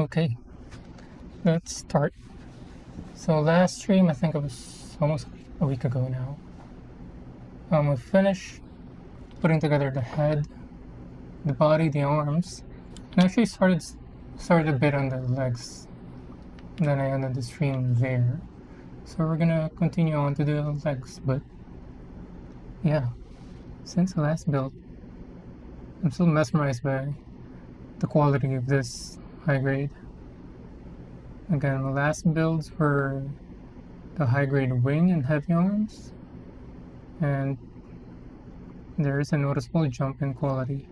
Okay, let's start. So last stream, I think it was almost a week ago now. We finished putting together the head, the body, the arms, and actually started a bit on the legs. And then I ended the stream there. So we're gonna continue on to the legs, but yeah, since the last build, I'm still mesmerized by the quality of this high grade. Again, the last builds were the high grade wing and heavy arms, and there is a noticeable jump in quality,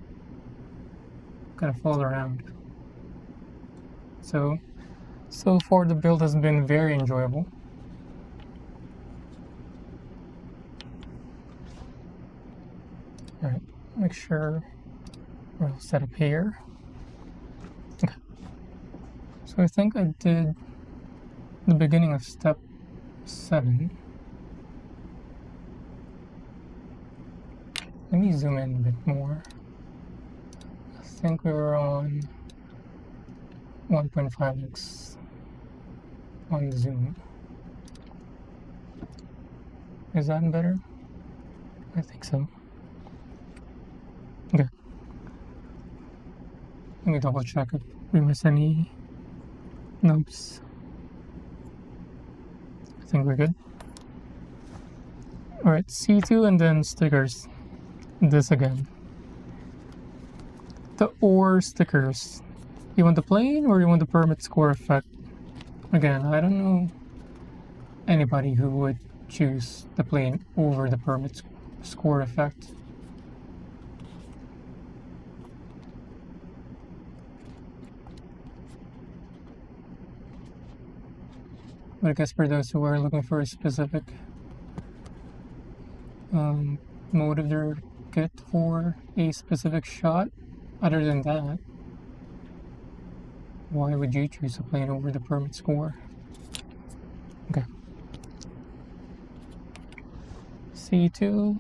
kind of all around. So far the build has been very enjoyable. Alright, make sure we're all set up here. Okay. So I think I did the beginning of step 7. Let me zoom in a bit more. I think we were on 1.5x on zoom. Is that better? I think so. Okay. Let me double check if we miss any nubs. I think we're good. Alright, C2 and then stickers. This again. The OR stickers. You want the plain or you want the permit score effect? Again, I don't know anybody who would choose the plain over the permit score effect. But I guess for those who are looking for a specific mode of their kit for a specific shot, other than that, why would you choose a plain over the permit score? Okay. C2,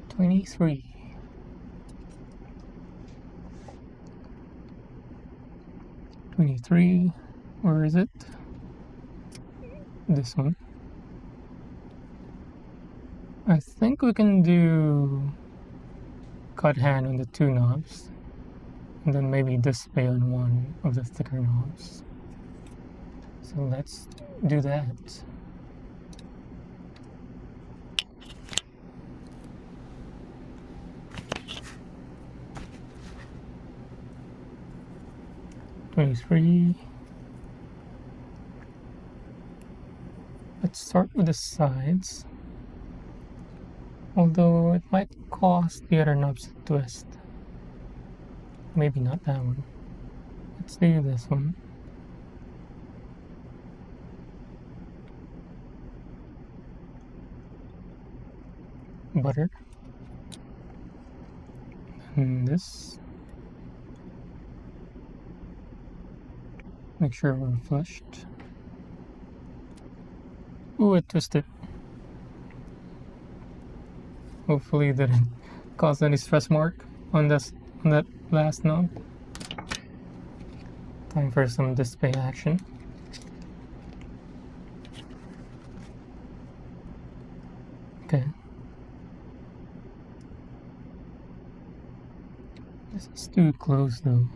23. Where is it? This one. I think we can do cut hand on the 2 knobs, and then maybe display on one of the thicker knobs. So let's do that. Let's start with the sides, although it might cause the other knobs to twist. Maybe not that one. Let's do this one. Butter. And this. Make sure we're flushed. Ooh, it twisted. Hopefully it didn't cause any stress mark on that last knob. Time for some display action. Okay. This is too close though.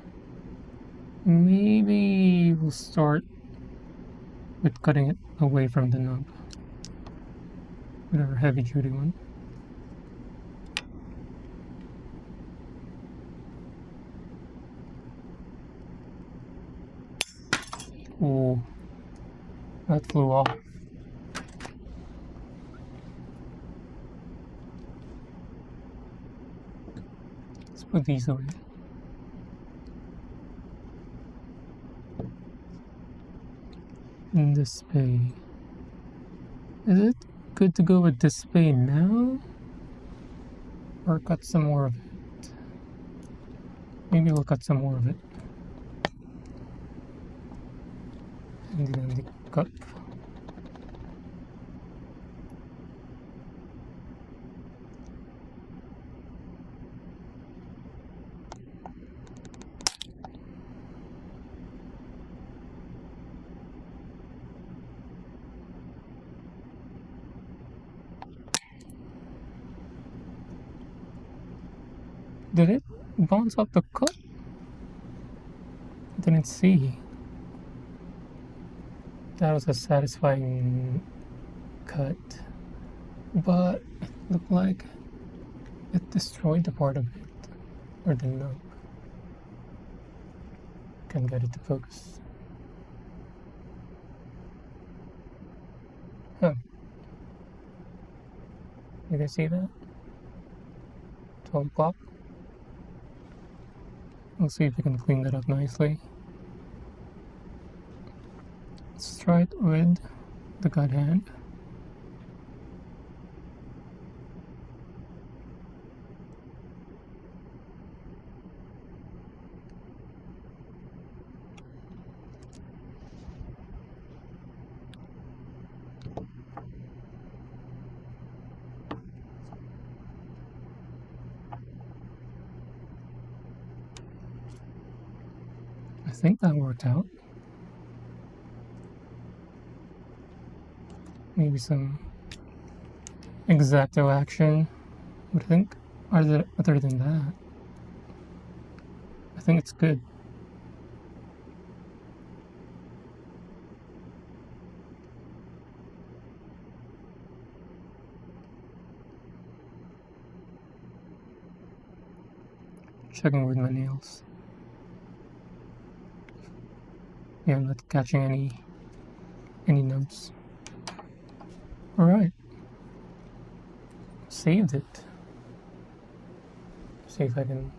Maybe we'll start with cutting it away from the knob with our heavy duty one. Ooh, that flew off. Let's put these away. Display. Is it good to go with display now? Or cut some more of it? Maybe we'll cut some more of it. And then the cup. Did it bounce off the cut? Didn't see. That was a satisfying cut, but it looked like it destroyed the part of it, or the nub. Can't get it to focus. Huh. You guys see that? 12 o'clock. We'll see if we can clean that up nicely. Let's try it with the gut hand. I think that worked out. Maybe some exacto action, but I think other than that, I think it's good. Checking with my nails. Yeah, I'm not catching any nubs. Alright. Saved it. See if I can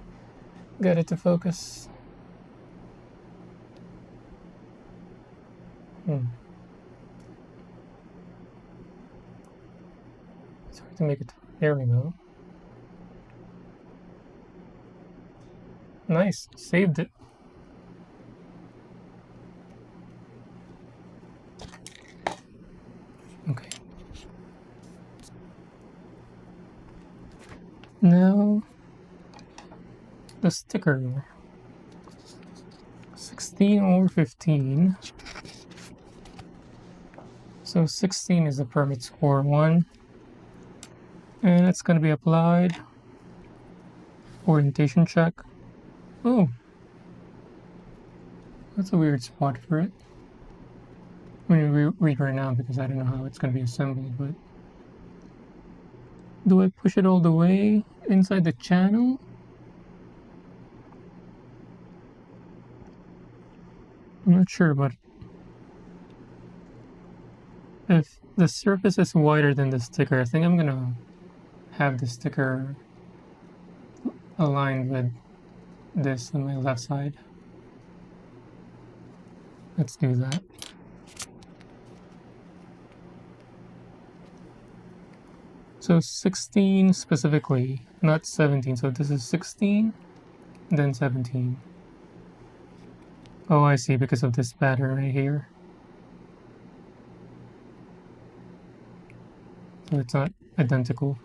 get it to focus. It's hard to make it. There we go. Nice. Saved it. Okay. Now, the sticker. 16 or 15. So 16 is the permit score 1. And it's going to be applied. Orientation check. Oh. That's a weird spot for it. I'm going to read right now because I don't know how it's going to be assembled, but do I push it all the way inside the channel? I'm not sure, but if the surface is wider than the sticker, I think I'm going to have the sticker aligned with this on my left side. Let's do that. So 16 specifically, not 17. So this is 16, then 17. Oh, I see, because of this pattern right here. So it's not identical.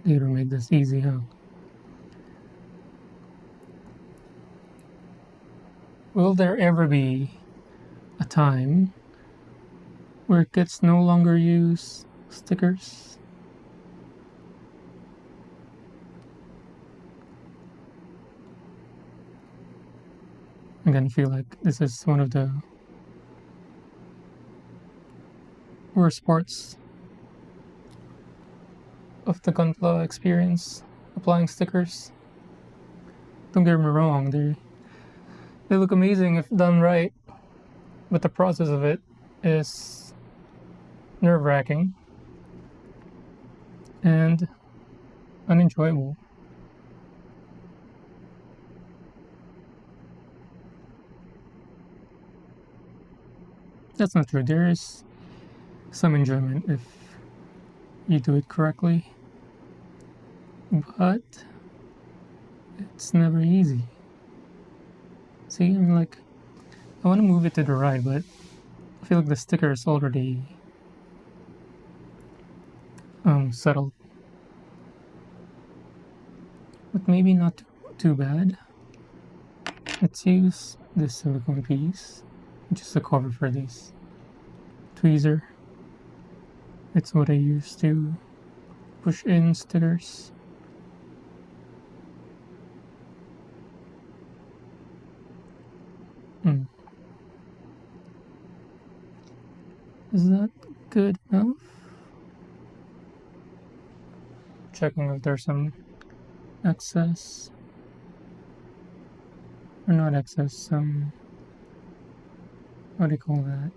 They don't make this easy, huh? Will there ever be a time where it gets no longer use stickers? I'm gonna feel like this is one of the worst parts of the Gunpla experience, applying stickers. Don't get me wrong, they look amazing if done right, but the process of it is nerve-wracking and unenjoyable. That's not true. There is some enjoyment if you do it correctly, but it's never easy. See, I'm like, I want to move it to the right, but I feel like the sticker is already settled, but maybe not too bad. Let's use this silicone piece, which is the cover for this tweezer. It's what I use to push in stickers. Is that good enough? Checking if there's some excess. Or not excess, some... what do you call that?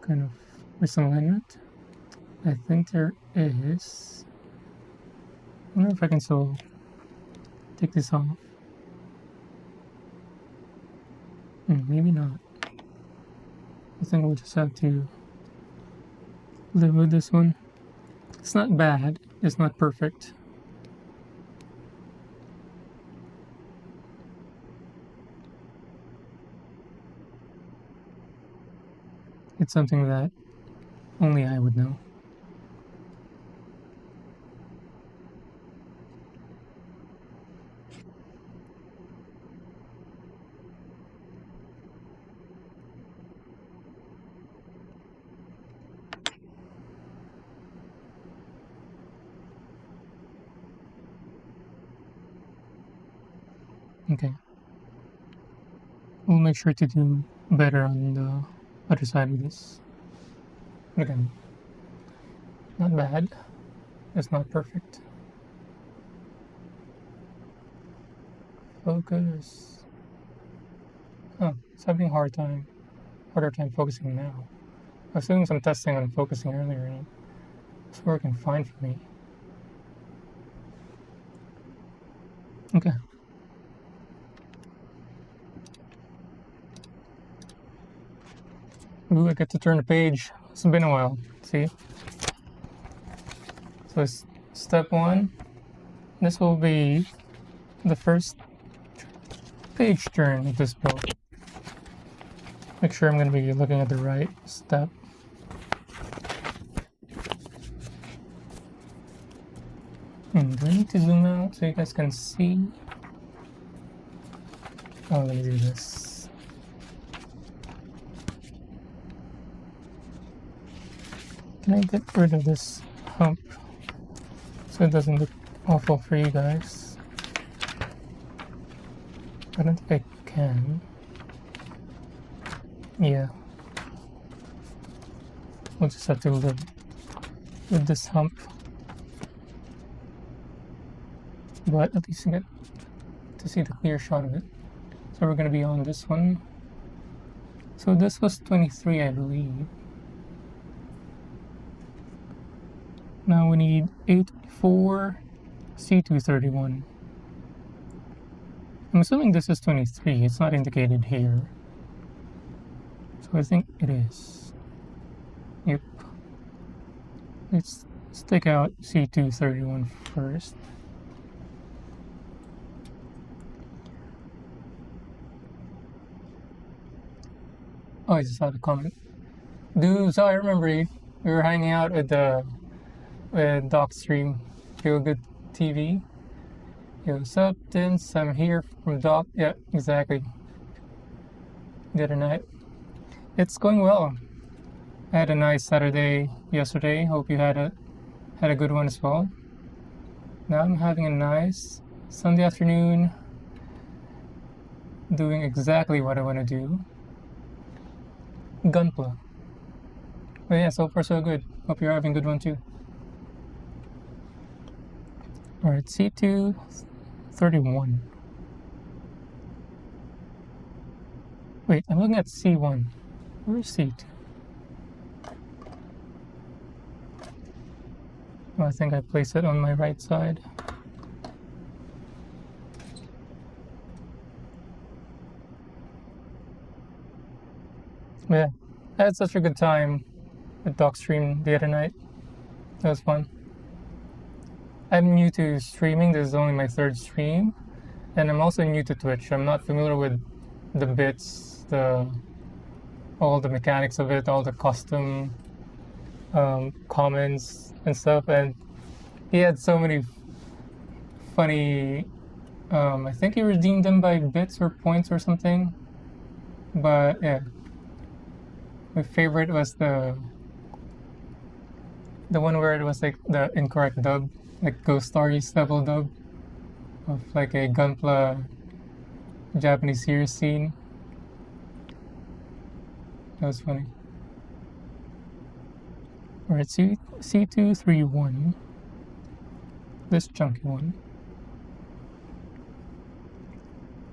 Kind of misalignment. I think there is. I wonder if I can still take this off. Maybe not. I think we'll just have to live with this one. It's not bad, it's not perfect. It's something that only I would know. Okay. We'll make sure to do better on the other side of this. But again, not bad. It's not perfect. Focus. Oh, it's having a harder time focusing now. I was doing some testing on focusing earlier and it's working fine for me. Okay. Ooh, I get to turn the page. It's been a while. See? So it's step 1. This will be the first page turn of this book. Make sure I'm going to be looking at the right step. Do I need to zoom out so you guys can see? Oh, let me do this. Can I get rid of this hump so it doesn't look awful for you guys? I don't think I can. Yeah. We'll just have to live with this hump. But at least you get to see the clear shot of it. So we're going to be on this one. So this was 23, I believe. Now we need 8.4 C231. I'm assuming this is 23. It's not indicated here. So I think it is. Yep. Let's take out C231 first. Oh, I just saw the comment. Dude, so I remember we were hanging out with Doc Stream, Feel Good TV. Yo, what's up, Tins? I'm here from Doc. Yeah, exactly. The other night. It's going well. I had a nice Saturday yesterday. Hope you had a good one as well. Now I'm having a nice Sunday afternoon, doing exactly what I want to do. Gunpla. But yeah, so far so good. Hope you're having a good one too. Alright, C231. Wait, I'm looking at C1. Where's C2? Oh, I think I placed it on my right side. Yeah, I had such a good time with Doc Stream the other night. That was fun. I'm new to streaming. This is only my 3rd stream. And I'm also new to Twitch. I'm not familiar with the bits, the all the mechanics of it, all the custom comments and stuff, and he had so many funny. I think he redeemed them by bits or points or something. But yeah, my favorite was the one where it was like the incorrect dub, like Ghost Stories level dub of like a Gunpla Japanese series scene. That was funny. Alright, C231. This chunky one.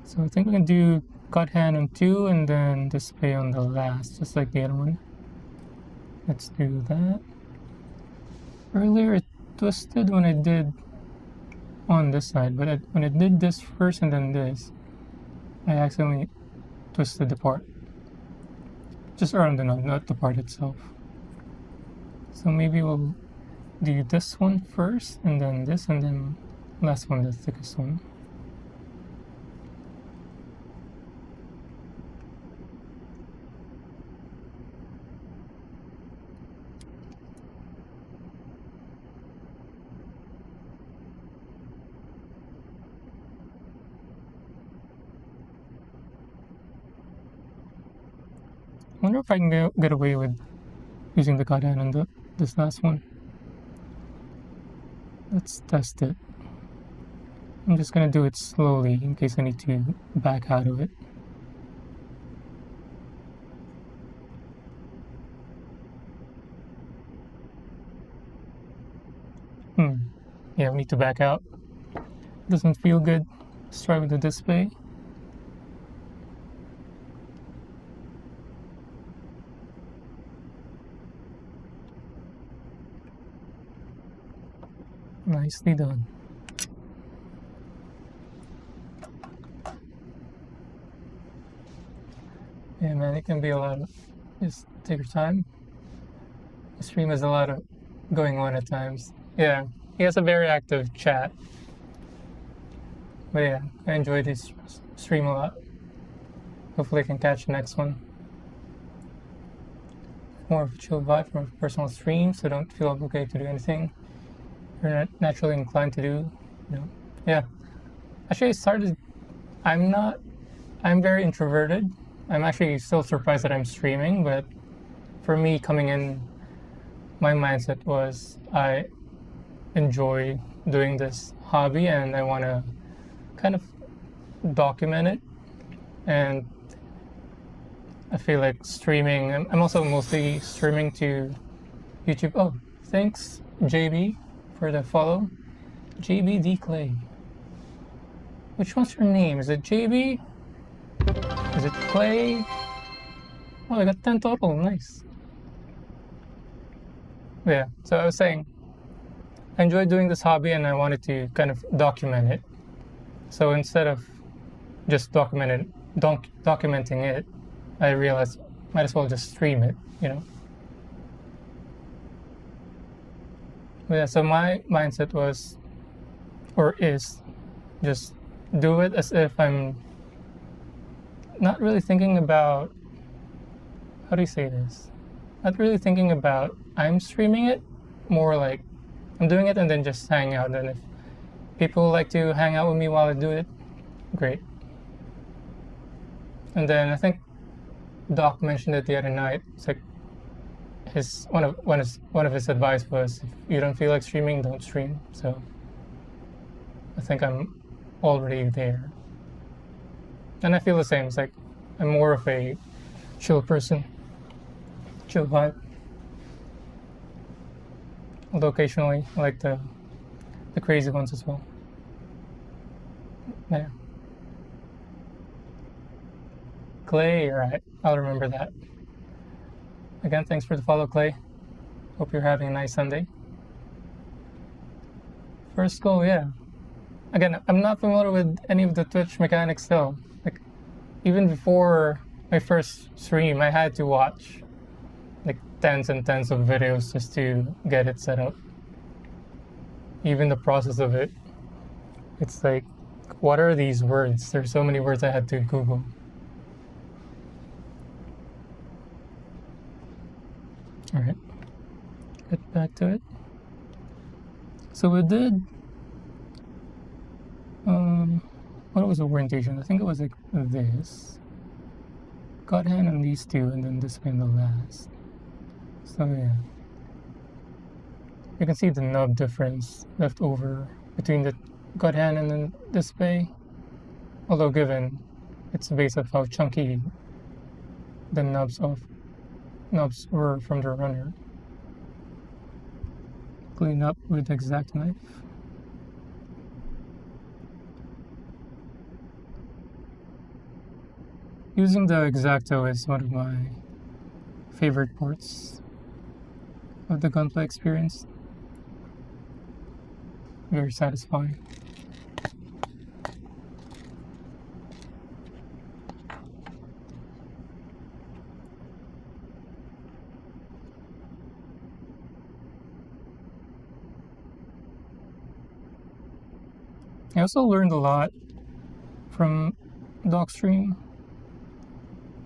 So I think we can do cut hand on 2 and then display on the last, just like the other one. Let's do that. Earlier it twisted when I did on this side, but when I did this first and then this, I accidentally twisted the part. Just around the knot, not the part itself. So maybe we'll do this one first, and then this, and then last one, the thickest one. I wonder if I can get away with using the cut hand on this last one. Let's test it. I'm just gonna do it slowly in case I need to back out of it. Yeah, we need to back out. Doesn't feel good. Let's try with the display. Nicely done. Yeah, man, it can be a lot of, just take your time. The stream has a lot of going on at times. Yeah, he has a very active chat. But yeah, I enjoyed his stream a lot. Hopefully I can catch the next one. More of a chill vibe from a personal stream, so don't feel obligated to do anything you're not naturally inclined to do. Yeah. Actually, I started. I'm very introverted. I'm actually still surprised that I'm streaming, but for me, coming in, my mindset was I enjoy doing this hobby and I want to kind of document it. And I feel like streaming, I'm also mostly streaming to YouTube. Oh, thanks, JB, for the follow. JBD Clay. Which one's your name? Is it JB? Is it Clay? Oh, I got 10 total. Nice. Yeah, so I was saying, I enjoy doing this hobby and I wanted to kind of document it. So instead of just documenting it, I realized might as well just stream it, Yeah, so my mindset was, or is, just do it as if I'm not really thinking about, how do you say this? Not really thinking about I'm streaming it, more like I'm doing it and then just hang out. And if people like to hang out with me while I do it, great. And then I think Doc mentioned it the other night. It's like one of his advice was, if you don't feel like streaming, don't stream. So I think I'm already there. And I feel the same. It's like I'm more of a chill person, chill vibe. Although occasionally I like the crazy ones as well. Yeah. Clay, alright, I'll remember that. Again, thanks for the follow, Clay. Hope you're having a nice Sunday. First goal, yeah. Again, I'm not familiar with any of the Twitch mechanics still. Like, even before my first stream, I had to watch like tens and tens of videos just to get it set up. Even the process of it, it's like, what are these words? There's so many words I had to Google. Alright, get back to it. So we did, what was the orientation? I think it was like this. God hand on these two, and then this in the last. So yeah. You can see the nub difference left over between the God hand and the display. Although given it's based on how chunky the nubs were from the runner. Clean up with the exact knife. Using the X-Acto is one of my favorite parts of the gunplay experience. Very satisfying. I also learned a lot from Docstream.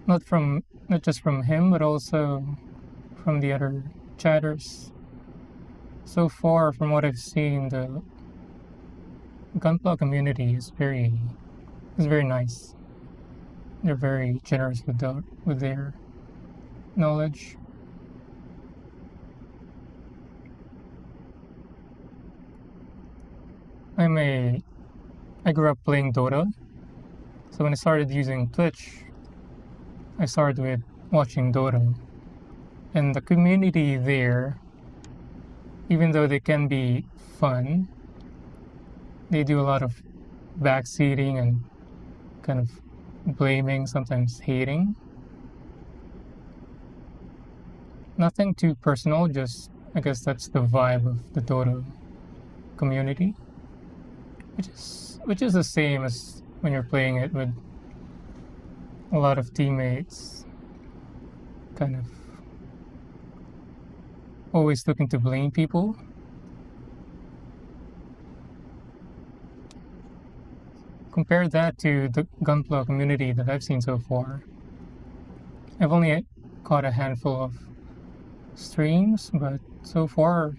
Not just from him, but also from the other chatters. So far, from what I've seen, the Gunpla community is very nice. They're very generous with their knowledge. I grew up playing Dota, so when I started using Twitch, I started with watching Dota. And the community there, even though they can be fun, they do a lot of backseating and kind of blaming, sometimes hating. Nothing too personal, just I guess that's the vibe of the Dota community, which is the same as when you're playing it with a lot of teammates, kind of always looking to blame people. Compare that to the Gunpla community that I've seen so far. I've only caught a handful of streams, but so far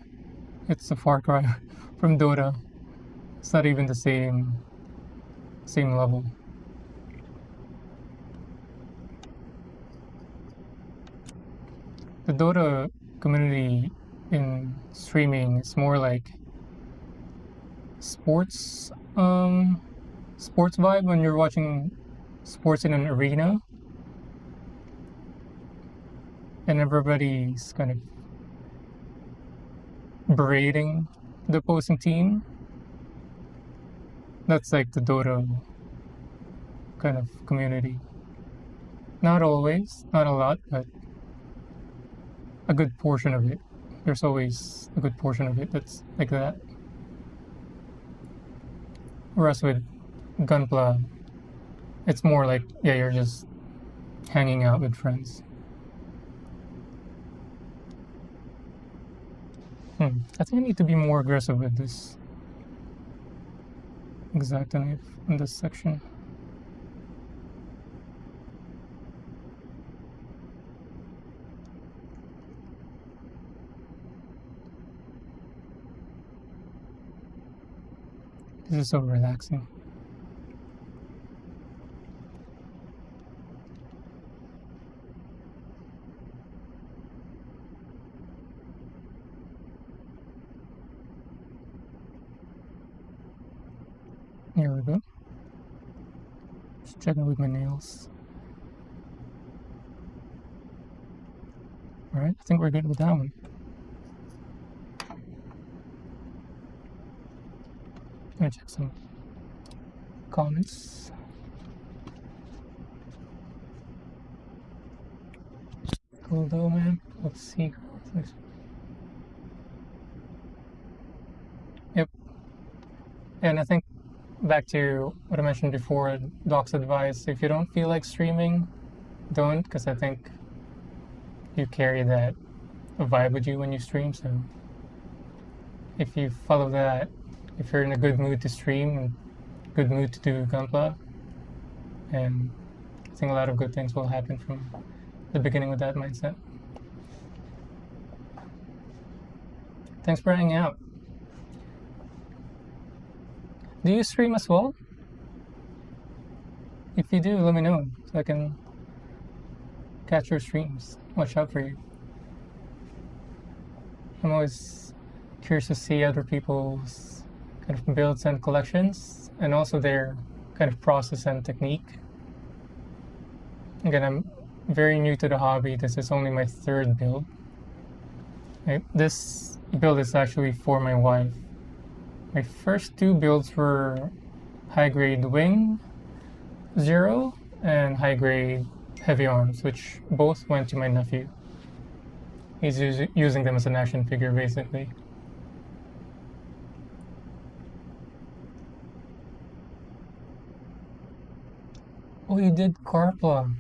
it's a far cry from Dota. It's not even the same level. The Dota community in streaming is more like sports vibe when you're watching sports in an arena, and everybody's kind of berating the opposing team. That's like the Dota kind of community. Not always, not a lot, but a good portion of it. There's always a good portion of it that's like that. Whereas with Gunpla, it's more like, yeah, you're just hanging out with friends. I think I need to be more aggressive with this X-Acto knife in this section. This is so relaxing. Here we go. Just checking with my nails. Alright, I think we're good with that one. Let me check some comments. Cool though, man. Let's see. Yep. And I think back to what I mentioned before, Doc's advice, if you don't feel like streaming, don't, because I think you carry that vibe with you when you stream. So if you follow that, if you're in a good mood to stream and good mood to do Gunpla, and I think a lot of good things will happen from the beginning with that mindset. Thanks for hanging out. Do you stream as well? If you do, let me know so I can catch your streams. Watch out for you. I'm always curious to see other people's kind of builds and collections, and also their kind of process and technique. Again, I'm very new to the hobby. This is only my third build. This build is actually for my wife. My first two builds were high grade wing 0 and high grade heavy arms, which both went to my nephew. He's using them as an action figure, basically. Oh, you did Carpla.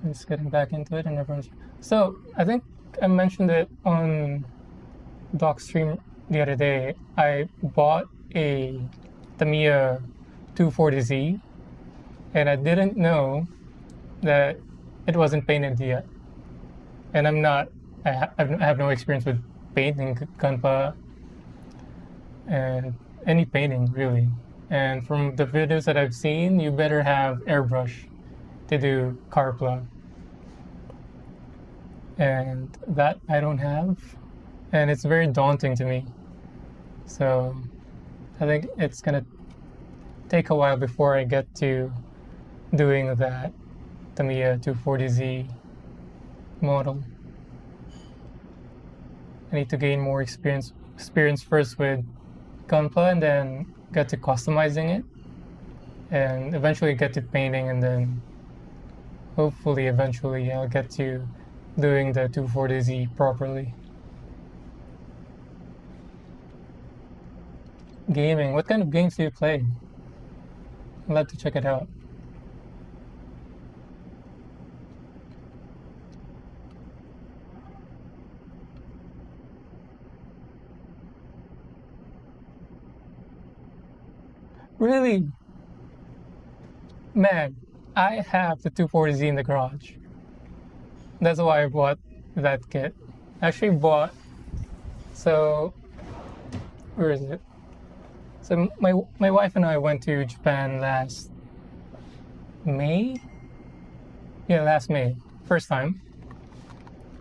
I'm just getting back into it, and everyone's. So I think I mentioned it on Doc stream the other day. I bought a Tamiya 240Z, and I didn't know that it wasn't painted yet. And I'm not. I have no experience with painting Gunpla and any painting really. And from the videos that I've seen, you better have airbrush to do Carpla. And that I don't have, and it's very daunting to me. So I think it's gonna take a while before I get to doing that Tamiya 240Z model. I need to gain more experience first with Gunpla, and then get to customizing it, and eventually get to painting, and then hopefully eventually I'll get to doing the 240Z properly. Gaming. What kind of games do you play? I'd love to check it out. Really? Man, I have the 240Z in the garage. That's why I bought that kit. I actually bought. So, where is it? So my wife and I went to Japan last May. Yeah, last May, first time.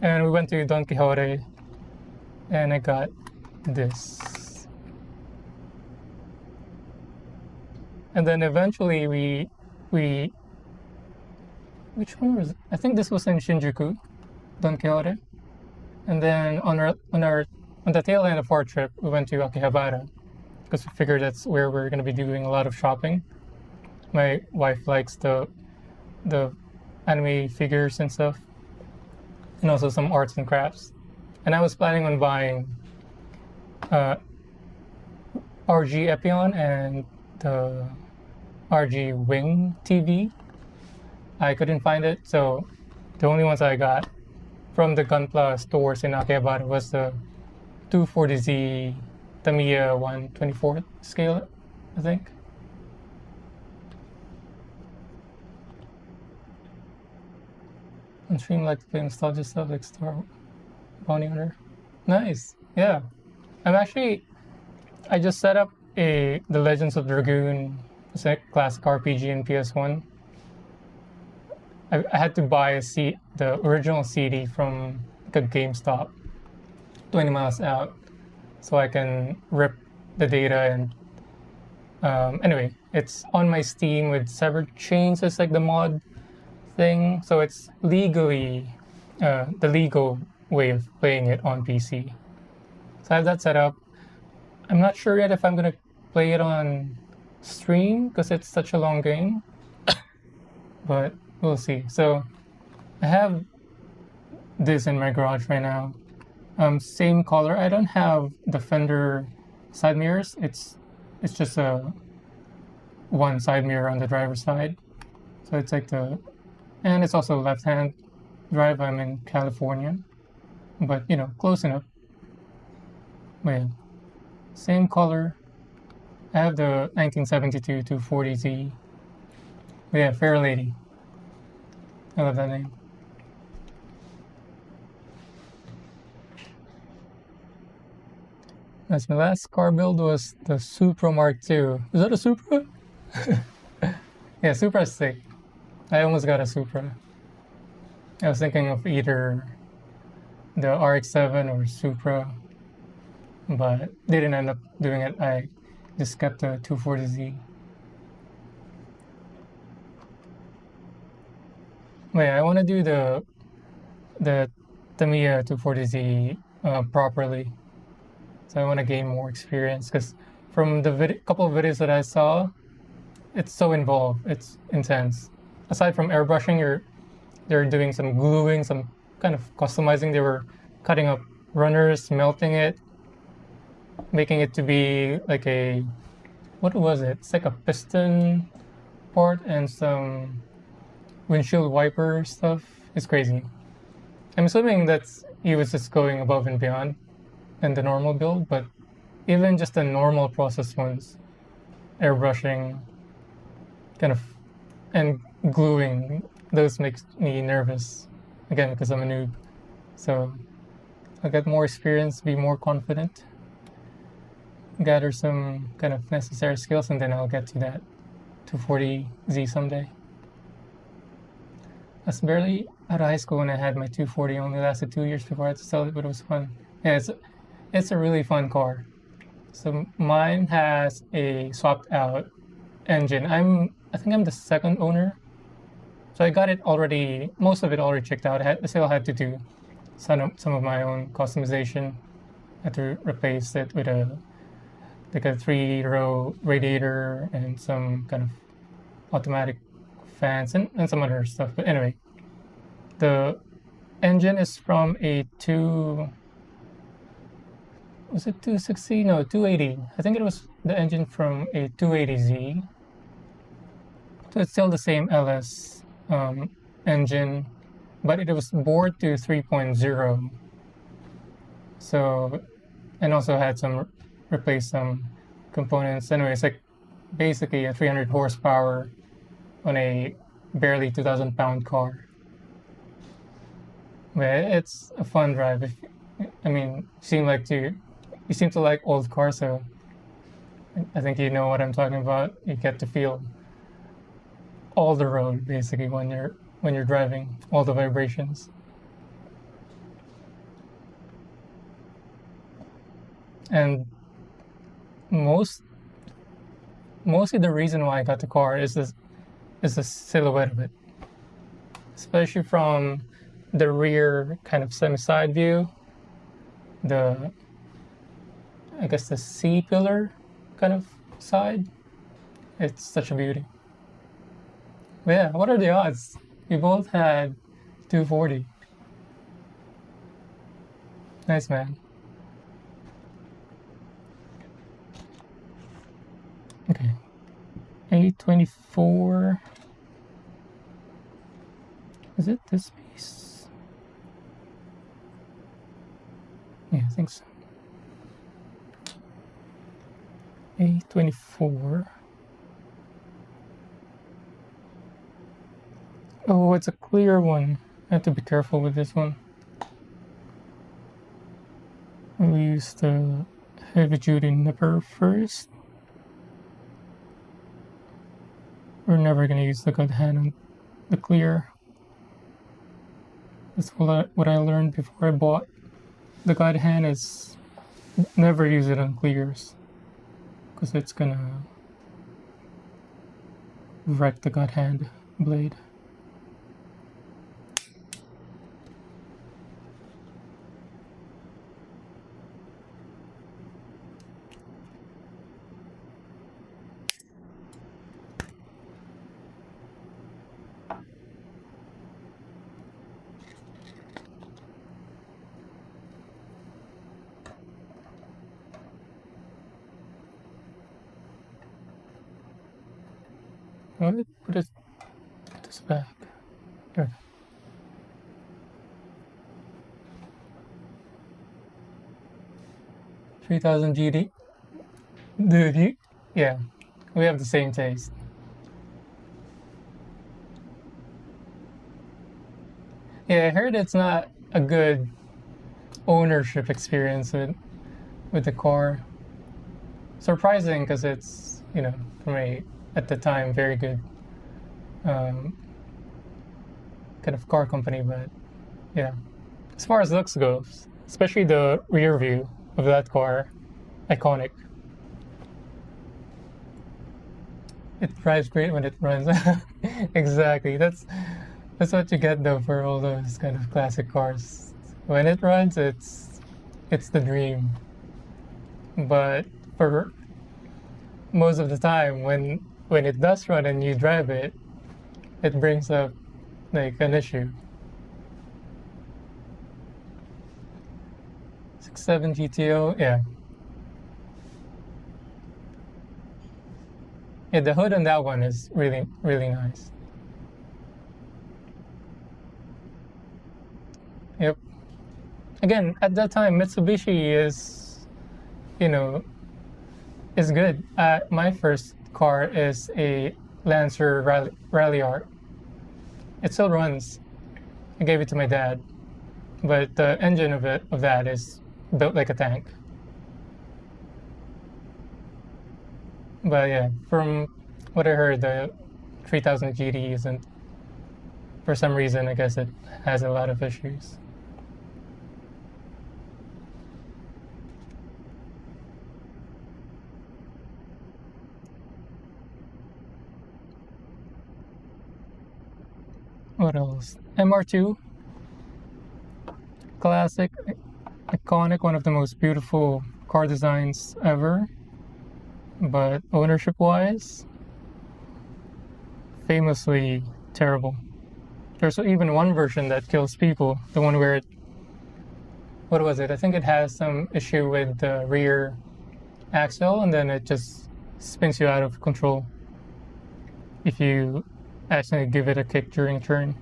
And we went to Don Quixote, and I got this. And then eventually we which one was it? I think this was in Shinjuku, Don Quixote. And then on the tail end of our trip, we went to Akihabara because we figured that's where we're going to be doing a lot of shopping. My wife likes the anime figures and stuff, and also some arts and crafts. And I was planning on buying RG Epion and the RG Wing TV. I couldn't find it, so the only ones I got from the Gunpla stores in Akihabara was the 240Z Tamiya 1/24th scale, I think. On stream, like to play nostalgia stuff like Star Bounty Hunter. Nice, yeah. I just set up the Legends of Dragoon classic RPG in PS1. I had to buy the original CD from a GameStop 20 miles out so I can rip the data. And anyway, it's on my Steam with Severed Chains as like the mod thing, so it's legally the legal way of playing it on PC. So I have that set up. I'm not sure yet if I'm gonna play it on stream because it's such a long game, but we'll see. So I have this in my garage right now. Same color. I don't have the fender side mirrors. It's just one side mirror on the driver's side. So it's like and it's also left-hand drive. I'm in California, but close enough. But yeah, same color. I have the 1972 240Z. But yeah, Fair Lady. I love that name. As my last car build was the Supra Mark II. Is that a Supra? Yeah, Supra's sick. I almost got a Supra. I was thinking of either the RX-7 or Supra, but didn't end up doing it. I just kept the 240Z. Wait, I want to do the Tamiya 240Z properly. So I want to gain more experience because from the couple of videos that I saw, it's so involved. It's intense. Aside from airbrushing, they're doing some gluing, some kind of customizing. They were cutting up runners, melting it, making it to be like a, what was it? It's like a piston part and some windshield wiper stuff. It's crazy. I'm assuming he was just going above and beyond in the normal build, but even just the normal process ones, airbrushing, kind of, and gluing, those makes me nervous. Again, because I'm a noob. So I'll get more experience, be more confident, gather some kind of necessary skills, and then I'll get to that 240Z someday. I was barely out of high school when I had my 240. It only lasted 2 years before I had to sell it, but it was fun. Yeah, it's a really fun car. So mine has a swapped out engine. I think I'm the second owner. So I got it already, most of it already checked out. I still had to do some of my own customization. I had to replace it with a 3-row radiator and some kind of automatic fans and some other stuff. But anyway, the engine is from a was it 260? No, 280. I think it was the engine from a 280Z. So it's still the same LS engine, but it was bored to 3.0. So, and also had replaced some components. Anyway, it's like basically a 300 horsepower on a barely 2,000-pound car. But it's a fun drive. You seem to like old cars, so I think you know what I'm talking about. You get to feel all the road basically when you're driving, all the vibrations. And mostly the reason why I got the car is the silhouette of it, especially from the rear kind of semi-side view, I guess the C-pillar kind of side. It's such a beauty. But yeah, what are the odds? We both had 240. Nice, man. Okay. 824. Is it this piece? Yeah, I think so. 824. Oh, it's a clear one. I have to be careful with this one. We'll use the heavy duty nipper first. We're never going to use the gut hand on the clear. That's what I learned before I bought the gut hand is never use it on clears, because it's gonna wreck the gut hand blade. Alright, put this back. There. 3000 GD. Dude, yeah, we have the same taste. Yeah, I heard it's not a good ownership experience with the car. Surprising because it's, you know, from a, at the time, very good kind of car company, but yeah. As far as looks goes, especially the rear view of that car, iconic. It drives great when it runs. Exactly. That's what you get though for all those kind of classic cars. When it runs, it's the dream. But for most of the time, when it does run and you drive it, it brings up like an issue. 67 GTO, yeah. Yeah, the hood on that one is really, really nice. Yep. Again, at that time, Mitsubishi is, you know, is good. My first car is a Lancer Rally Art. It still runs. I gave it to my dad, but the engine of that is built like a tank. But yeah, from what I heard, the 3000 GT isn't, for some reason, I guess it has a lot of issues. What else? MR2, classic, iconic, one of the most beautiful car designs ever. But ownership-wise, famously terrible. There's even one version that kills people, the one where it, what was it? I think it has some issue with the rear axle and then it just spins you out of control if you accidentally give it a kick during a turn.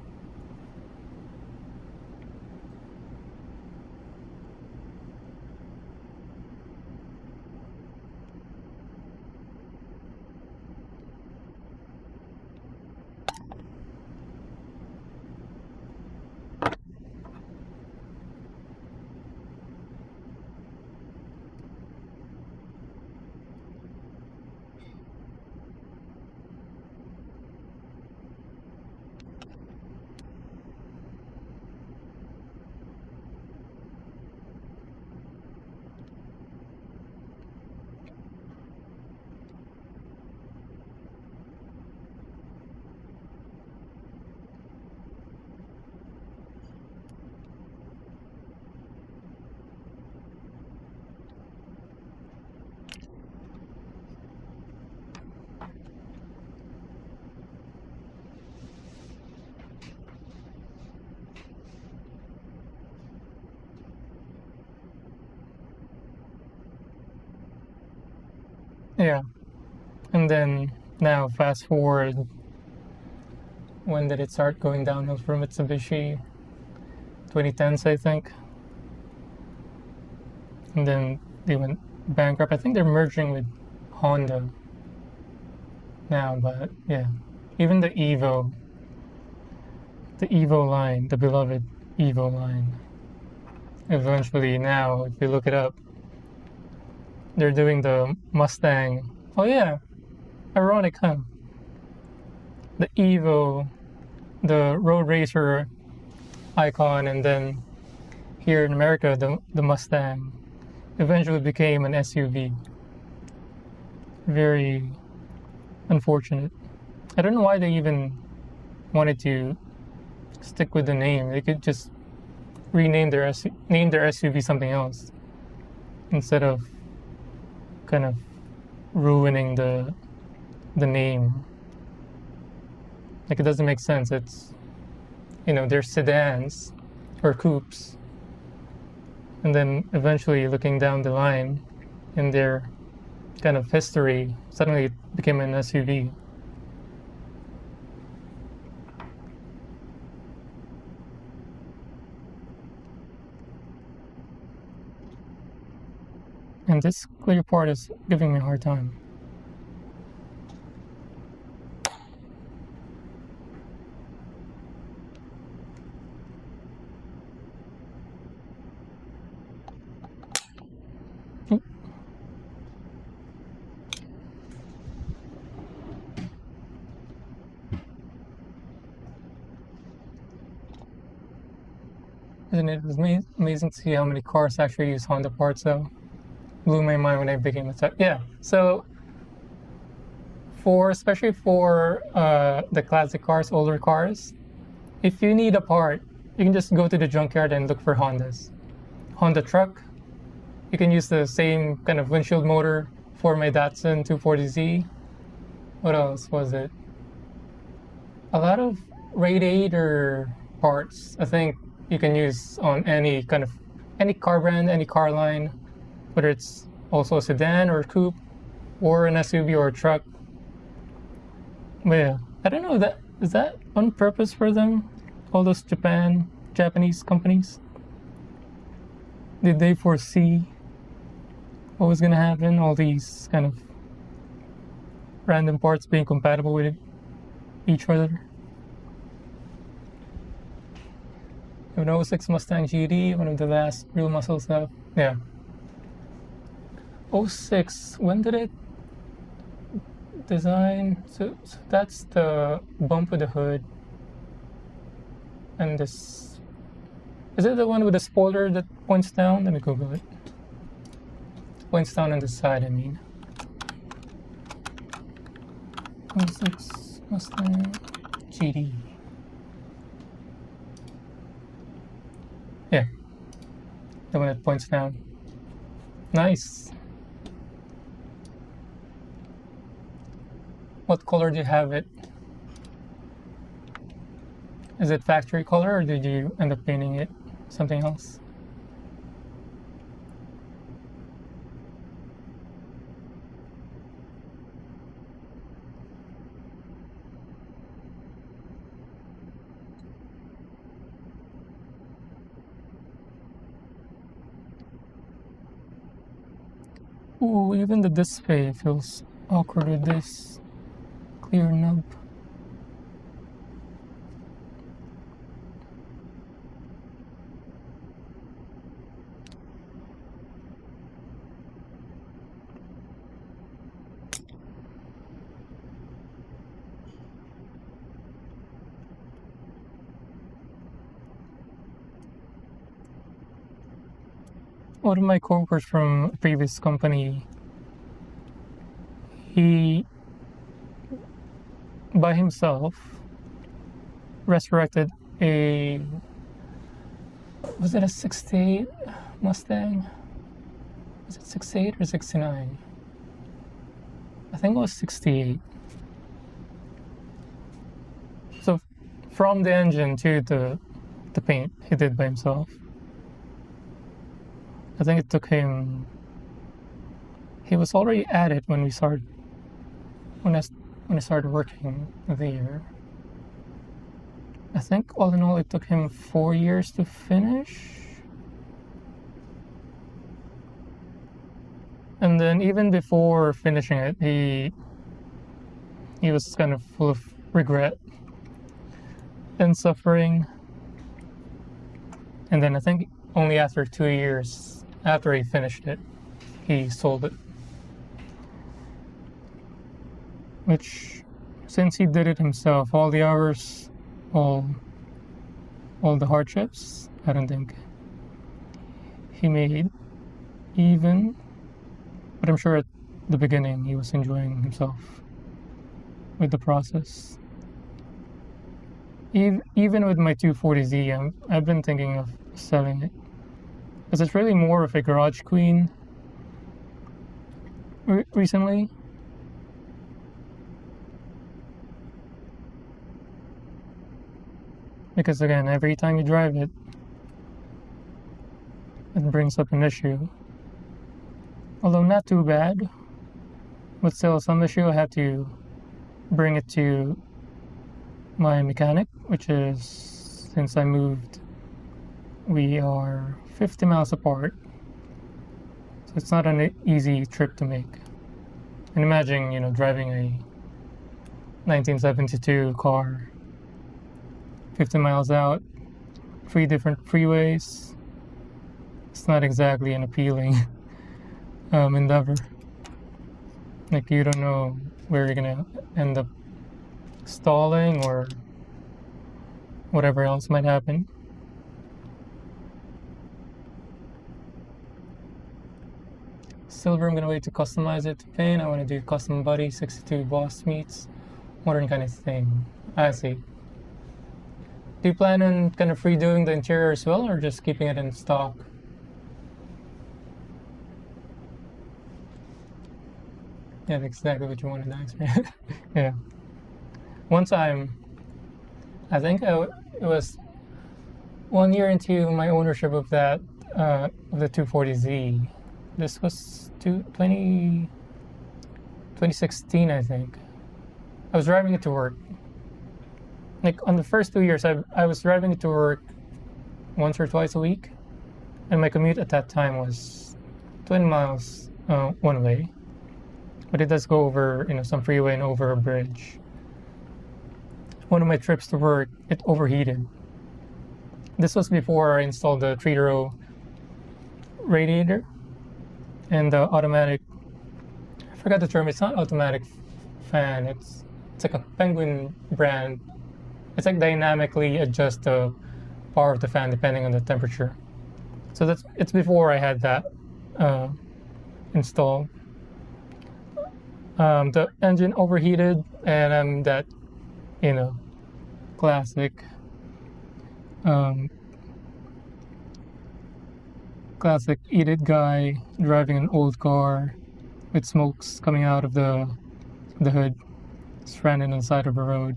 Yeah, and then now fast forward, when did it start going downhill for Mitsubishi? 2010s, I think. And then they went bankrupt. I think they're merging with Honda now, but yeah. Even the Evo line, the beloved Evo line, eventually now, if you look it up, they're doing the Mustang. Oh yeah, ironic, huh? The Evo, the road racer icon, and then here in America, the Mustang eventually became an SUV. Very unfortunate. I don't know why they even wanted to stick with the name. They could just rename name their SUV something else instead of kind of ruining the name. Like it doesn't make sense. It's, you know, they're sedans or coupes, and then eventually looking down the line in their kind of history, suddenly it became an SUV. And this clear part is giving me a hard time. Isn't it amazing to see how many cars actually use Honda parts though? Blew my mind when I became a tech. Yeah, so especially for the classic cars, older cars, if you need a part, you can just go to the junkyard and look for Hondas. Honda truck, you can use the same kind of windshield motor for my Datsun 240Z. What else was it? A lot of radiator parts, I think you can use on any car brand, any car line, whether it's also a sedan or a coupe or an SUV or a truck. But yeah, I don't know, is that on purpose for them? All those Japanese companies? Did they foresee what was gonna happen? All these kind of random parts being compatible with each other. An 06 Mustang GT, one of the last real muscle stuff. Yeah. 06, when did it design? So that's the bump with the hood. And this, is it the one with the spoiler that points down? Let me Google it. Points down on the side, I mean. 06 Mustang GT. Yeah, the one that points down. Nice. What color do you have it? Is it factory color or did you end up painting it something else? Ooh, even the display feels awkward with this clear nub. One of my coworkers from a previous company, he, by himself, resurrected was it a 68 Mustang? Was it 68 or 69? I think it was 68. So from the engine to the paint, he did by himself. I think it took him. He was already at it when I started working there. I think all in all it took him 4 years to finish. And then even before finishing it, he was kind of full of regret and suffering. And then I think only after 2 years after he finished it, he sold it. Which, since he did it himself, all the hours, all the hardships, I don't think he made even. But I'm sure at the beginning he was enjoying himself with the process. Even with my 240Z, I've been thinking of selling it. Because it's really more of a garage queen recently. Because again, every time you drive it, it brings up an issue. Although not too bad, but still some issue. I have to bring it to my mechanic, which is, since I moved, we are 50 miles apart, so it's not an easy trip to make. And imagine, driving a 1972 car 50 miles out, 3 different freeways. It's not exactly an appealing endeavor. Like, you don't know where you're gonna end up stalling or whatever else might happen. silver, I'm gonna wait to customize it to paint. I want to do custom body, 62 boss meets, modern kind of thing. I see. Do you plan on kind of redoing the interior as well, or just keeping it in stock? Yeah, that's exactly what you wanted to ask me. Yeah. One time, I think it was 1 year into my ownership of that, of the 240Z. This was 2016, I think. I was driving it to work. Like on the first 2 years, I was driving it to work once or twice a week, and my commute at that time was 20 miles one way. But it does go over, some freeway and over a bridge. One of my trips to work, it overheated. This was before I installed the 3-row radiator and the automatic. I forgot the term. It's not automatic fan. It's like a Penguin brand. It's like dynamically adjust the power of the fan depending on the temperature. So it's before I had that installed. The engine overheated, and I'm that, classic idiot guy driving an old car with smokes coming out of the hood, stranded on the side of the road.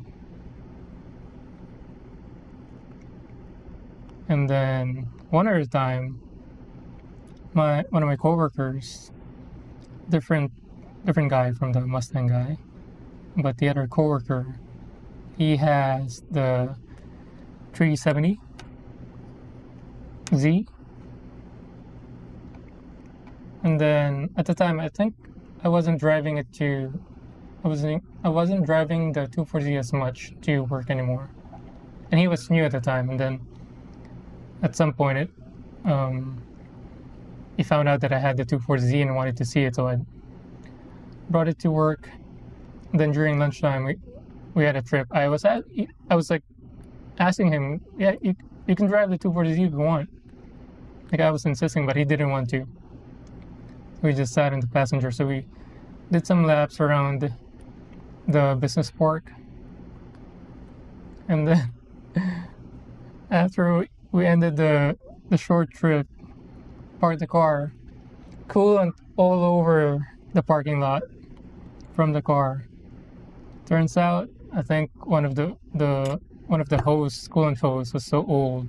And then one other time, one of my coworkers, different guy from the Mustang guy, but the other coworker, he has the 370Z, and then at the time I think I wasn't driving the 240Z as much to work anymore, and he was new at the time. And then at some point he found out that I had the 240Z and wanted to see it, so I brought it to work. Then during lunchtime we had a trip. I was like asking him, yeah, you can drive the 240Z if you want. Like I was insisting, but he didn't want to. We just sat in the passenger. So we did some laps around the business park, and then after we ended the short trip, parked the car, coolant all over the parking lot from the car. Turns out, I think one of the coolant hose was so old,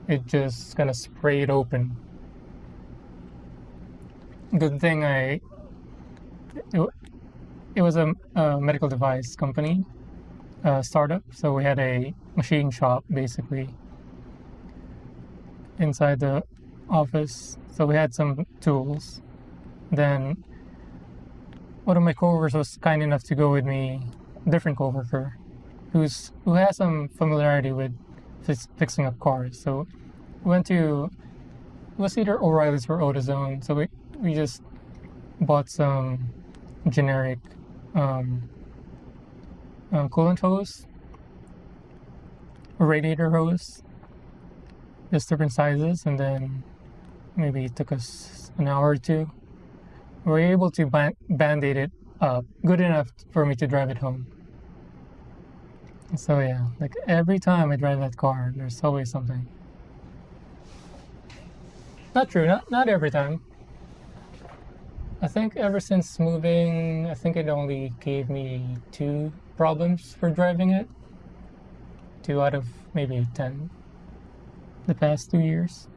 it just kind of sprayed open. Good thing it was a medical device company, startup, so we had a machine shop basically inside the office, so we had some tools. Then one of my coworkers was kind enough to go with me, a different coworker who has some familiarity with fixing up cars. So we went to, it was either O'Reilly's or AutoZone, so we just bought some generic coolant hose, radiator hose, just different sizes, and then maybe it took us an hour or two. We were able to band-aid it up good enough for me to drive it home. So yeah, like every time I drive that car, there's always something. Not true, not every time. I think ever since moving, I think it only gave me 2 problems for driving it. 2 out of maybe 10 the past 2 years.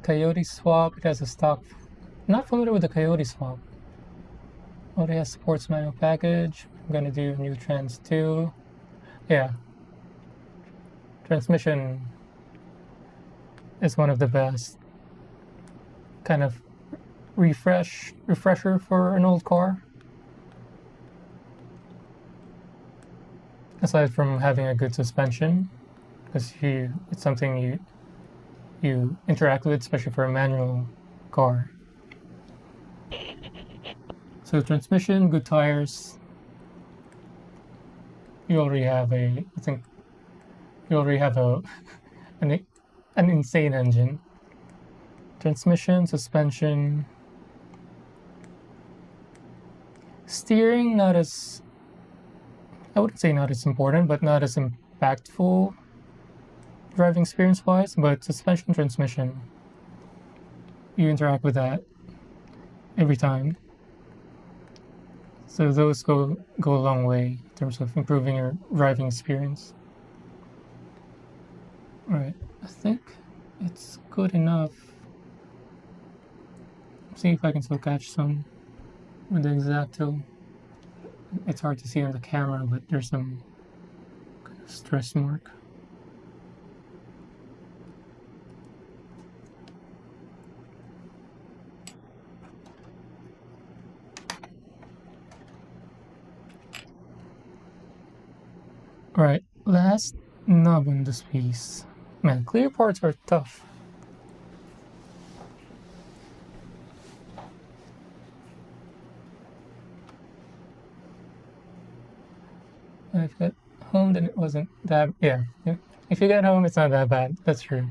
Coyote swap, it has a stock. Not familiar with the Coyote swap. Oh, it has sports manual package. I'm gonna do new trans 2. Yeah. Transmission is one of the best. Kind of refresher for an old car. Aside from having a good suspension, because it's something you interact with, especially for a manual car. So transmission, good tires. You already have an an insane engine. Transmission, suspension, steering, not as, I wouldn't say not as important, but not as impactful driving experience wise. But suspension, transmission, you interact with that every time. So those go a long way in terms of improving your driving experience. Alright, I think it's good enough. See if I can still catch some with the X-Acto. It's hard to see on the camera, but there's some kind of stress mark. Alright, last knob on this piece. Man, clear parts are tough. If you get home, then it wasn't that. Yeah, if you get home, it's not that bad. That's true.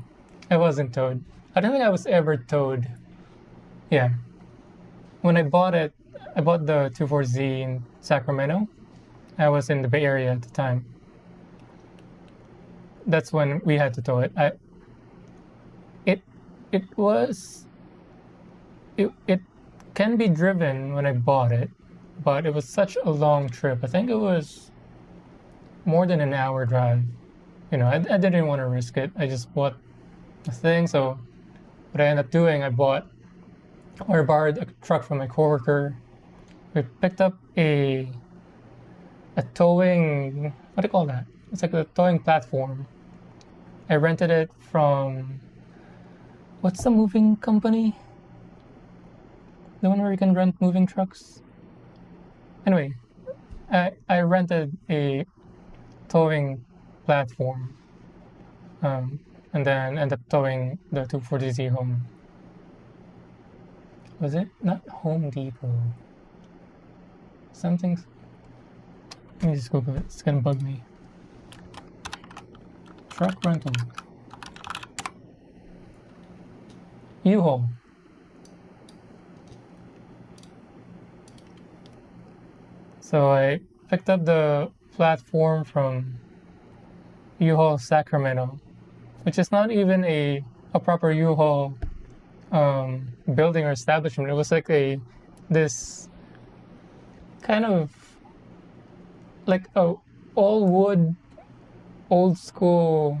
I wasn't towed. I don't think I was ever towed. Yeah. When I bought it, I bought the 24Z in Sacramento. I was in the Bay Area at the time. That's when we had to tow it. It can be driven when I bought it, but it was such a long trip. I think it was more than an hour drive. You know, I didn't want to risk it. I just bought the thing. So what I ended up doing, I borrowed a truck from my coworker. We picked up a towing, what do you call that? It's like a towing platform. I rented it from, what's the moving company? The one where you can rent moving trucks? Anyway, I rented a towing platform and then ended up towing the 240Z home. Was it not Home Depot? Something. Let me just Google it. It's gonna bug me. Truck rental. U-Haul. So I picked up the platform from U-Haul Sacramento, which is not even a proper U-Haul building or establishment. It was like this kind of like a all wood, old school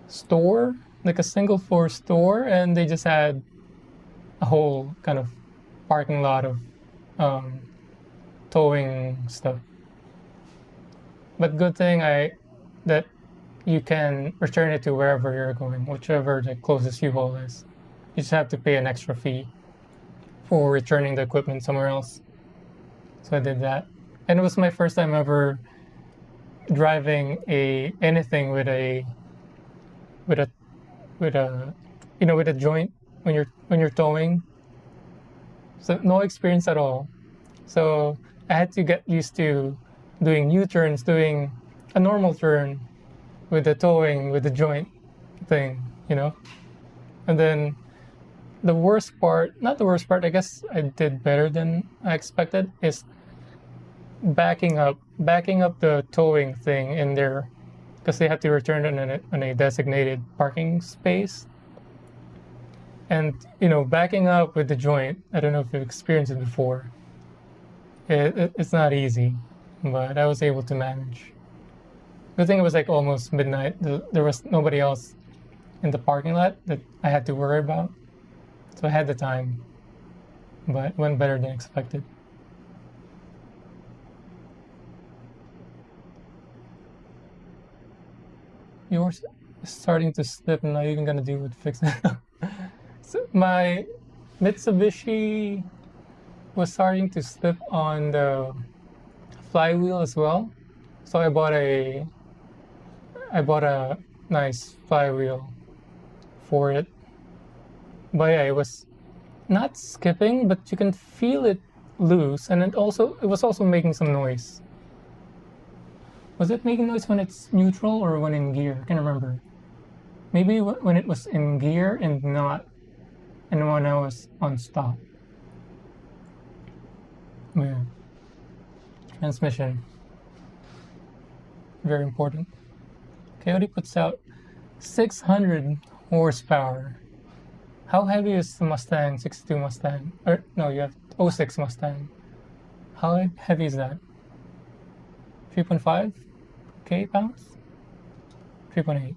store, like a single floor store, and they just had a whole kind of parking lot of towing stuff. But good thing that you can return it to wherever you're going, whichever the closest U-Haul is. You just have to pay an extra fee for returning the equipment somewhere else. So I did that, and it was my first time ever driving anything with a joint when you're towing. So no experience at all. So I had to get used to doing U-turns, doing a normal turn with the towing, with the joint thing, you know? And then not the worst part, I guess I did better than I expected, is backing up the towing thing in there, because they have to return it on a designated parking space. And, backing up with the joint, I don't know if you've experienced it before. It's not easy, but I was able to manage. Good thing it was like almost midnight. There was nobody else in the parking lot that I had to worry about. So I had the time, but it went better than expected. Yours is starting to slip and not even gonna do with fixing it. So my Mitsubishi was starting to slip on the flywheel as well. So I bought a nice flywheel for it. But yeah, it was not skipping, but you can feel it loose, and it was also making some noise. Was it making noise when it's neutral or when in gear? I can't remember. Maybe when it was in gear and when I was on stop. Yeah. Transmission. Very important. Coyote puts out 600 horsepower. How heavy is the Mustang, 62 Mustang? Or, no, you have 06 Mustang. How heavy is that? 3.5 K pounds? 3.8.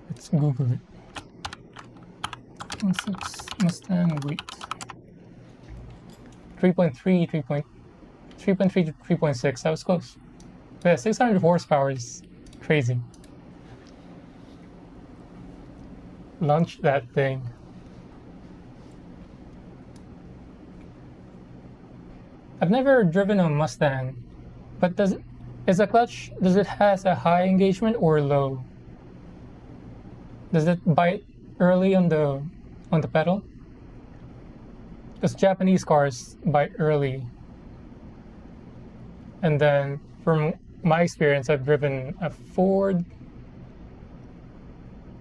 Let's Google it. 06 Mustang weight. 3.3 to 3.6. That was close. But yeah, 600 horsepower is crazy. Launch that thing. I've never driven a Mustang, but does it has a high engagement or low? Does it bite early on the pedal? Because Japanese cars bite early. And then from my experience, I've driven a Ford,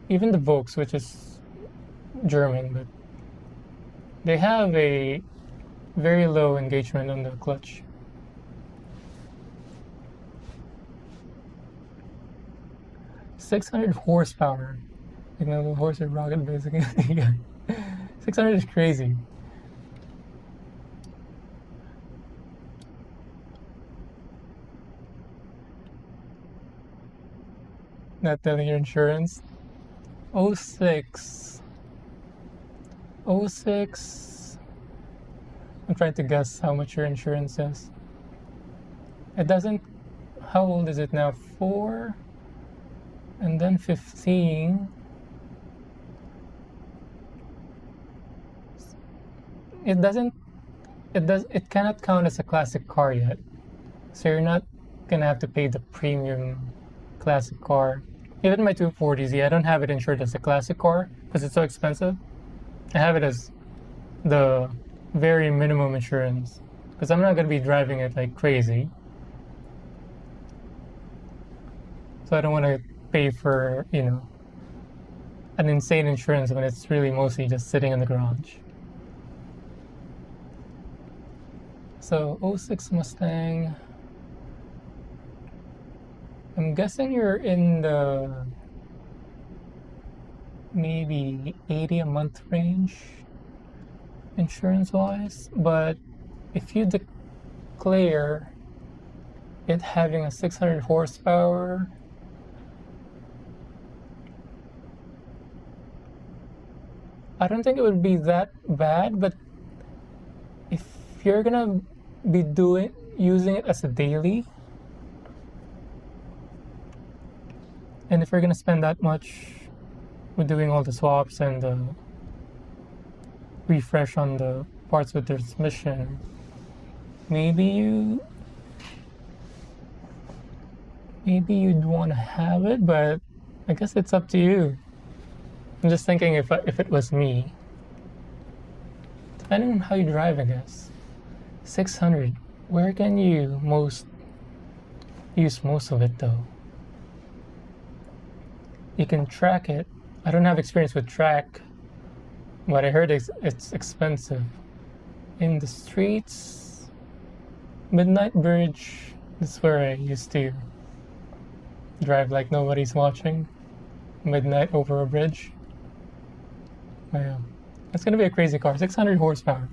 even the Volks, which is German, but they have a very low engagement on the clutch. .600 horsepower. Like my little horse and rocket, basically. Yeah. 600 is crazy. Not telling your insurance. 06. 06. I'm trying to guess how much your insurance is. It doesn't. How old is it now? 4? And then 15. It cannot count as a classic car yet. So you're not gonna have to pay the premium classic car. Even my 240Z, I don't have it insured as a classic car because it's so expensive. I have it as the very minimum insurance because I'm not gonna be driving it like crazy. So I don't want to pay for, an insane insurance when it's really mostly just sitting in the garage. So 06 Mustang. I'm guessing you're in the maybe 80 a month range insurance wise, but if you declare it having a 600 horsepower, I don't think it would be that bad, but if you're gonna be using it as a daily, and if you're gonna spend that much with doing all the swaps and the refresh on the parts with the transmission, maybe you'd want to have it, but I guess it's up to you. I'm just thinking if it was me, depending on how you drive, I guess. 600. Where can you use most of it though? You can track it. I don't have experience with track, but I heard it's expensive. In the streets, Midnight Bridge, that's where I used to drive like nobody's watching. Midnight over a bridge. Oh, yeah. It's gonna be a crazy car. 600 horsepower.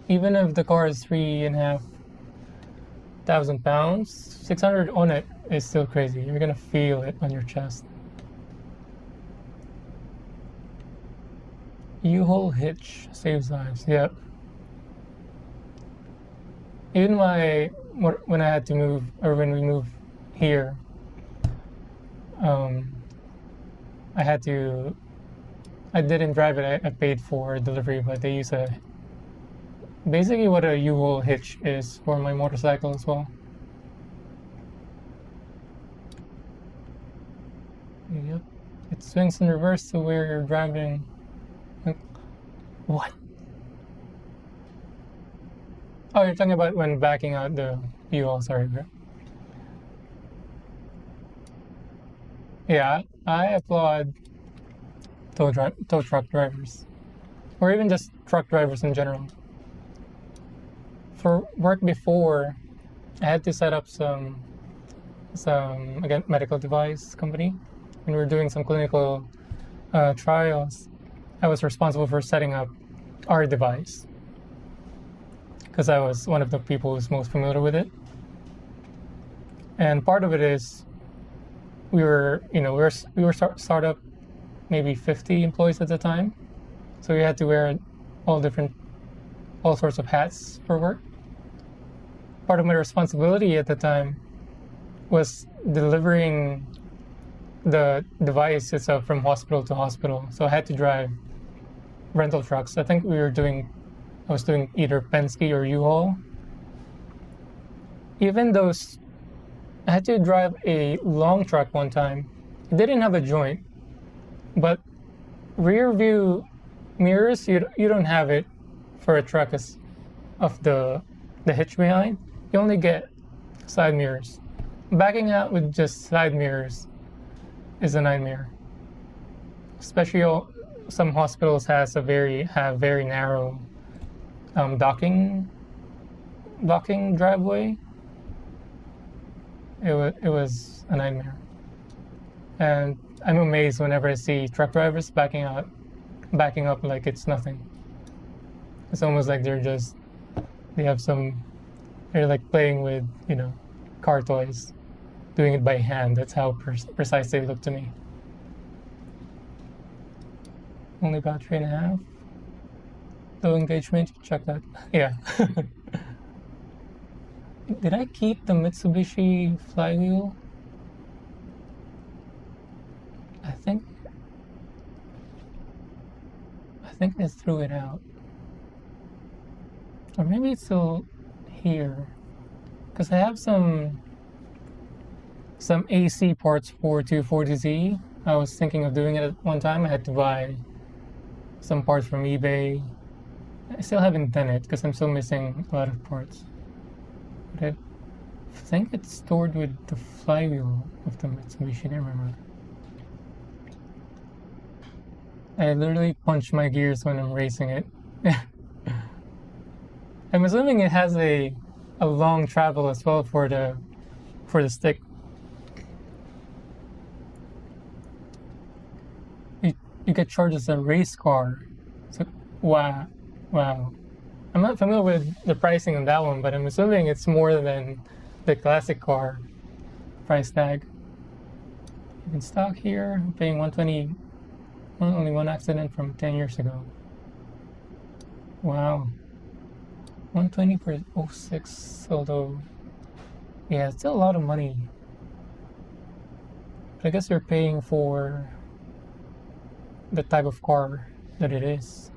Even if the car is 3,500 pounds, 600 on it is still crazy. You're gonna feel it on your chest. U-Haul hitch saves lives. Yep. Even when I had to move, or when we moved here, I didn't drive it. I paid for delivery, but they use basically what a U-Haul hitch is for my motorcycle as well. Yep. It swings in reverse to where you're driving. What? Oh, you're talking about when backing out the U-Haul, sorry, bro. Yeah, I applaud tow truck drivers, or even just truck drivers in general. For work before, I had to set up some again medical device company, when we were doing some clinical trials. I was responsible for setting up our device because I was one of the people who's most familiar with it. And part of it is we were startup, maybe 50 employees at the time, so we had to wear all sorts of hats for work. Part of my responsibility at the time was delivering the device itself from hospital to hospital. So I had to drive rental trucks. I think I was doing either Penske or U-Haul. Even those, I had to drive a long truck one time. It didn't have a joint, but rear view mirrors, you don't have it for a truck of the hitch behind. You only get side mirrors. Backing out with just side mirrors is a nightmare. Especially some hospitals have very narrow docking driveway. It was a nightmare. And I'm amazed whenever I see truck drivers backing up like it's nothing. It's almost like they're like playing with, car toys, doing it by hand. That's how precise they look to me. Only about 3.5. Low engagement, check that. Yeah. Did I keep the Mitsubishi flywheel? I think I threw it out. Or maybe it's still here. Because I have some AC parts for 240Z. I was thinking of doing it at one time. I had to buy some parts from eBay. I still haven't done it because I'm still missing a lot of parts. But I think it's stored with the flywheel of the Mitsubishi. I remember. I literally punch my gears when I'm racing it. I'm assuming it has a long travel as well for the stick. You get charged as a race car. So wow. I'm not familiar with the pricing on that one, but I'm assuming it's more than the classic car price tag. In stock here, I'm paying $120. Only one accident from 10 years ago. Wow. $120 for 06, although, yeah, it's still a lot of money. But I guess you're paying for the type of car that it is.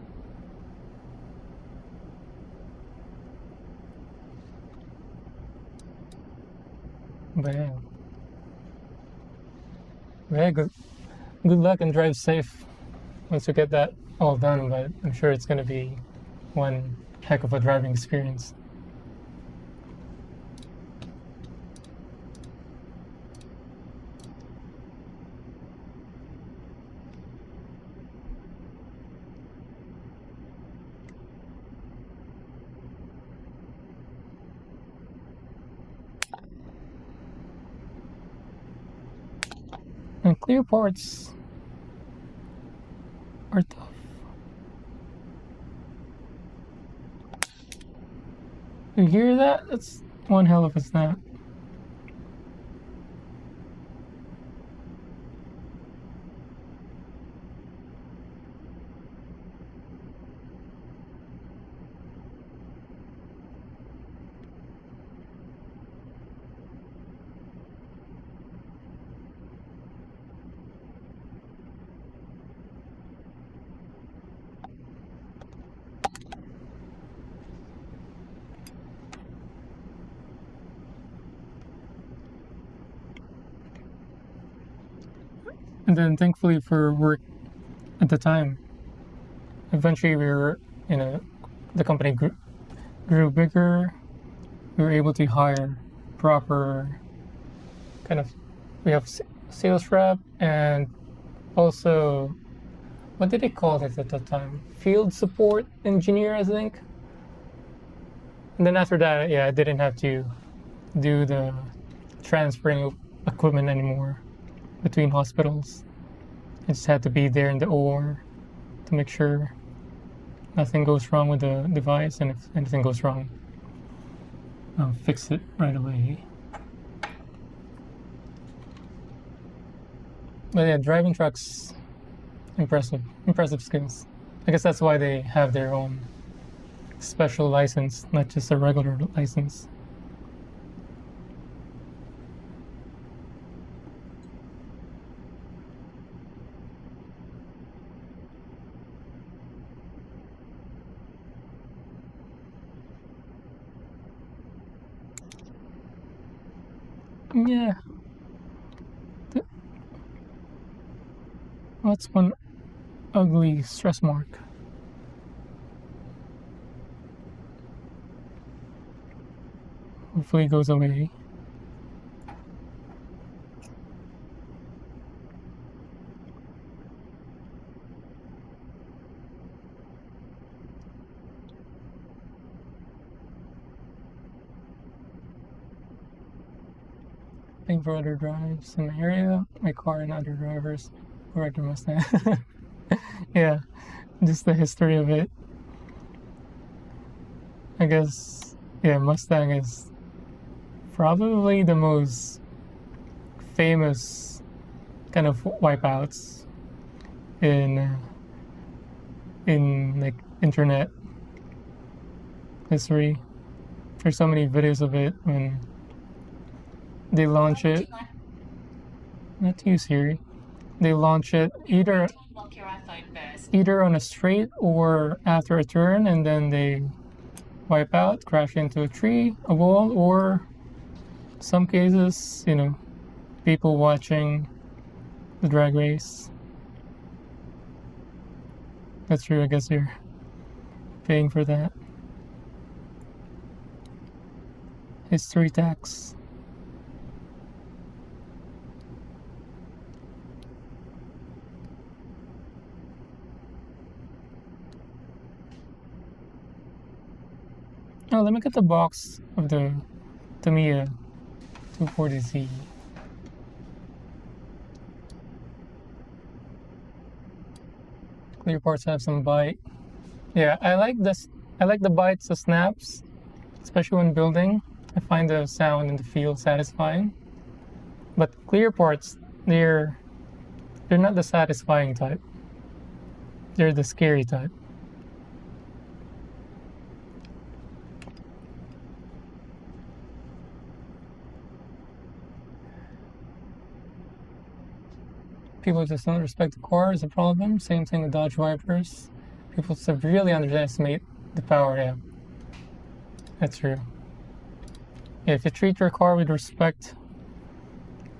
But yeah, good luck and drive safe once you get that all done, but I'm sure it's going to be one heck of a driving experience. And clear parts are tough. You hear that? That's one hell of a snap. And then thankfully for work at the time, eventually the company grew bigger. We were able to hire proper we have sales rep, and also, what did they call it at that time? Field support engineer, I think. And then after that, yeah, I didn't have to do the transferring of equipment anymore between hospitals. I just had to be there in the OR to make sure nothing goes wrong with the device, and if anything goes wrong, I'll fix it right away. But yeah, driving trucks, impressive skills. I guess that's why they have their own special license, not just a regular license. Yeah. What's one ugly stress mark? Hopefully it goes away. Paying for other drives in my area, my car and other drivers who ride the Mustang. Yeah, just the history of it. I guess, yeah, Mustang is probably the most famous kind of wipeouts in like internet history. There's so many videos of it when they launch it. Not to you, Siri. They launch it either on a straight or after a turn, and then they wipe out, crash into a tree, a wall, or some cases, people watching the drag race. That's true, I guess you're paying for that. History tax. Oh, let me get the box of the Tamiya 240Z. Clear parts have some bite. Yeah, I like this. I like the bites, the snaps, especially when building. I find the sound and the feel satisfying. But clear parts, they're not the satisfying type. They're the scary type. People just don't respect the core is a problem. Same thing with Dodge wipers. People severely underestimate the power. Yeah, that's true. Yeah, if you treat your car with respect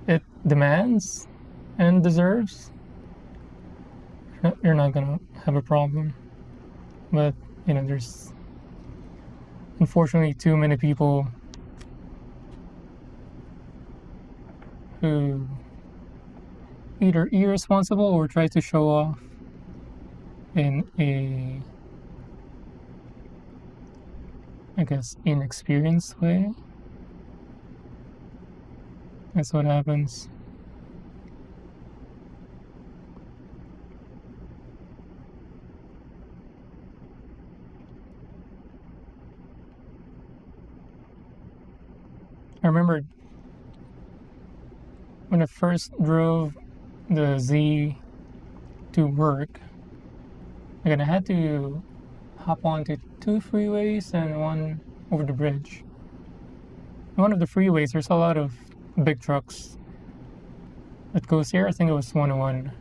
it demands and deserves, you're not gonna have a problem. But there's unfortunately too many people who either irresponsible or try to show off in a, I guess, inexperienced way. That's what happens. I remember when I first drove the Z to work, again, I had to hop onto 2 freeways and one over the bridge. One of the freeways, there's a lot of big trucks that goes here. I think it was 101.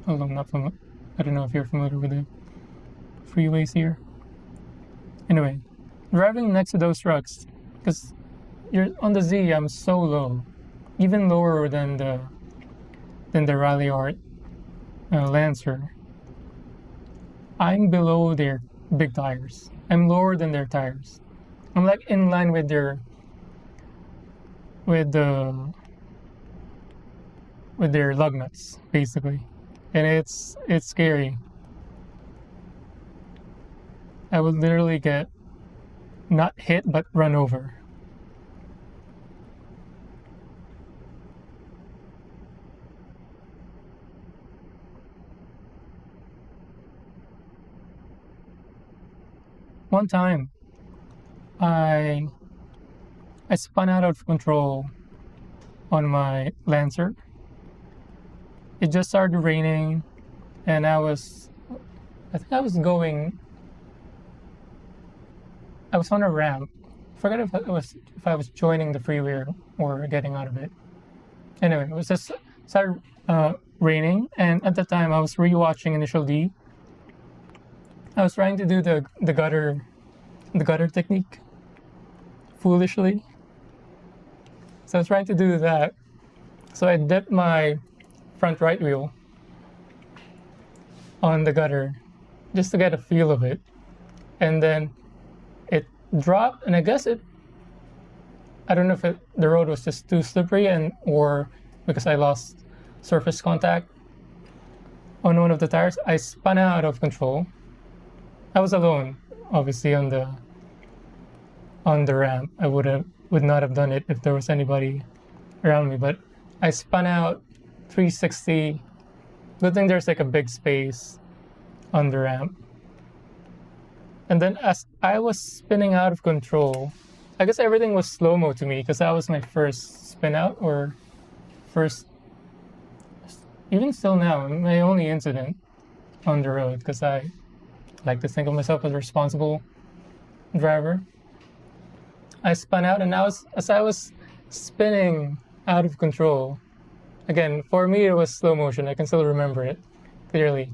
Although I'm not familiar. I don't know if you're familiar with the freeways here. Anyway, driving next to those trucks, because you're on the Z, I'm so low, even lower than the Rally Art Lancer. I'm below their big tires. I'm lower than their tires. I'm like in line with with the with their lug nuts, basically, and it's scary. I would literally get not hit but run over. One time, I spun out of control on my Lancer. It just started raining, and I think I was going. I was on a ramp. I forgot if I was joining the freeway or getting out of it. Anyway, it was just started raining, and at the time I was rewatching Initial D. I was trying to do the gutter technique foolishly. So I was trying to do that. So I dipped my front right wheel on the gutter just to get a feel of it, and then it dropped, and I guess I don't know if the road was just too slippery or because I lost surface contact on one of the tires. I spun out of control. I was alone, obviously, on the ramp. I would not have done it if there was anybody around me, but I spun out 360. Good thing there's like a big space on the ramp. And then as I was spinning out of control, I guess everything was slow-mo to me because that was my first spin out, or first, even still now, my only incident on the road, because I like to think of myself as a responsible driver. I spun out, and as I was spinning out of control, again, for me it was slow motion. I can still remember it clearly.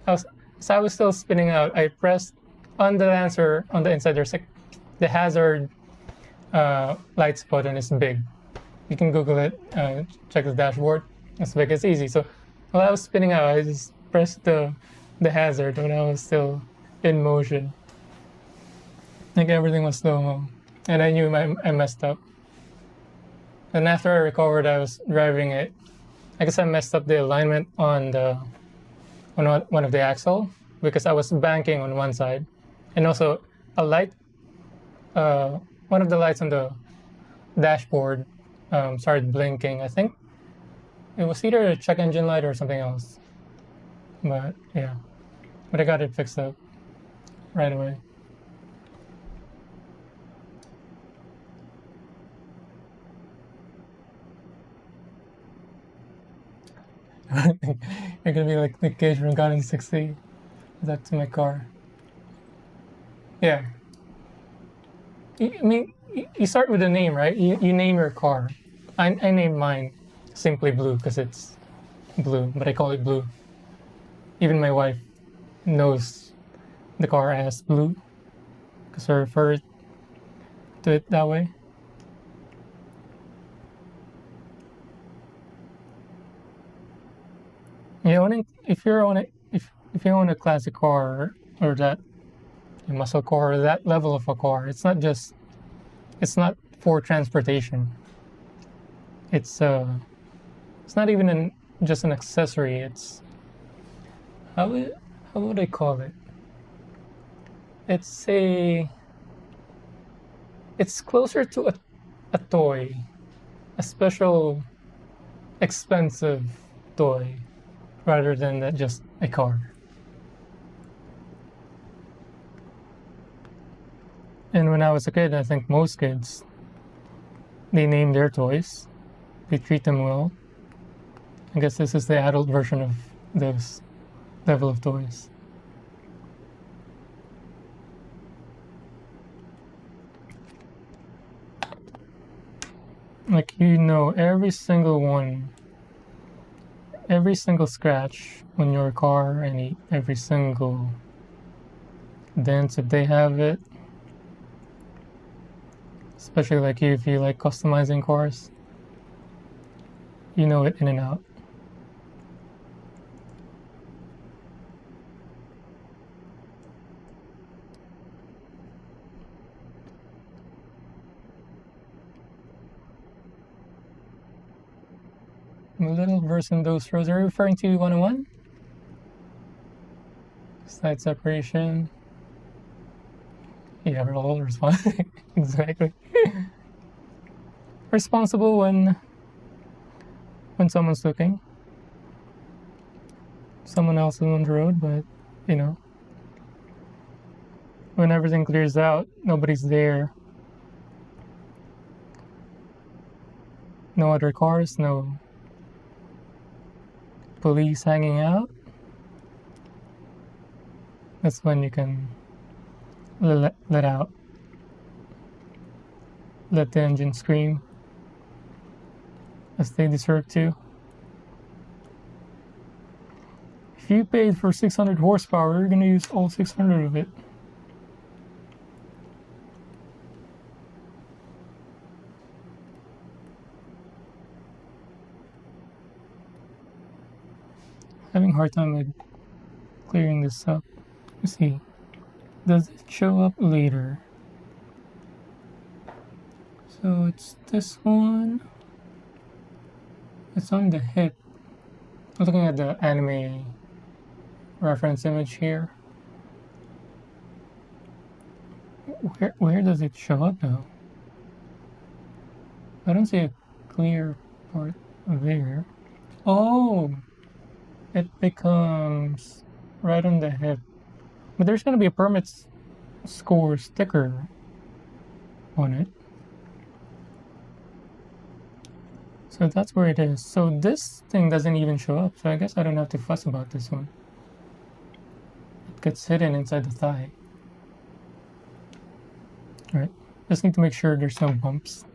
As I was still spinning out, I pressed on the Lancer, on the inside, there's like the hazard light spot, and it's big. You can Google it, check the dashboard. It's big, it's easy. So while I was spinning out, I just pressed the hazard when I was still in motion. Like everything was slow-mo. And I knew I messed up. And after I recovered, I was driving it. I guess I messed up the alignment on one of the axle because I was banking on one side. And also a light, one of the lights on the dashboard started blinking. I think it was either a check engine light or something else. But yeah, but I got it fixed up right away. You're gonna be like the Cage from Gundam 60. That's my car. Yeah. I mean, you start with a name, right? You name your car. I named mine simply Blue because it's blue, but I call it Blue. Even my wife knows the car as Blue because I refer to it that way. Yeah, if you own a classic car or that a muscle car or that level of a car, it's not for transportation. It's not even just an accessory. It's how would I call it? It's closer to a toy, a special, expensive toy, rather than just a car. And when I was a kid, I think most kids, they name their toys, they treat them well. I guess this is the adult version of those level of toys. Like, every single one, every single scratch on your car, every single dent if they have it. Especially like if you like customizing cars, you know it in and out. I'm a little versed in those rows. Are you referring to 101? Side separation. Yeah, we're all responsible. Exactly. Responsible when someone's looking. Someone else is on the road, but you know, when everything clears out, nobody's there. No other cars, no police hanging out. That's when you can let out. Let the engine scream as they deserve to. If you paid for 600 horsepower, you're gonna use all 600 of it. Having a hard time with clearing this up. Let's see. Does it show up later? So it's this one. It's on the hip. I'm looking at the anime reference image here. Where does it show up though? I don't see a clear part there. Oh, it becomes right on the hip. But there's gonna be a permit score sticker on it. So that's where it is. So this thing doesn't even show up. So I guess I don't have to fuss about this one. It gets hidden inside the thigh. Alright, just need to make sure there's no bumps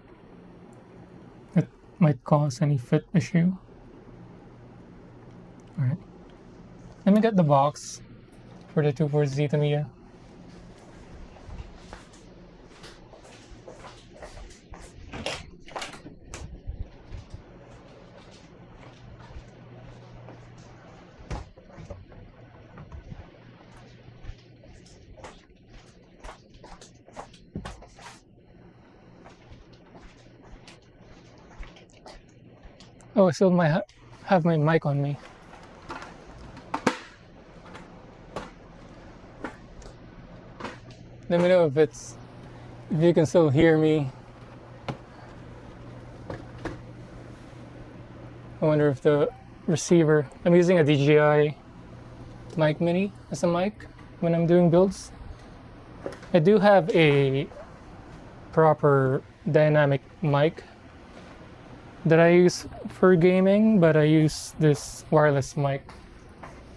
that might cause any fit issue. Alright, let me get the box for the 240 Zeta Mia. Oh, I still might have my mic on me. Let me know if you can still hear me. I wonder if the receiver, I'm using a DJI mic mini as a mic when I'm doing builds. I do have a proper dynamic mic that I use for gaming, but I use this wireless mic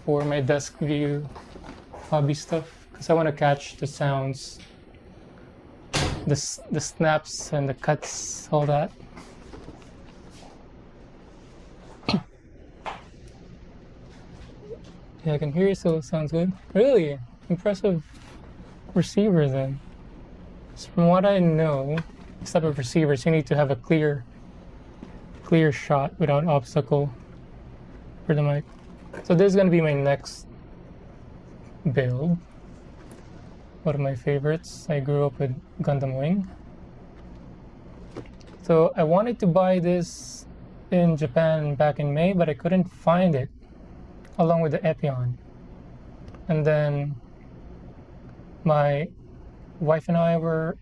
for my desk view hobby stuff because I want to catch the sounds, the snaps and the cuts, all that. Yeah, I can hear you, so it sounds good. Really impressive receiver then. So from what I know, this type of receivers, you need to have a clear shot without obstacle for the mic. So this is going to be my next build. One of my favorites. I grew up with Gundam Wing. So I wanted to buy this in Japan back in May, but I couldn't find it along with the Epion. And then my wife and I were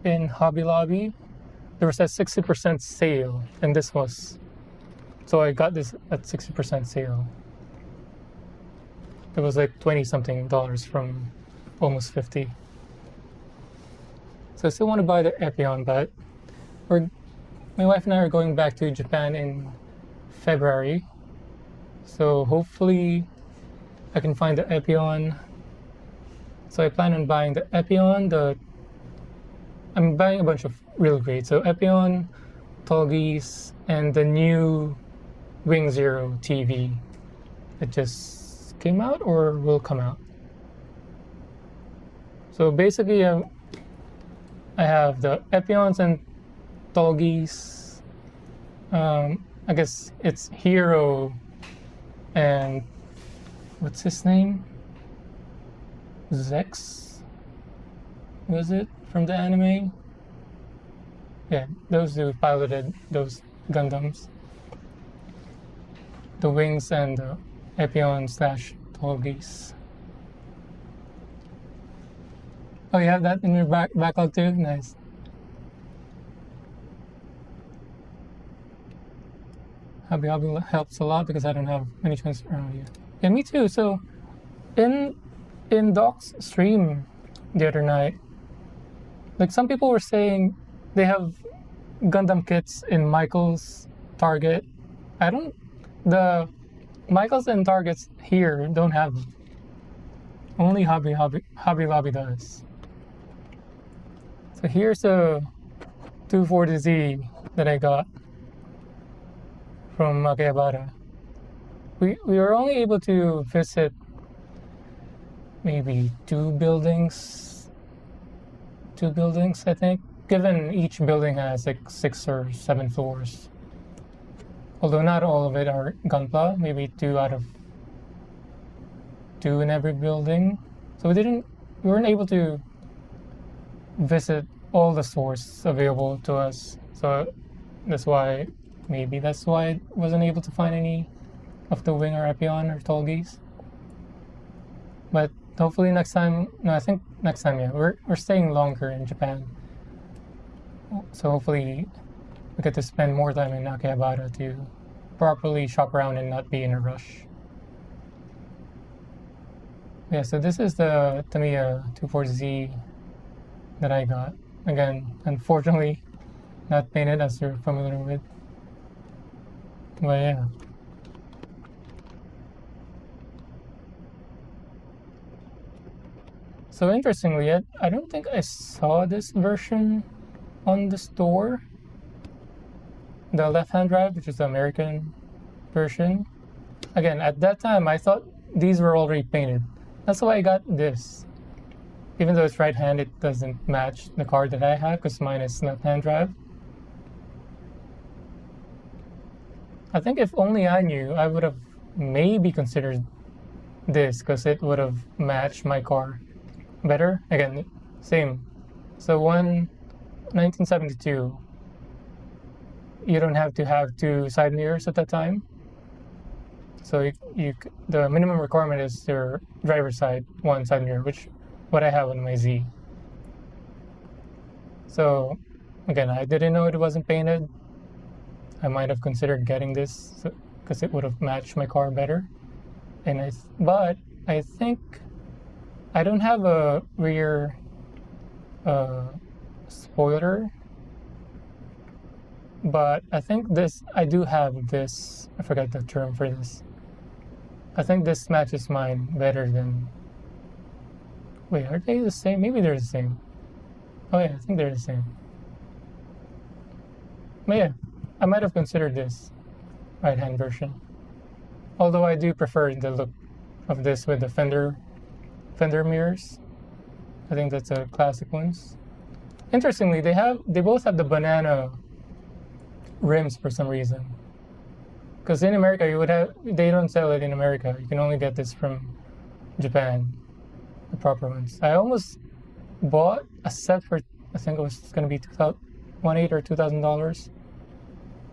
in Hobby Lobby. There was a 60% sale, and this was, so I got this at 60% sale. It was like $20-something from almost 50. So I still want to buy the Epion, but my wife and I are going back to Japan in February. So hopefully I can find the Epion. So I plan on buying the Epion, I'm buying a bunch of real grades. So Epion, Tolgis, and the new Wing Zero TV that just came out or will come out. So basically I have the Epions and Tolgis. I guess it's Hero and what's his name? Zex? Was it? From the anime? Yeah, those who piloted those Gundams. the wings and the Epion / Tallgeese. Oh, you have that in your backlog too? Nice. Hobby helps a lot because I don't have many choices around here. Yeah, me too. So, in Doc's stream the other night, like some people were saying they have Gundam kits in Michael's Target. The Michael's and Targets here don't have them. Only Hobby Lobby does. So here's a 240Z that I got from Akihabara. We were only able to visit maybe two buildings, I think, given each building has like 6 or 7 floors. Although not all of it are Gunpla, maybe 2 out of 2 in every building. So we weren't able to visit all the stores available to us. So maybe that's why I wasn't able to find any of the Wing or Epion or Tallgeese. But hopefully next time, no, I think next time, yeah. We're staying longer in Japan. So hopefully we get to spend more time in Akihabara to properly shop around and not be in a rush. Yeah, so this is the Tamiya 24Z that I got. Again, unfortunately, not painted as you're familiar with. But yeah. So interestingly, I don't think I saw this version on the store. The left-hand drive, which is the American version. Again, at that time, I thought these were already painted. That's why I got this. Even though it's right-hand, it doesn't match the card that I have because mine is left-hand drive. I think if only I knew, I would have maybe considered this because it would have matched my car better. Again, same. So 1972, you don't have to have 2 side mirrors at that time. So the minimum requirement is your driver's side, 1 side mirror, which what I have on my Z. So again, I didn't know it wasn't painted. I might have considered getting this because it would have matched my car better. But I think I don't have a rear spoiler. But I think I do have this, I forgot the term for this. I think this matches mine better than, wait, are they the same? Maybe they're the same. Oh yeah, I think they're the same. But yeah, I might have considered this right-hand version. Although I do prefer the look of this with the fender mirrors. I think that's a classic ones. Interestingly, they both have the banana rims for some reason. Because in America, they don't sell it in America. You can only get this from Japan, the proper ones. I almost bought a set for, I think it was going to be $1,800 or $2,000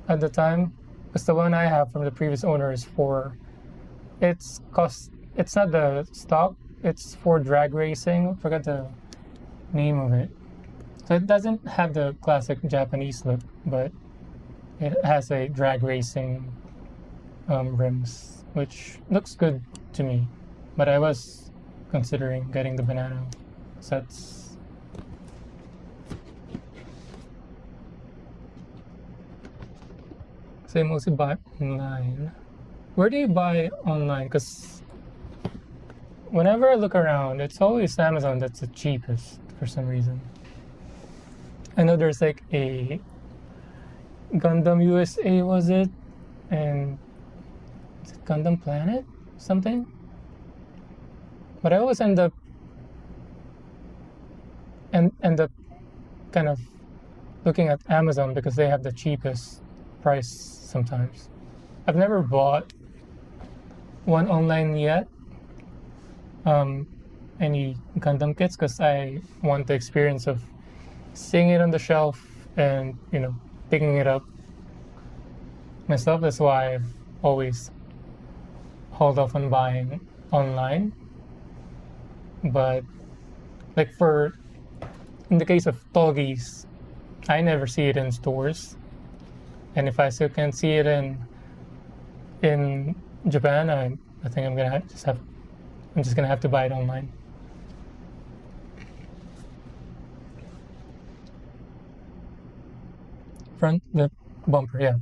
at the time. Because the one I have from the previous owner is it's not the stock, it's for drag racing. I forgot the name of it. So it doesn't have the classic Japanese look, but it has a drag racing rims, which looks good to me. But I was considering getting the banana sets. So you mostly buy online. Where do you buy online? Because whenever I look around, it's always Amazon that's the cheapest for some reason. I know there's like a Gundam USA, was it? And is it Gundam Planet? Something? But I always end up kind of looking at Amazon because they have the cheapest price sometimes. I've never bought one online yet. Any Gundam kits because I want the experience of seeing it on the shelf and picking it up myself. That's why I've always hold off on buying online. But like in the case of Toggies, I never see it in stores, and if I still can't see it in Japan, I think I'm just gonna have to buy it online. Front lip bumper, yeah.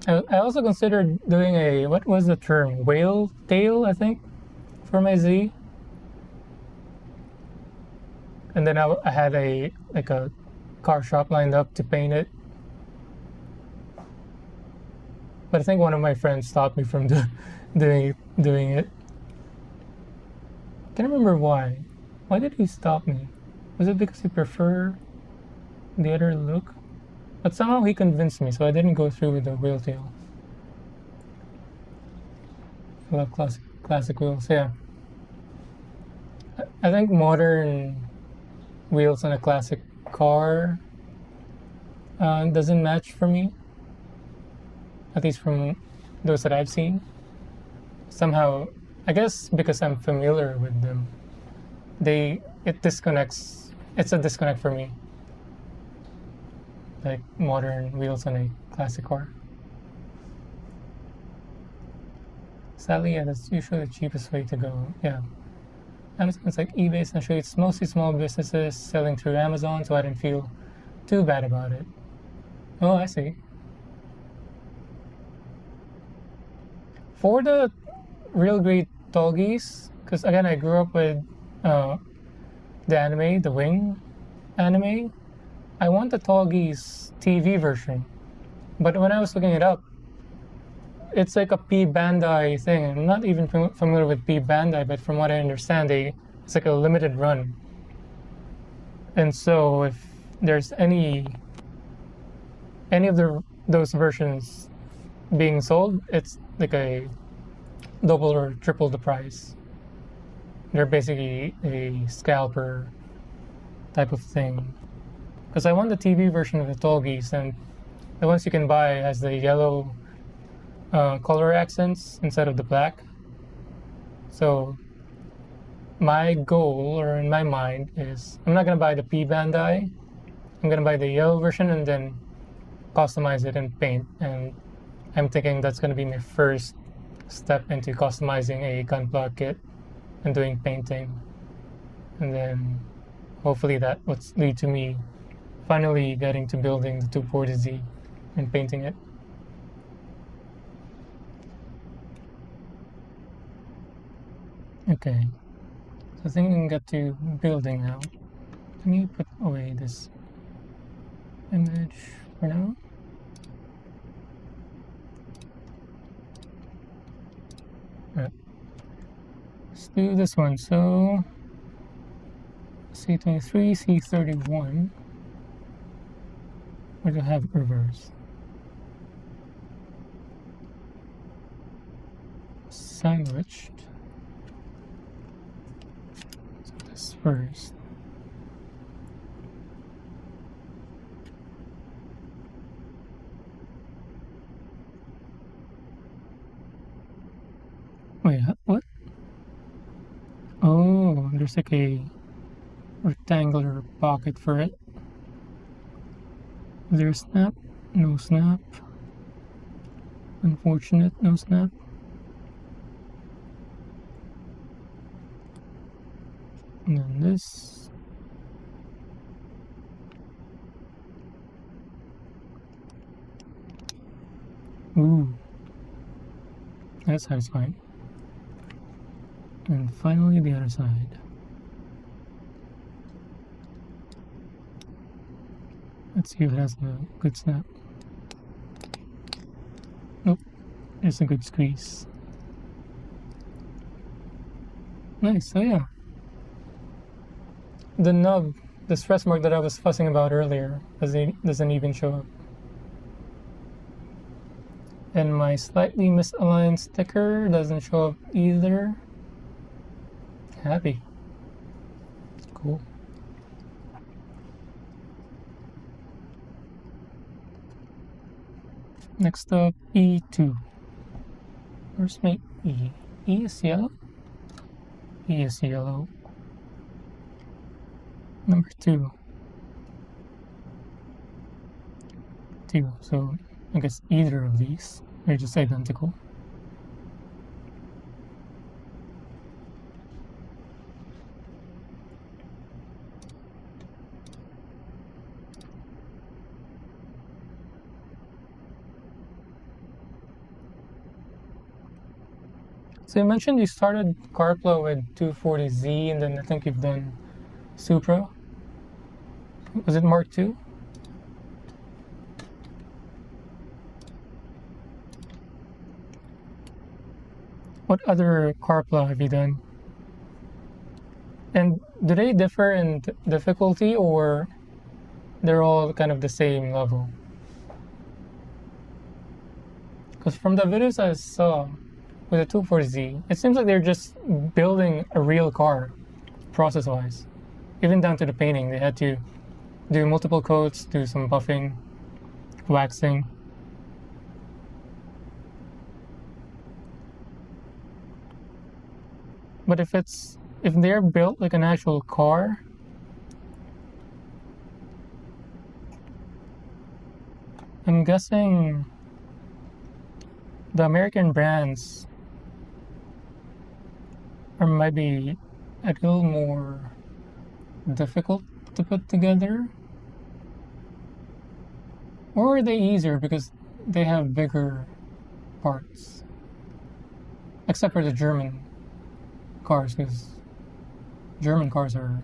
I also considered doing what was the term? Whale tail, I think, for my Z. And then I had a car shop lined up to paint it. But I think one of my friends stopped me from doing it. Can't remember why. Why did he stop me? Was it because he preferred the other look? But somehow he convinced me, so I didn't go through with the wheel tail. I love classic wheels, yeah. I think modern wheels on a classic car doesn't match for me. At least from those that I've seen. Somehow, I guess because I'm familiar with them, it disconnects. It's a disconnect for me. Like modern wheels on a classic car. Sadly, yeah, that's usually the cheapest way to go. Yeah. Amazon's like eBay, essentially. It's mostly small businesses selling through Amazon, so I didn't feel too bad about it. Oh, I see. For the real great Toggies, because again, I grew up with the anime, the Wing anime. I want the Toggies TV version, but when I was looking it up, it's like a P Bandai thing. I'm not even familiar with P Bandai, but from what I understand, it's like a limited run. And so if there's any of those versions being sold, it's like a double or triple the price. They're basically a scalper type of thing. Because I want the TV version of the Toggies, and the ones you can buy has the yellow color accents instead of the black. So my goal, or in my mind, is I'm not gonna buy the P Bandai. I'm gonna buy the yellow version and then customize it in paint. And I'm thinking that's gonna be my first step into customizing a Gunpla kit and doing painting. And then hopefully that would lead to me finally getting to building the 240Z and painting it. Okay, so I think we can get to building now. Can you put away this image for now? Alright, let's do this one. So C23, C31. Where do I have reverse? Sandwiched. So this first. Wait, what? Oh, there's like a rectangular pocket for it. Is there a snap? No snap. Unfortunate, no snap. And then this. Ooh. That's satisfying. And finally the other side. Let's see if it has a good snap. Nope. It's a good squeeze. Nice, so yeah. The nub, the stress mark that I was fussing about earlier, doesn't even show up. And my slightly misaligned sticker doesn't show up either. Happy. Cool. Next up, E2. Where's my E? E is yellow? E is yellow. Number 2. 2. So I guess either of these are just identical. So you mentioned you started CarPlay with 240Z and then I think you've done Supra. Was it Mark II? What other CarPlay have you done? And do they differ in difficulty or they're all kind of the same level? Because from the videos I saw with the 240Z, it seems like they're just building a real car, process-wise. Even down to the painting, they had to do multiple coats, do some buffing, waxing. But if they're built like an actual car, I'm guessing the American brands are maybe a little more difficult to put together. Or are they easier because they have bigger parts? Except for the German cars, because German cars are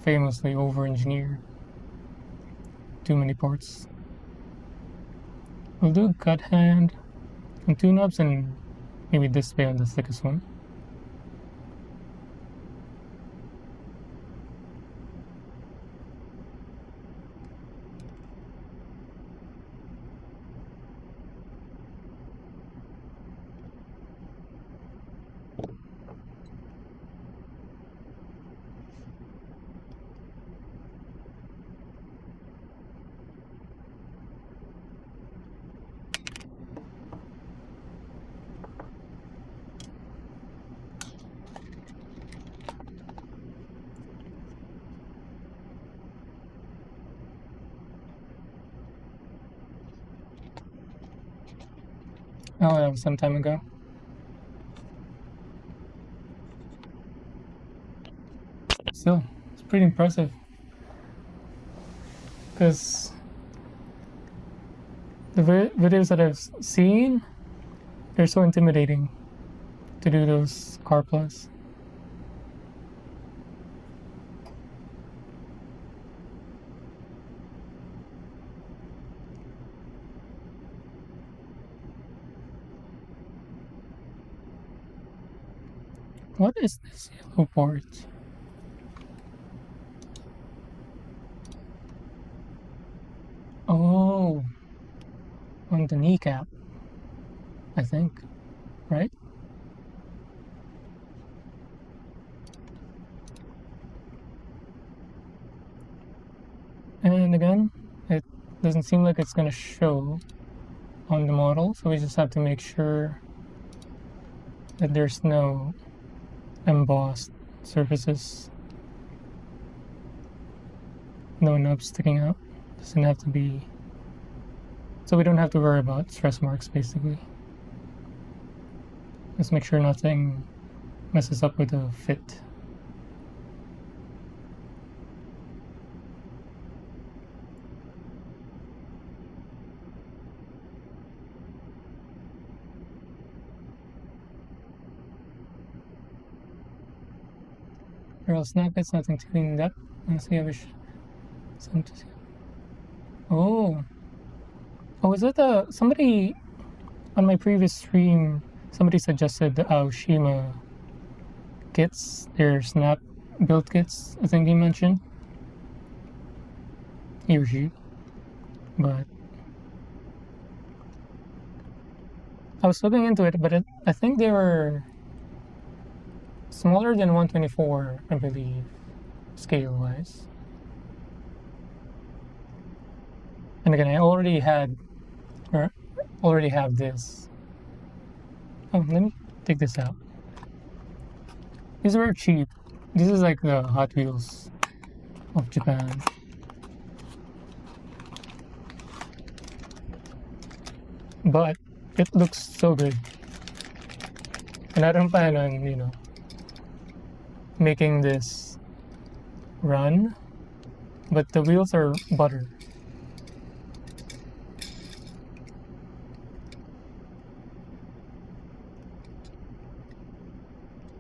famously over-engineered. Too many parts. We'll do cut hand and tune-ups and maybe display on the thickest one. Oh, that was some time ago. Still, it's pretty impressive. Because the videos that I've seen, they're so intimidating to do those car plus. What is this yellow part? Oh, on the kneecap, I think, right? And again, it doesn't seem like it's gonna show on the model, so we just have to make sure that there's no embossed surfaces, no nubs sticking out. Doesn't have to be, so we don't have to worry about stress marks basically. Let's make sure nothing messes up with the fit. Barrel snap, it's nothing to clean up. Let's see if we oh. Oh, is it somebody on my previous stream, somebody suggested the Aoshima kits, their snap build kits, I think he mentioned. He or she. But I was looking into it, but I think they were smaller than 124, I believe, scale-wise. And again, I already have this. Oh, let me take this out. These were cheap. This is like the Hot Wheels of Japan. But it looks so good. And I don't plan on, you know, making this run. But the wheels are butter.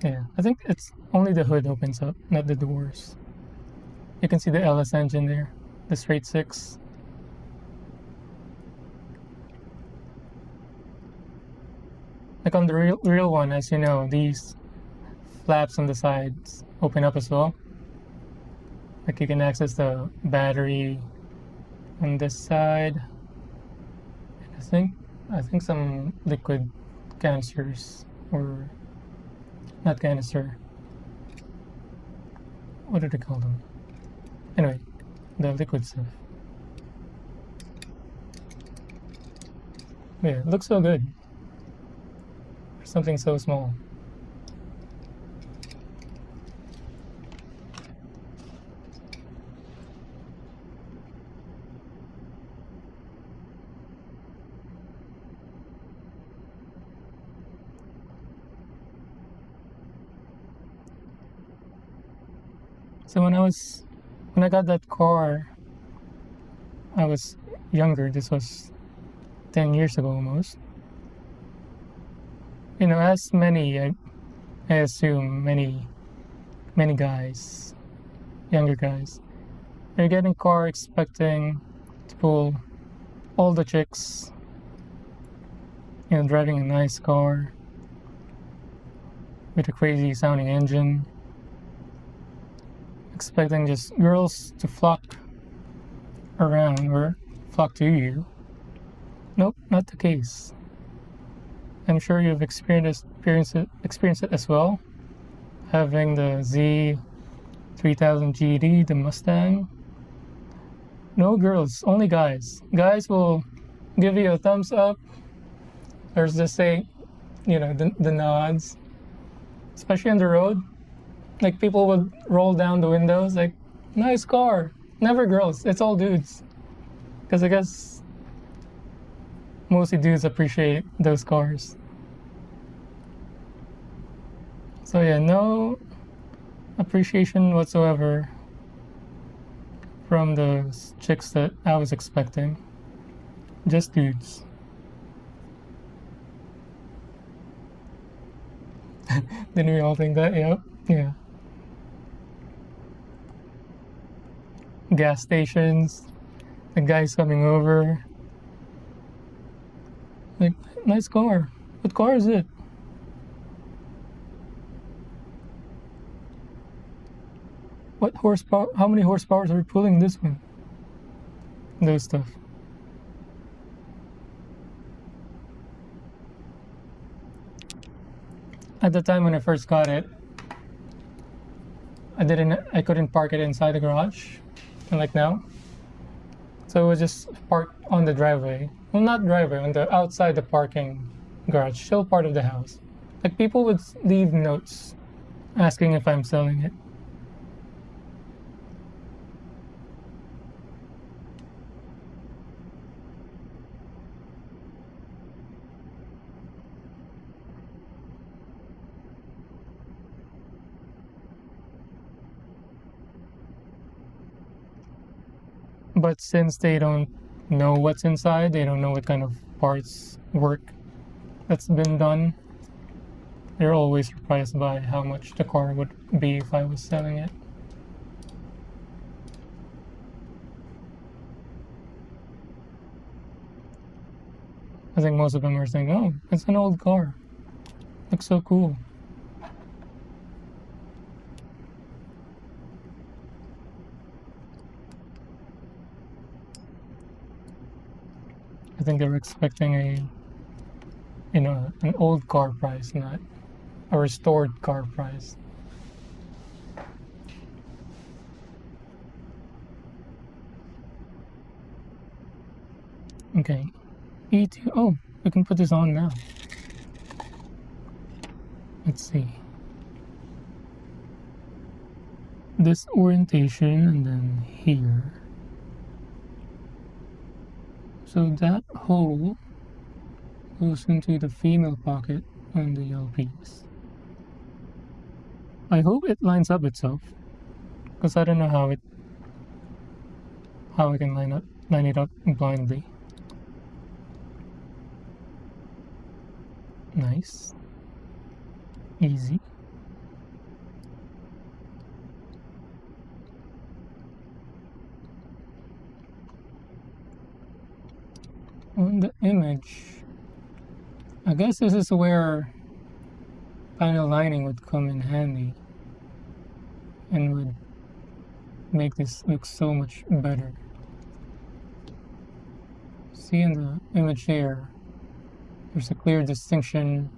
Yeah, I think it's only the hood opens up, not the doors. You can see the LS engine there, the straight six. Like on the real one, as you know, these flaps on the sides open up as well. Like you can access the battery on this side. And I think some liquid canisters, or not canister. What do they call them? Anyway, the liquid stuff. Yeah, it looks so good. Something so small. So when I got that car, I was younger. This was 10 years ago almost. You know, as many, I assume many guys, younger guys, they're getting car expecting to pull all the chicks, you know, driving a nice car with a crazy sounding engine, expecting just girls to flock around or flock to you. Nope, not the case. I'm sure you've experienced it as well, having the Z3000 GD, the Mustang. No girls, only guys. Guys will give you a thumbs up, or just say, you know, the nods, especially on the road. Like people would roll down the windows, like, nice car. Never girls, it's all dudes. Because I guess mostly dudes appreciate those cars. So yeah, no appreciation whatsoever from the chicks that I was expecting. Just dudes. Didn't we all think that? Yep. Yeah. Gas stations, the guys coming over. Like, nice car. What car is it? What horsepower? How many horsepowers are we pulling this one? Those stuff. At the time when I first got it, I couldn't park it inside the garage, like now. So it was just parked on the driveway. Well, not driveway, on the outside the parking garage, still part of the house. Like people would leave notes asking if I'm selling it. But since they don't know what's inside, they don't know what kind of parts work that's been done, they're always surprised by how much the car would be if I was selling it. I think most of them are saying, oh, it's an old car. Looks so cool. I think they were expecting an old car price, not a restored car price. Okay, E2. Oh, we can put this on now. let's see. This orientation and then here. So that hole goes into the female pocket on the LPs. I hope it lines up itself, because I don't know how I can line it up blindly. Nice. Easy. On the image, I guess this is where panel lining would come in handy and would make this look so much better. See in the image here, there's a clear distinction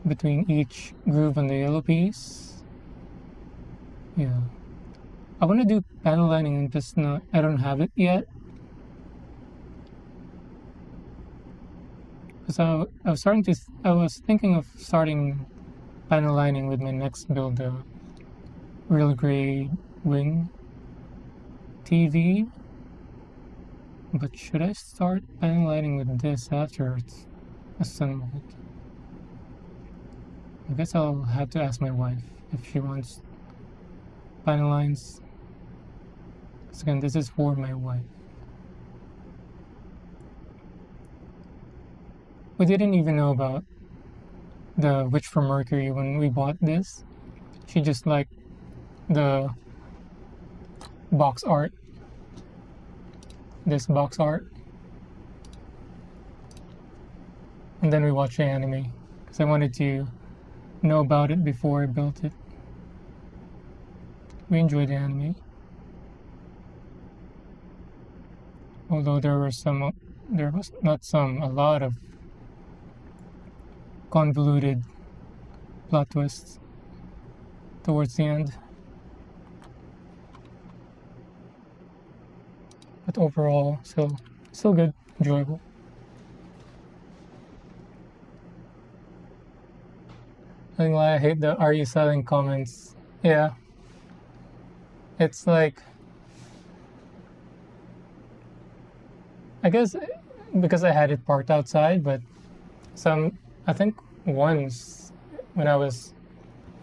between each groove on the yellow piece. Yeah. I want to do panel lining, just not, I don't have it yet. Because I was thinking of starting panel lining with my next build, the real grade wing TV. But should I start panel lining with this after it's assembled? I guess I'll have to ask my wife if she wants panel lines. Because again, this is for my wife. We didn't even know about the Witch from Mercury when we bought this. She just liked the box art. This box art. And then we watched the anime, because I wanted to know about it before I built it. We enjoyed the anime. Although there was a lot of convoluted plot twists towards the end. But overall, still good, enjoyable. I think why I hate the "Are you selling" comments. Yeah, it's like, I guess because I had it parked outside, but I think once when I was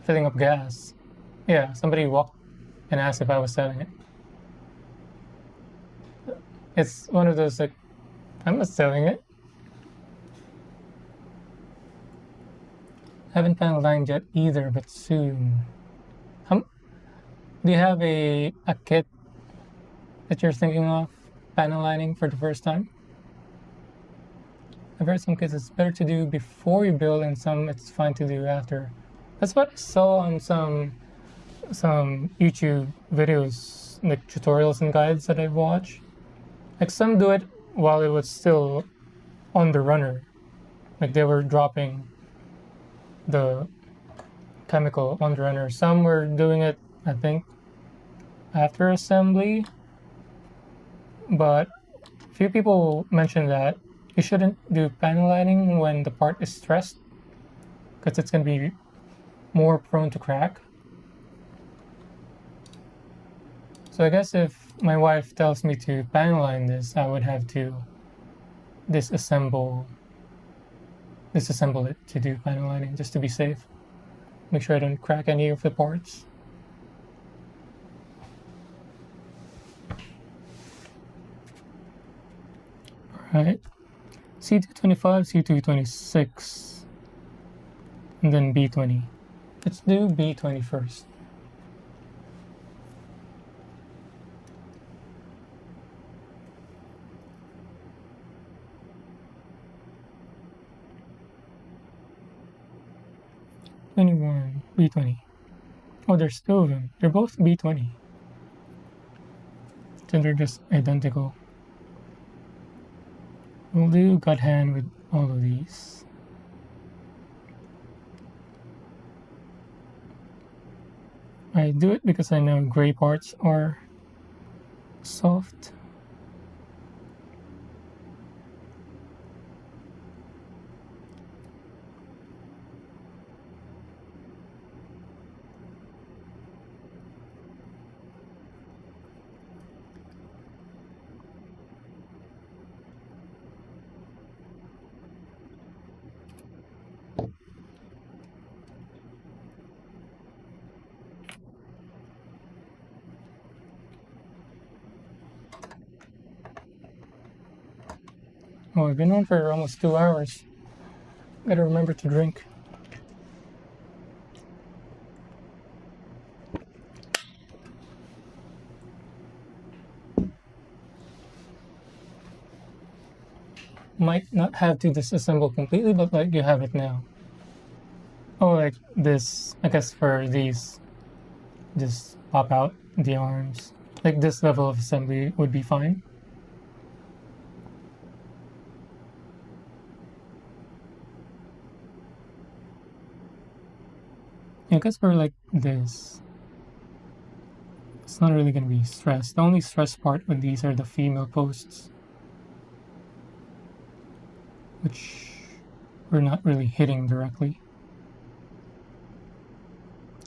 filling up gas, yeah, somebody walked and asked if I was selling it. It's one of those, like, I'm not selling it. Haven't panel lined yet either, but soon. Do you have a kit that you're thinking of panel lining for the first time? I've heard some kits it's better to do before you build, and some it's fine to do after. That's what I saw on some YouTube videos, like tutorials and guides that I've watched. Like, some do it while it was still on the runner. Like, they were dropping the chemical on the runner. Some were doing it, I think, after assembly. But few people mentioned that you shouldn't do panel lining when the part is stressed, because it's going to be more prone to crack. So I guess if my wife tells me to panel line this, I would have to disassemble it to do panel lining, just to be safe. Make sure I don't crack any of the parts. Alright, C225, C226, and then B20. Let's do B20 first. B21, B20. Oh, there's two of them. They're both B20. So they're just identical. We'll do gut hand with all of these. I do it because I know gray parts are soft. Oh, I've been on for almost 2 hours. Gotta remember to drink. Might not have to disassemble completely, but like you have it now. Oh, like this, I guess for these, just pop out the arms. Like this level of assembly would be fine. I guess for like this, it's not really going to be stressed. The only stress part with these are the female posts, which we're not really hitting directly.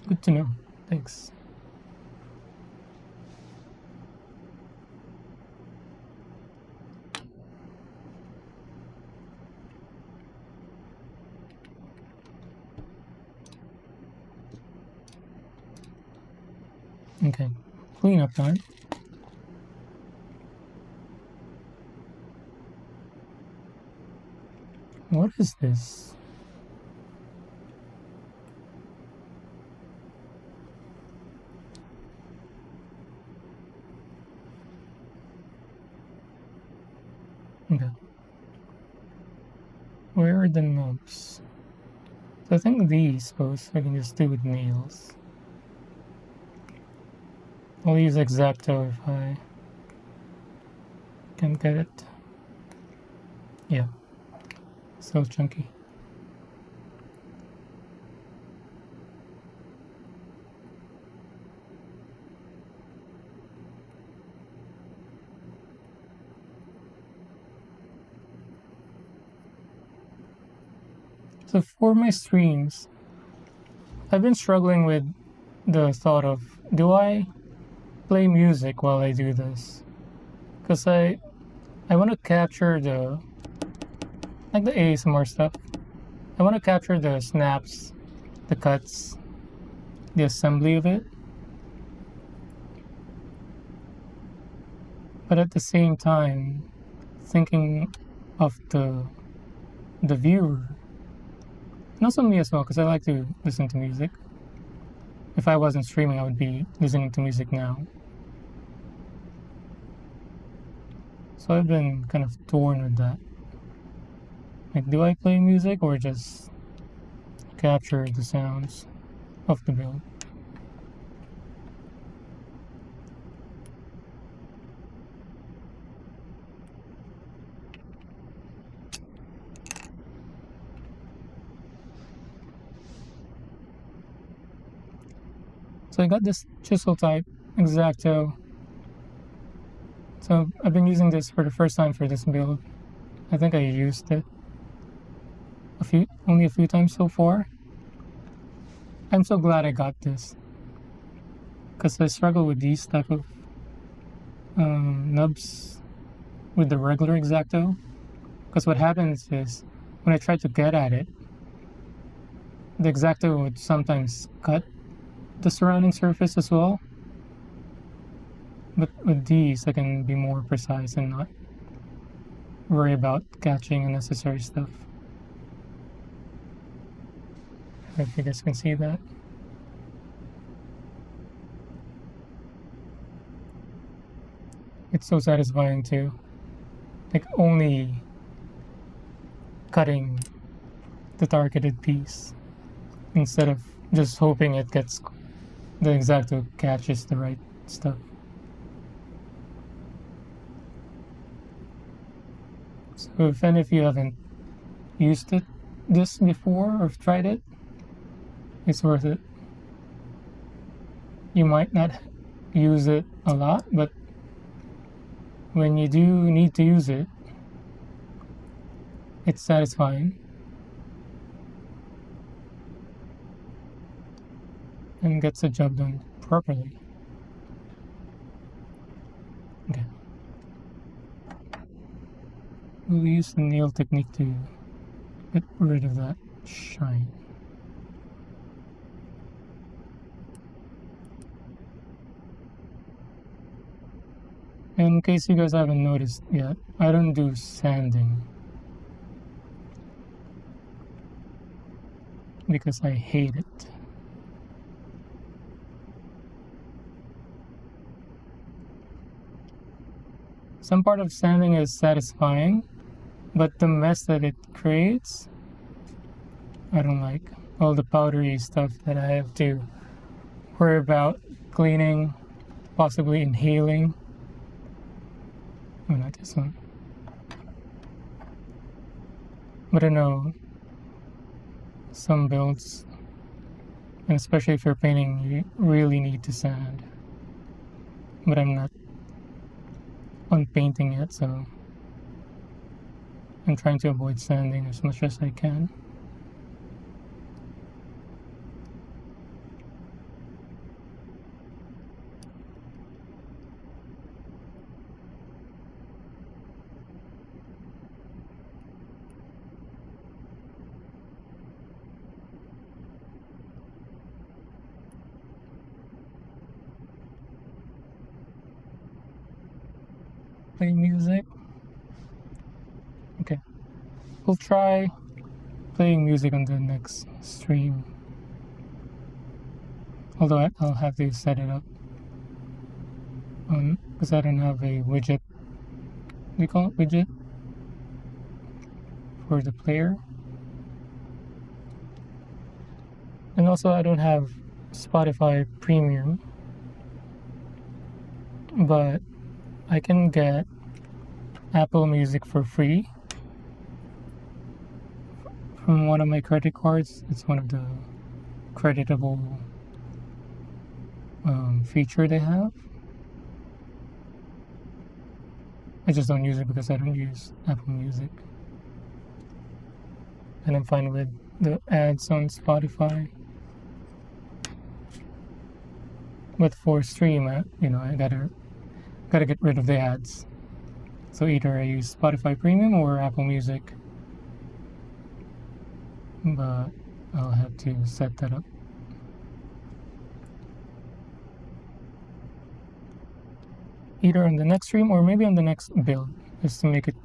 Good to know. Thanks. Okay, cleanup time. What is this? Okay. Where are the knobs? So I think these both I can just do with nails. I'll use X-Acto if I can get it. Yeah. So chunky. So for my streams, I've been struggling with the thought of, do I play music while I do this? Because I want to capture the, like the ASMR stuff. I want to capture the snaps, the cuts, the assembly of it. But at the same time, thinking of the viewer, and also me as well, because I like to listen to music. If I wasn't streaming, I would be listening to music now. So I've been kind of torn with that. Like, do I play music or just capture the sounds of the build? So I got this chisel type X-Acto. So I've been using this for the first time for this build. I think I used it only a few times so far. I'm so glad I got this, because I struggle with these type of nubs with the regular X-Acto. Because what happens is, when I try to get at it, the X-Acto would sometimes cut the surrounding surface as well. But with these, I can be more precise and not worry about catching unnecessary stuff. I hope you guys can see that. It's so satisfying too. Like, only cutting the targeted piece instead of just hoping it gets the X-Acto catches the right stuff. So if any of you haven't used this before or tried it, it's worth it. You might not use it a lot, but when you do need to use it, it's satisfying and gets the job done properly. Okay. We'll use the nail technique to get rid of that shine. In case you guys haven't noticed yet, I don't do sanding because I hate it. Some part of sanding is satisfying, but the mess that it creates, I don't like. All the powdery stuff that I have to worry about cleaning, possibly inhaling. Oh, not this one. But I know some builds, and especially if you're painting, you really need to sand. But I'm not on painting yet, so I'm trying to avoid sanding as much as I can. Play music. Okay, we'll try playing music on the next stream. Although I'll have to set it up because I don't have a widget. We call it widget for the player, and also I don't have Spotify Premium, but I can get Apple Music for free from one of my credit cards. It's one of the creditable feature they have. I just don't use it because I don't use Apple Music, and I'm fine with the ads on Spotify. But for stream, I gotta get rid of the ads. So either I use Spotify Premium or Apple Music. But I'll have to set that up. Either on the next stream or maybe on the next build, just to make it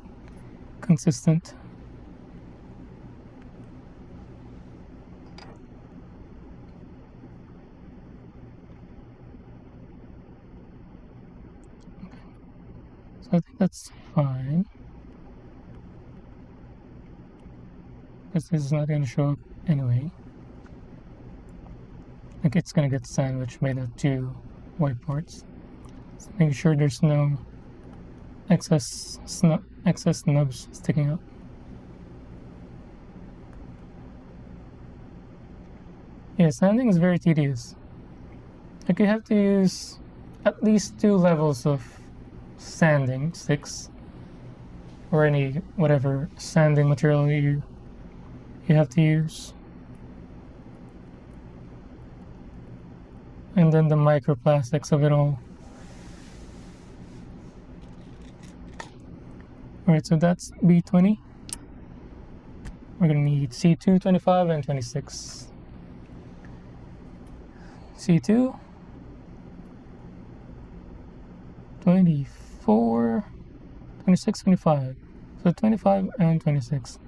consistent. So I think that's fine. Because this is not going to show up anyway. Like it's going to get sandwiched by the two white parts. So making sure there's no excess nubs sticking out. Yeah, sanding is very tedious. Like you have to use at least 2 levels of sanding sticks or any whatever sanding material you have to use, and then the microplastics of it all. Alright, so that's B20. We're gonna need C2, 25, and 26. C2, 24, 26, 25. So 25 and 26.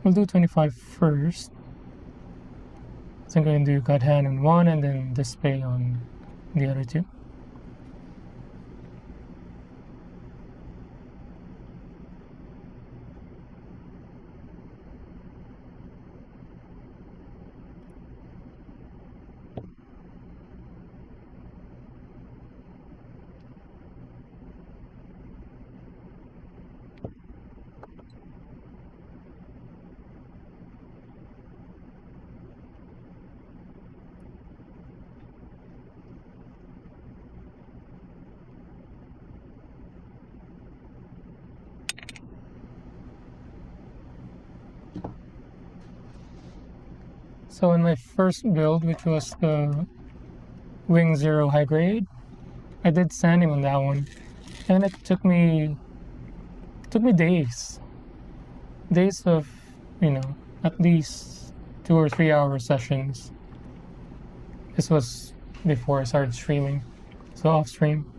We'll do 25 first. So I'm going to do God Hand on one and then display on the other two. So in my first build, which was the Wing Zero high grade, I did sanding on that one, and it took me days of at least 2 or 3 hour sessions. This was before I started streaming, so off stream.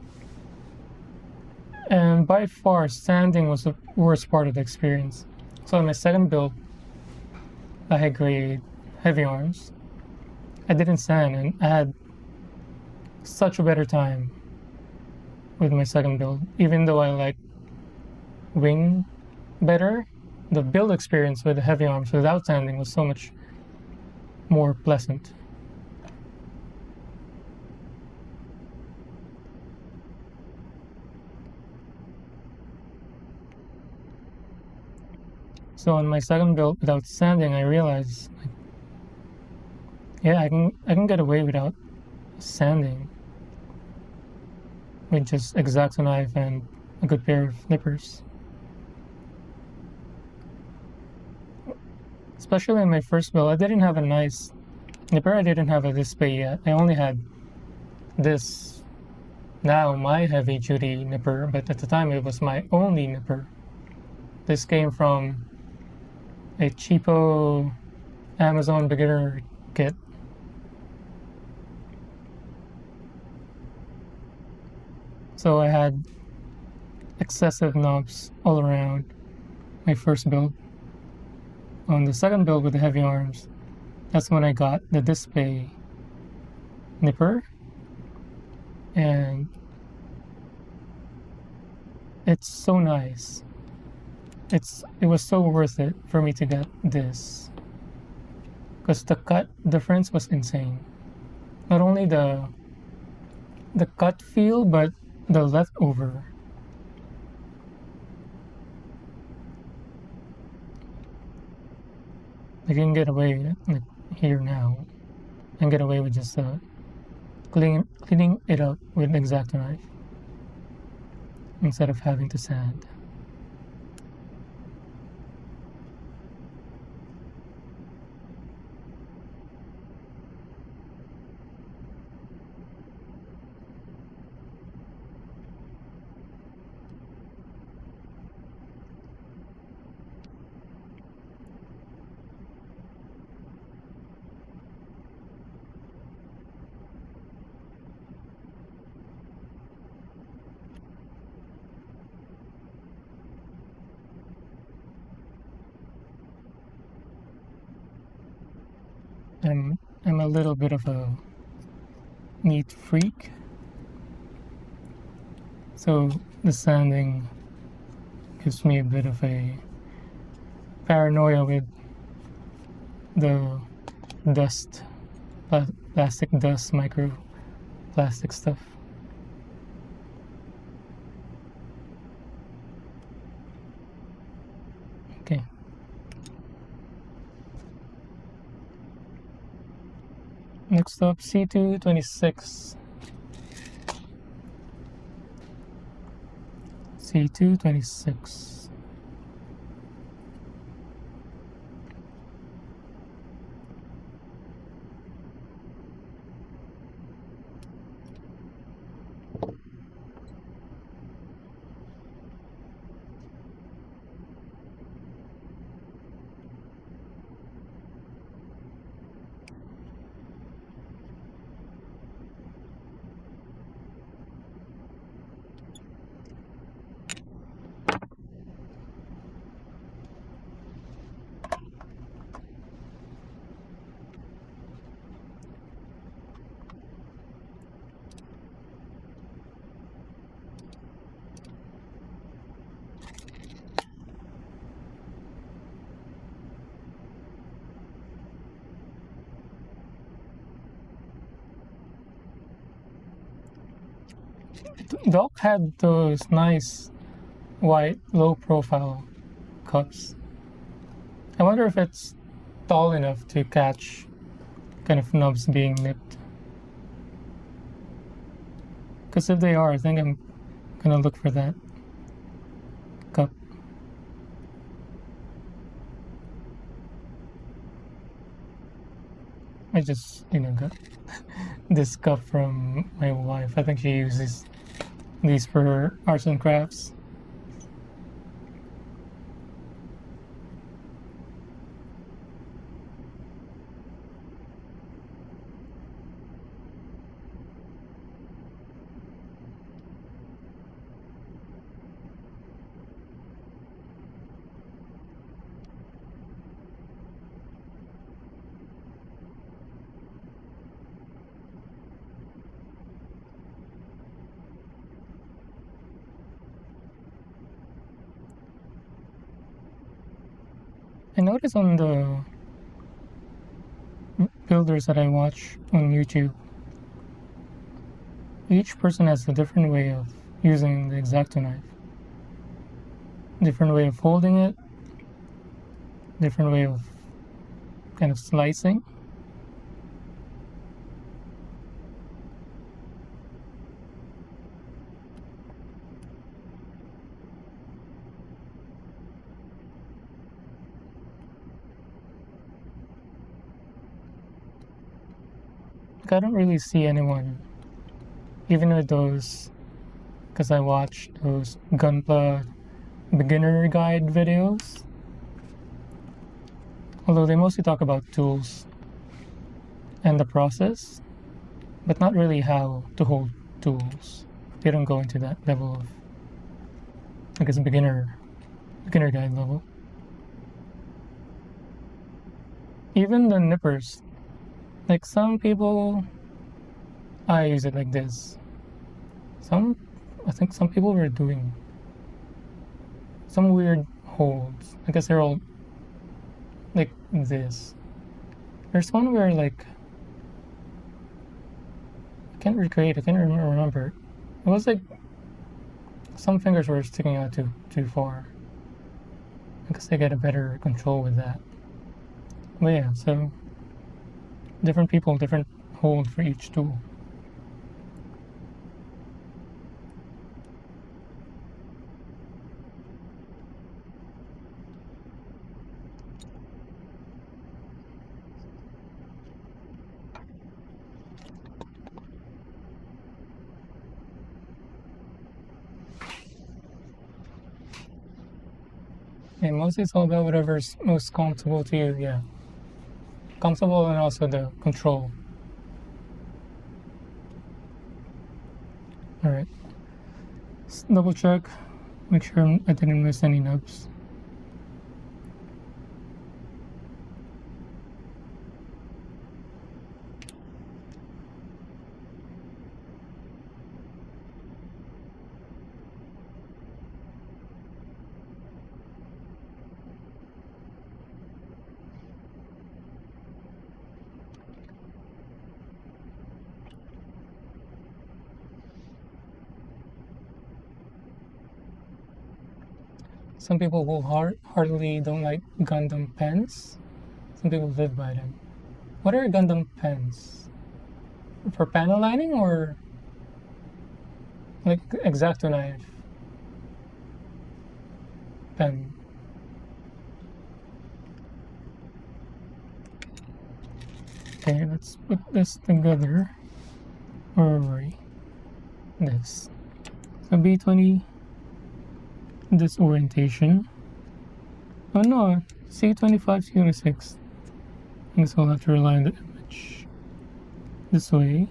And by far, sanding was the worst part of the experience. So in my second build, the high grade heavy arms, I didn't sand, and I had such a better time with my second build. Even though I like wing better, the build experience with the heavy arms without sanding was so much more pleasant. So on my second build without sanding, I realized, like, yeah, I can get away without sanding with just X-Acto knife and a good pair of nippers. Especially in my first build, I didn't have a nice nipper. I didn't have a display yet. I only had this, now my heavy duty nipper, but at the time it was my only nipper. This came from a cheapo Amazon beginner kit. So I had excessive knobs all around my first build. On the second build with the heavy arms, that's when I got the display nipper, and it's so nice. It was so worth it for me to get this, because the cut difference was insane. Not only the cut feel, but the leftover. I can get away, like, here now, and get away with just cleaning it up with an X-Acto knife instead of having to sand. I'm a little bit of a neat freak, so the sanding gives me a bit of a paranoia with the dust, plastic dust, micro plastic stuff. Okay. Next up, C226. C226. Doc had those nice white low profile cups. I wonder if it's tall enough to catch kind of nubs being nipped. Because if they are, I think I'm gonna look for that cup. I just, got this cup from my wife. I think she uses these for her arts and crafts. I noticed on the builders that I watch on YouTube, each person has a different way of using the X-Acto knife. Different way of holding it, different way of kind of slicing. Like, I don't really see anyone, even with those, because I watch those Gunpla beginner guide videos. Although they mostly talk about tools and the process, but not really how to hold tools. They don't go into that level of, I guess, beginner guide level. Even the nippers, like some people, I use it like this. I think some people were doing some weird holds. I guess they're all like this. There's one where like I can't remember. It was like some fingers were sticking out too far. I guess they get a better control with that. But yeah, so different people, different hold for each tool. And mostly it's all about whatever's most comfortable to you, yeah. Comfortable and also the control. Alright. Let's double check. Make sure I didn't miss any nubs. Some people will hardly don't like Gundam pens. Some people live by them. What are Gundam pens? For panel lining or like X-Acto knife pen? Okay, let's put this together. Where were we? This. So B20. This orientation. Oh no, C25, C26. I guess I'll have to rely on the image. This way.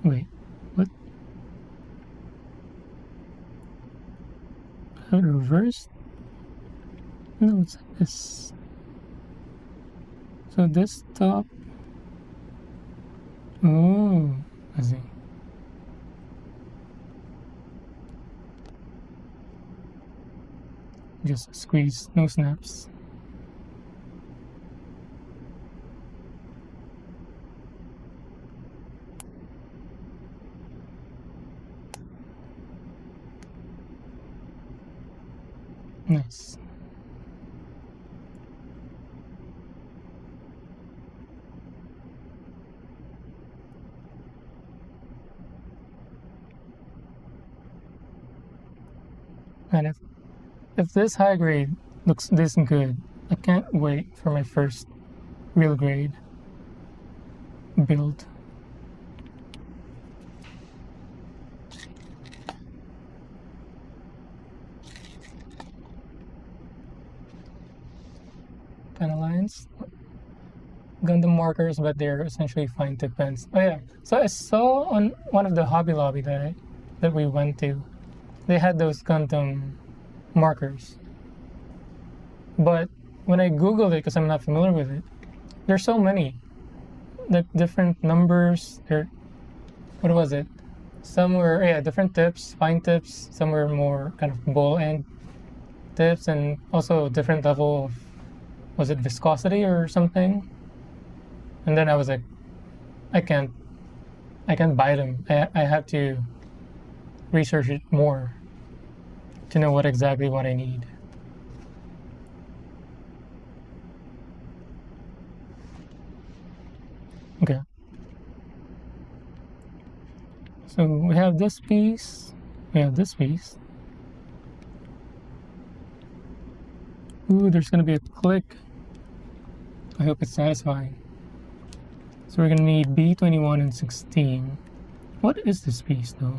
Wait, what? I have it reversed? No, it's like this. So this top. Oh, I see. Just squeeze, no snaps. Nice. And if this high grade looks this good, I can't wait for my first real grade build. Panel lines, Gundam markers, but they're essentially fine tip pens. Oh yeah, so I saw on one of the Hobby Lobby that we went to, they had those Gundam markers. But when I Googled it, because I'm not familiar with it, there's so many, like different numbers. What was it? Some were different tips, fine tips. Some were more kind of ball end. tips and also a different level of, was it viscosity or something? And then I was like, I can't buy them. I have to research it more to know what exactly what I need. Okay. So we have this piece. We have this piece. Ooh, there's gonna be a click. I hope it's satisfying. So we're gonna need B21 and 16. What is this piece though?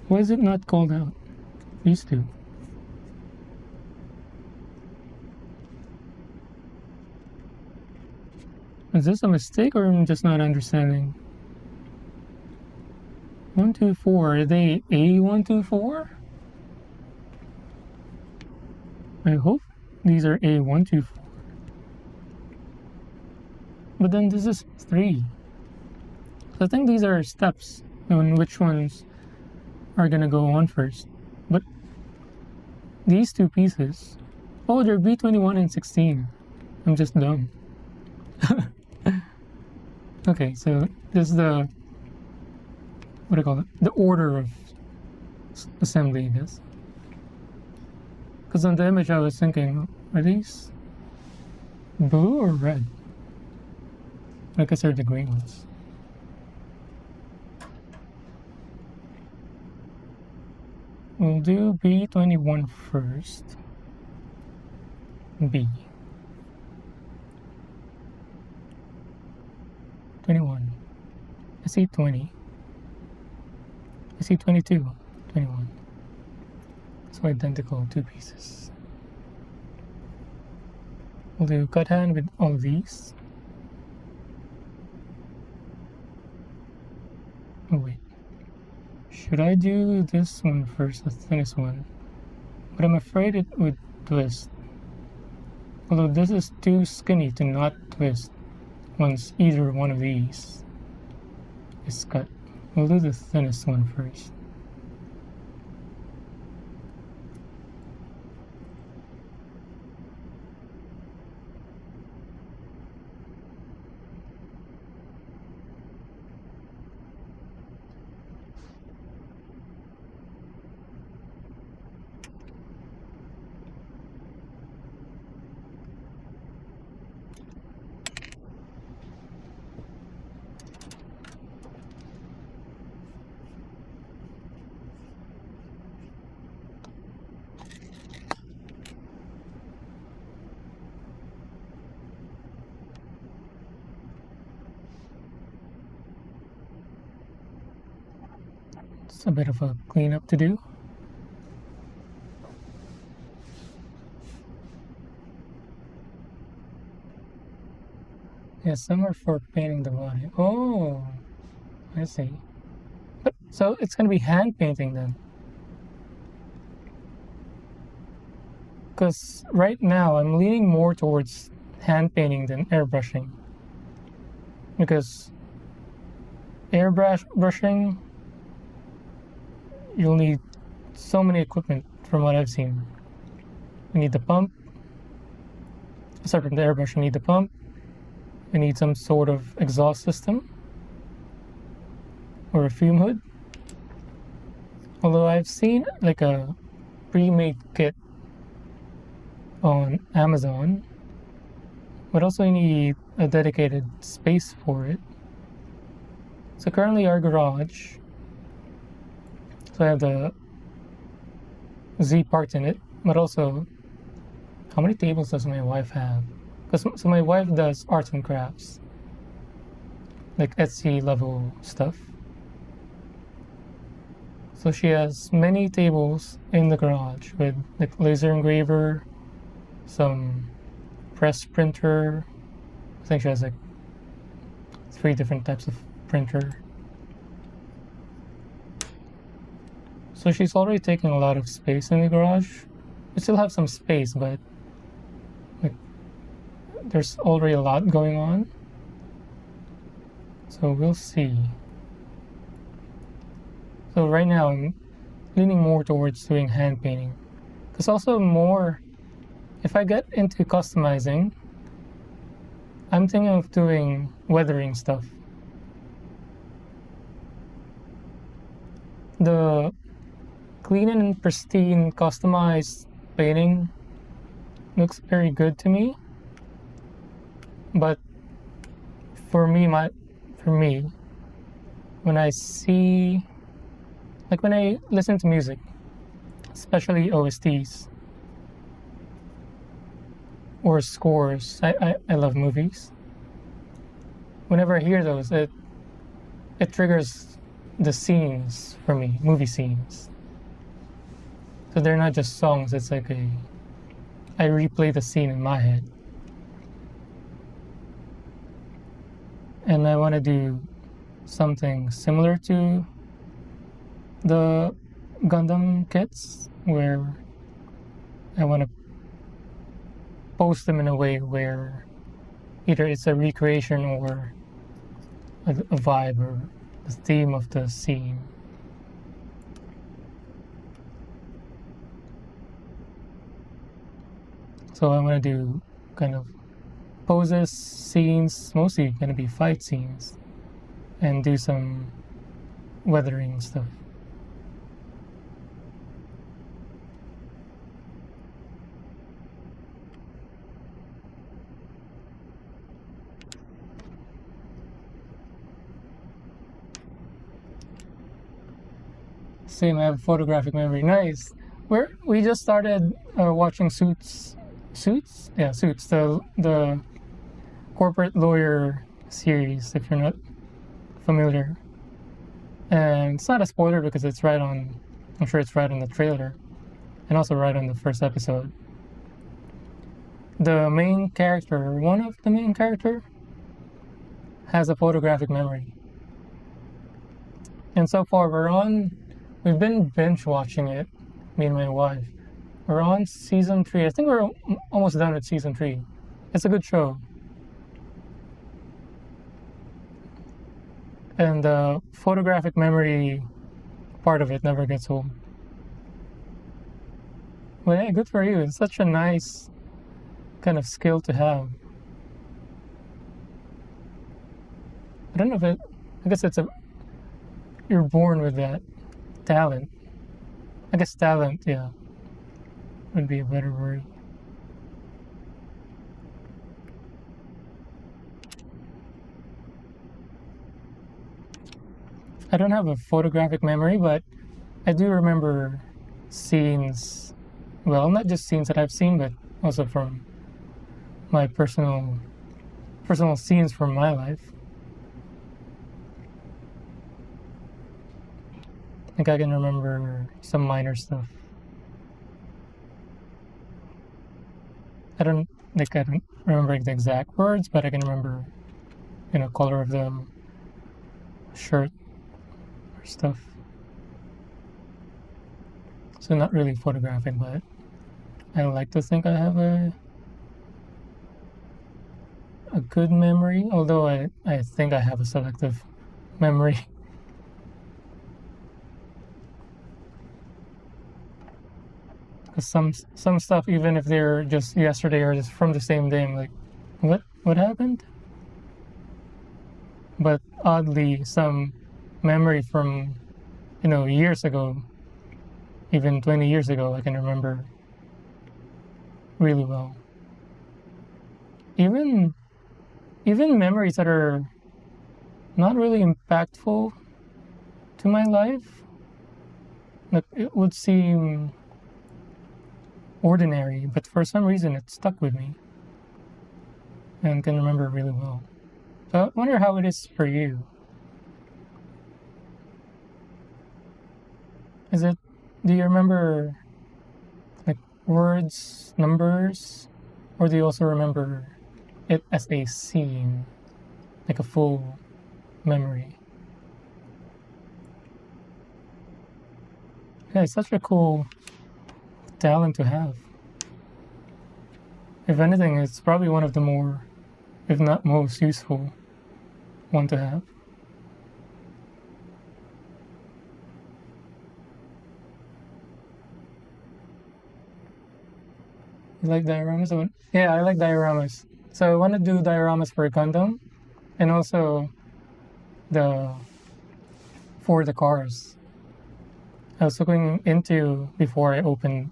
Why is it not called out? These two. Is this a mistake or I'm just not understanding? 124, are they A124? I hope these are A124. But then this is 3. So I think these are steps on which ones are gonna go on first. But these two pieces, oh, they're B21 and 16. I'm just dumb. Okay, so this is the, what do you call it? The order of assembly, I guess. Because on the image I was thinking, are these blue or red? I guess they're the green ones. We'll do B21 first. B. 21. I see 20. I see 22. 21. So identical, two pieces. We'll do cut hand with all of these. Oh wait. Should I do this one first, the thinnest one? But I'm afraid it would twist. Although this is too skinny to not twist once either one of these is cut. We'll do the thinnest one first. It's a bit of a cleanup to do. Yeah, some are for painting the body. Oh, I see. But, so it's gonna be hand painting then. Because right now I'm leaning more towards hand painting than airbrushing. Because airbrushing, you'll need so many equipment from what I've seen. You need the pump. Aside from the airbrush, you need the pump. You need some sort of exhaust system or a fume hood. Although I've seen like a pre-made kit on Amazon, but also you need a dedicated space for it. So currently our garage, so I have the Z part in it, but also how many tables does my wife have? So my wife does arts and crafts, like Etsy level stuff. So she has many tables in the garage with like laser engraver, some press printer. I think she has like 3 different types of printer. So she's already taking a lot of space in the garage. We still have some space, but like there's already a lot going on. So we'll see. So right now I'm leaning more towards doing hand painting. Because also more, if I get into customizing, I'm thinking of doing weathering stuff. The clean and pristine customized painting looks very good to me, but for me, when I see, like when I listen to music, especially OSTs or scores, I love movies. Whenever I hear those, it triggers the scenes for me, movie scenes. So they're not just songs, it's like I replay the scene in my head. And I want to do something similar to the Gundam kits, where I want to post them in a way where either it's a recreation or a vibe or the theme of the scene. So I want to do kind of poses, scenes, mostly going to be fight scenes, and do some weathering stuff. Same, I have photographic memory. Nice. We just started watching Suits. Suits? Yeah, Suits. The corporate lawyer series, if you're not familiar. And it's not a spoiler because it's right on, I'm sure it's right on the trailer, and also right on the first episode. The main character, one of the main character, has a photographic memory. And so far we've been binge watching it, me and my wife. We're on season 3. I think we're almost done with season 3. It's a good show. And the photographic memory part of it never gets old. Well, yeah, good for you. It's such a nice kind of skill to have. I don't know if I guess you're born with that talent. I guess talent, yeah, would be a better word. I don't have a photographic memory, but I do remember scenes, well, not just scenes that I've seen, but also from my personal scenes from my life. I think I can remember some minor stuff. I don't remember the exact words, but I can remember, color of the shirt or stuff. So not really photographic, but I like to think I have a good memory, although I think I have a selective memory. Because some stuff, even if they're just yesterday or just from the same day, I'm like, what happened? But oddly, some memory from years ago, even 20 years ago, I can remember really well. Even memories that are not really impactful to my life, like it would seem ordinary, but for some reason it stuck with me and can remember really well. So I wonder how it is for you. Do you remember like words, numbers, or do you also remember it as a scene, like a full memory? Yeah, it's such a cool talent to have. If anything, it's probably one of the more, if not most useful one to have. You like dioramas? Yeah, I like dioramas. So I want to do dioramas for Gundam, and also the for the cars. I was looking into before I opened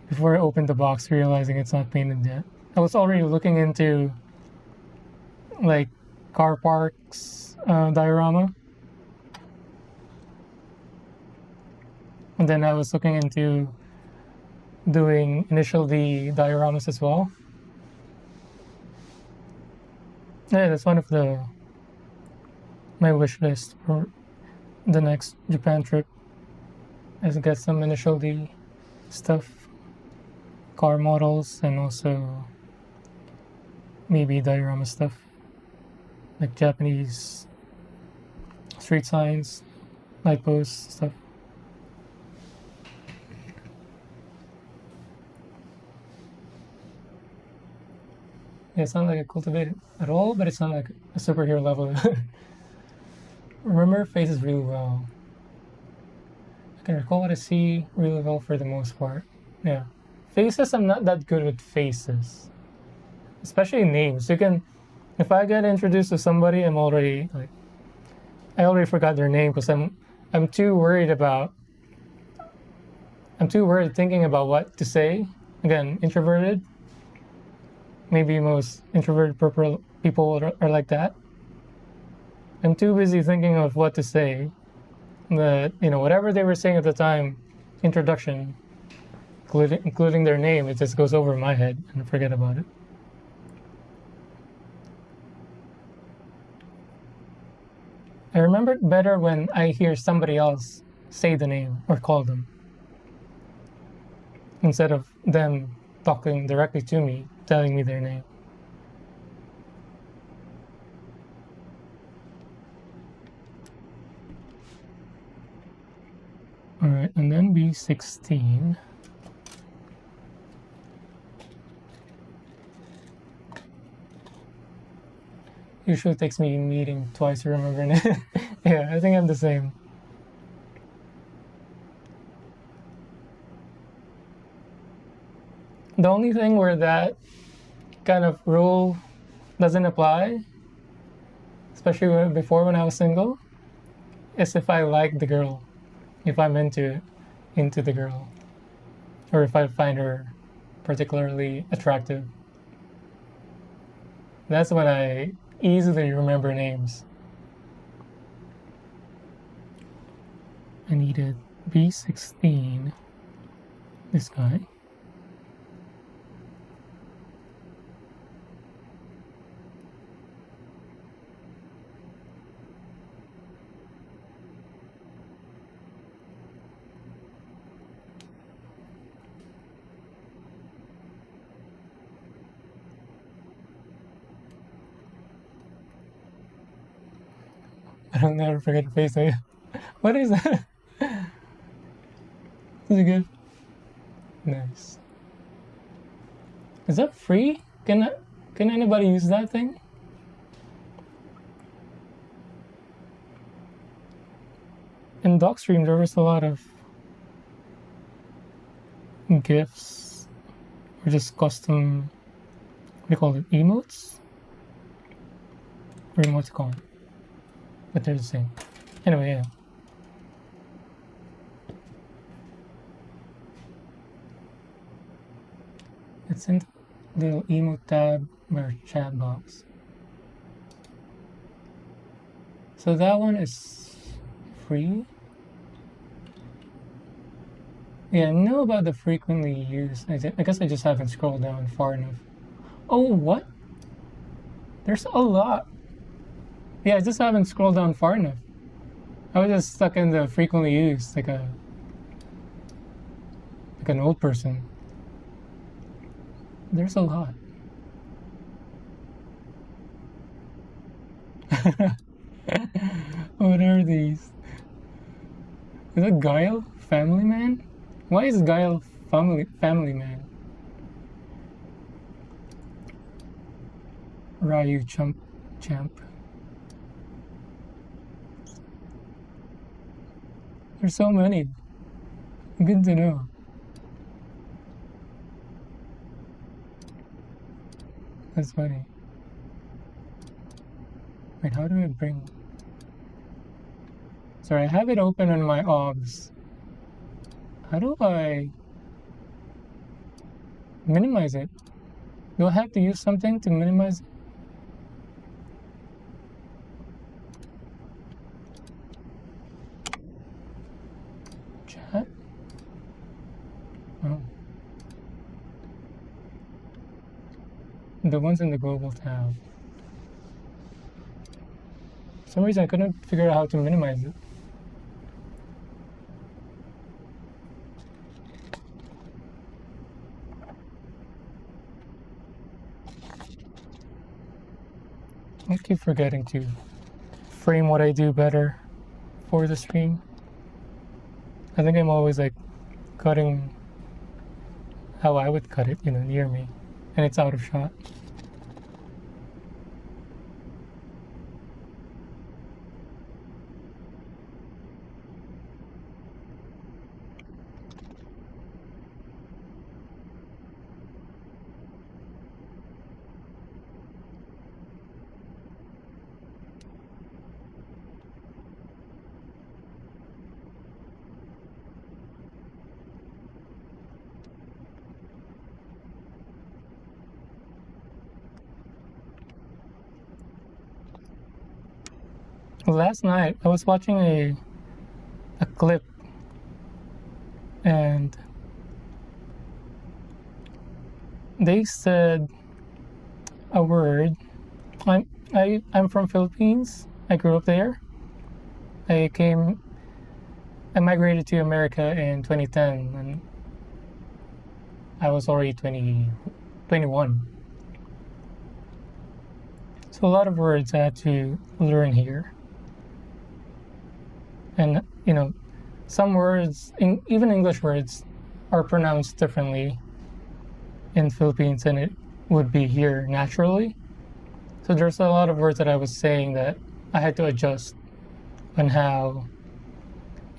the box, realizing it's not painted yet. I was already looking into like car parks diorama, and then I was looking into doing initial D dioramas as well. Yeah, that's one of my wish list for the next Japan trip, is to get some initial D stuff, car models, and also maybe diorama stuff like Japanese street signs, light posts, stuff. Yeah, it's not like I cultivate it at all, but it's not like a superhero level. Remember faces really well. I can recall what I see really well for the most part. Yeah. Faces, I'm not that good with faces. Especially names. If I get introduced to somebody, I already forgot their name because I'm too worried thinking about what to say. Again, introverted. Maybe most introverted people are like that. I'm too busy thinking of what to say that, whatever they were saying at the time, introduction, including their name, it just goes over my head and I forget about it. I remember it better when I hear somebody else say the name or call them, instead of them talking directly to me, telling me their name. Alright, and then B16. Usually takes me meeting twice to remember it. Yeah, I think I'm the same. The only thing where that kind of rule doesn't apply, especially before when I was single, is if I like the girl, if I'm into the girl, or if I find her particularly attractive. That's when I easily remember names. I needed B16, this guy. I'll never forget the face. What is that? Is it good? Nice. Is that free? Can anybody use that thing? In Docstream, there was a lot of GIFs or just custom, what do you call it, emotes? Or emoticon. But they're the same. Anyway, yeah. It's in the little emote tab or chat box. So that one is free. Yeah, I know about the frequently used. I guess I just haven't scrolled down far enough. Oh, what? There's a lot. Yeah, I just haven't scrolled down far enough. I was just stuck in the frequently used, like an old person. There's a lot. What are these? Is it Guile? Family Man? Why is Guile family man? Ryu champ. There's so many. Good to know. That's funny. Wait, how do I bring... Sorry, I have it open in my OBS. How do I minimize it? Do I have to use something to minimize it? Chat? Oh. The ones in the global tab. For some reason I couldn't figure out how to minimize it. I keep forgetting to frame what I do better for the stream. I think I'm always like cutting how I would cut it, near me, and it's out of shot. Last night I was watching a clip, and they said a word. I'm from Philippines. I grew up there. I migrated to America in 2010, and I was already 21. So a lot of words I had to learn here. And, some words, even English words, are pronounced differently in Philippines than it would be here naturally. So there's a lot of words that I was saying that I had to adjust on how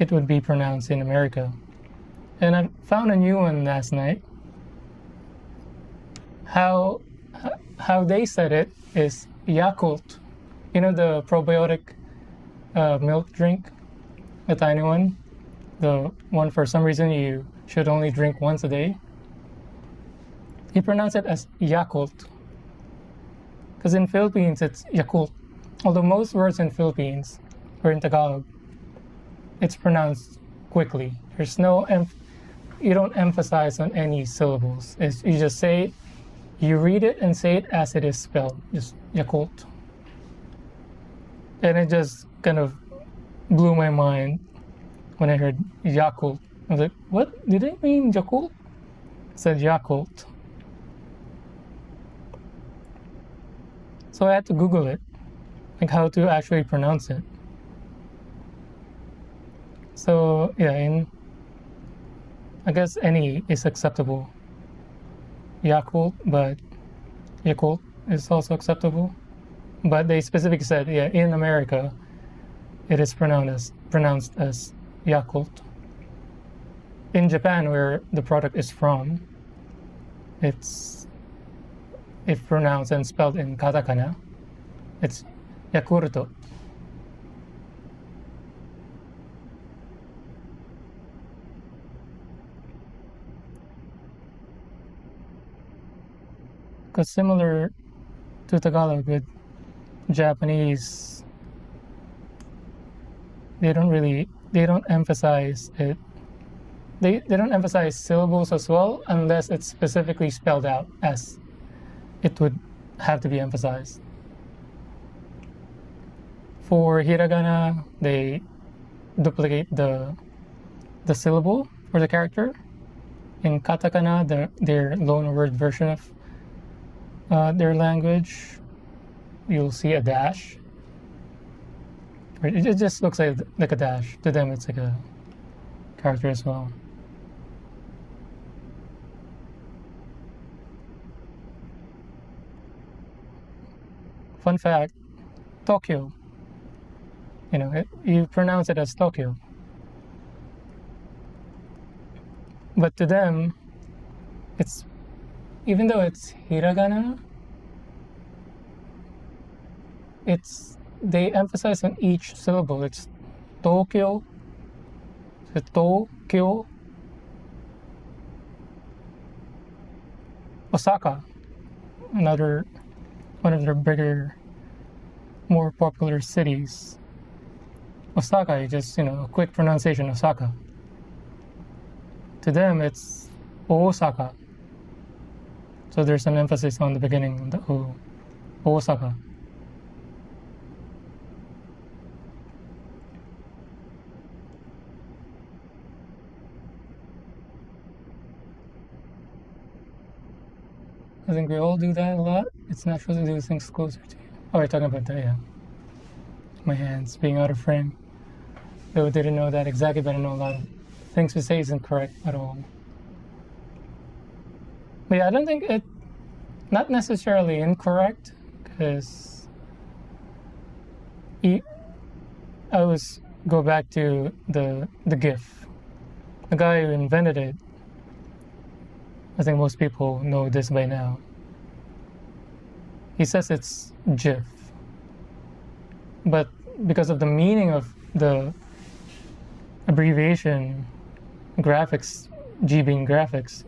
it would be pronounced in America. And I found a new one last night. How they said it is Yakult. The probiotic milk drink? The tiny one, the one for some reason you should only drink once a day. He pronounced it as Yakult, because in Philippines it's Yakult. Although most words in Philippines or in Tagalog, it's pronounced quickly. There's no you don't emphasize on any syllables. You just say it, you read it and say it as it is spelled, just Yakult. And it just kind of blew my mind when I heard Yakult. I was like, what? Did it mean Yakult? It said Yakult. So I had to Google it, like how to actually pronounce it. So yeah, I guess any is acceptable. Yakult, but Yakult is also acceptable. But they specifically said, yeah, in America, it is pronounced as Yakult. In Japan, where the product is from, if pronounced and spelled in katakana, it's Yakurto. Because similar to Tagalog with Japanese, they don't emphasize it. They don't emphasize syllables as well unless it's specifically spelled out as it would have to be emphasized. For hiragana, they duplicate the syllable or the character. In katakana, their loan word version of their language, you'll see a dash. It just looks like a dash. To them, it's like a character as well. Fun fact, Tokyo. You pronounce it as Tokyo. But to them, even though it's hiragana, they emphasize on each syllable. It's Tokyo, Tokyo, Osaka, another one of their bigger, more popular cities. Osaka, you just, a quick pronunciation, Osaka. To them, it's Osaka. So there's an emphasis on the beginning, the O, Osaka. I think we all do that a lot. It's natural to do things closer to you. Oh, we're talking about that, yeah. My hands being out of frame. Though didn't know that exactly, but I know a lot of things we say isn't correct at all. But yeah, I don't think not necessarily incorrect, because I always go back to the GIF. The guy who invented it, I think most people know this by now. He says it's GIF. But because of the meaning of the abbreviation, graphics, G being graphics,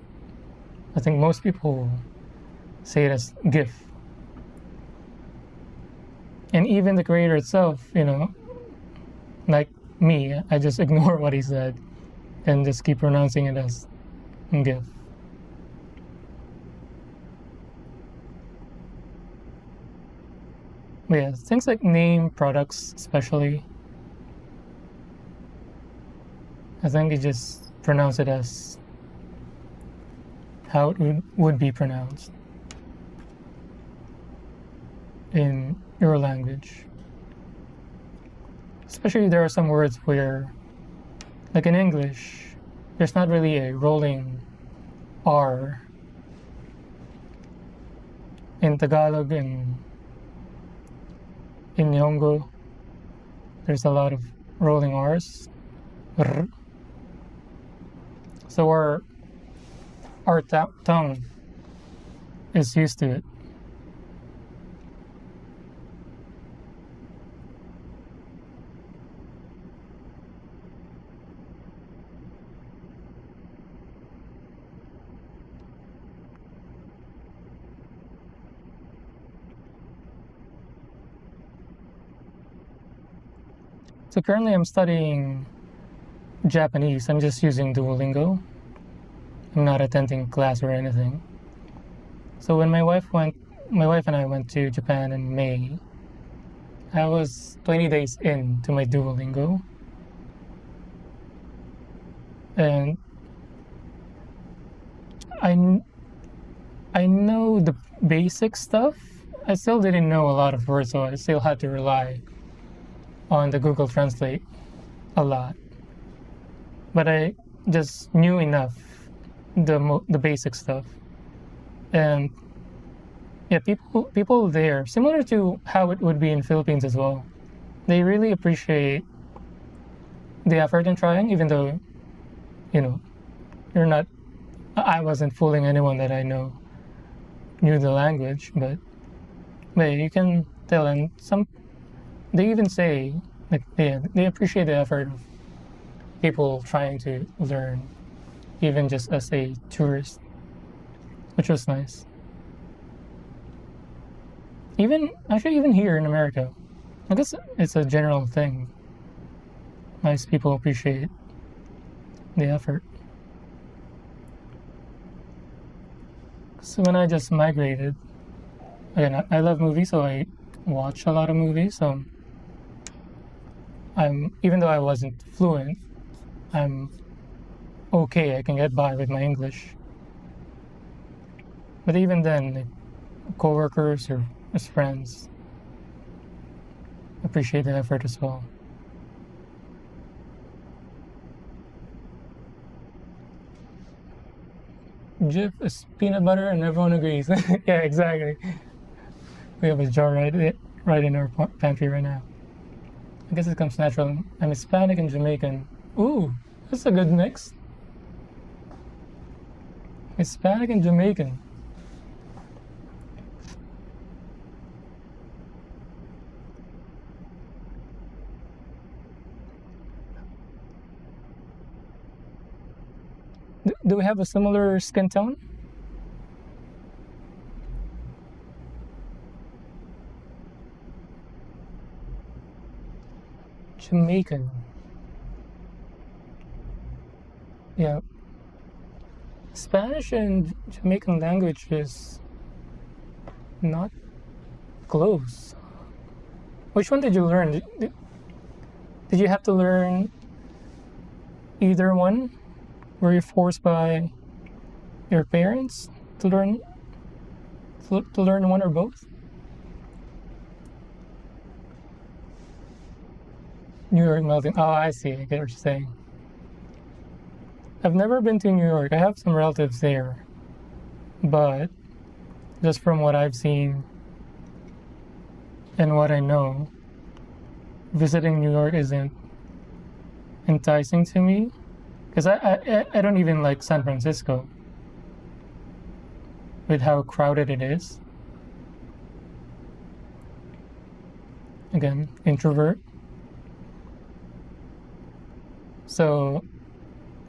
I think most people say it as GIF. And even the creator itself, like me, I just ignore what he said and just keep pronouncing it as GIF. But yeah, things like name products, especially, I think you just pronounce it as how it would be pronounced in your language. Especially there are some words where, like in English, there's not really a rolling R. In Tagalog and in Nihongo, there's a lot of rolling R's. So our tongue is used to it. So currently I'm studying Japanese. I'm just using Duolingo. I'm not attending class or anything. So when my wife and I went to Japan in May, I was 20 days into my Duolingo. And I know the basic stuff. I still didn't know a lot of words, so I still had to rely on the Google Translate a lot. But I just knew enough, the basic stuff. And yeah, people there, similar to how it would be in Philippines as well, they really appreciate the effort in trying, even though, I wasn't fooling anyone that I know knew the language, but you can tell, and they even say, like, they appreciate the effort of people trying to learn, even just as a tourist, which was nice. Even here in America, I guess it's a general thing. Nice people appreciate the effort. So when I just migrated, again, I love movies, so I watch a lot of movies. So even though I wasn't fluent, I'm okay. I can get by with my English. But even then, like, coworkers or as friends appreciate the effort as well. Jif is peanut butter, and everyone agrees. Yeah, exactly. We have a jar right in our pantry right now. I guess it comes natural. I'm Hispanic and Jamaican. Ooh, that's a good mix. Hispanic and Jamaican. do we have a similar skin tone? Jamaican. Yeah. Spanish and Jamaican language is not close. Which one did you learn? Did you have to learn either one? Were you forced by your parents to learn one or both? New York melting. Oh, I see. I get what you're saying. I've never been to New York. I have some relatives there, but just from what I've seen and what I know, visiting New York isn't enticing to me, because I don't even like San Francisco with how crowded it is. Again, introvert. So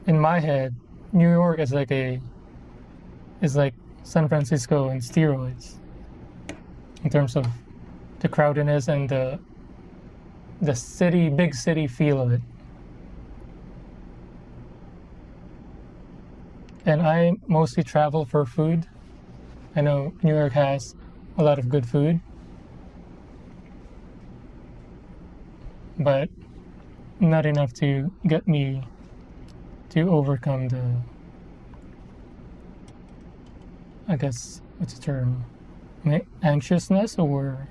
in my head, New York is like San Francisco in steroids in terms of the crowdedness and the big city feel of it. And I mostly travel for food. I know New York has a lot of good food, but not enough to get me to overcome the, I guess, what's the term? Anxiousness, or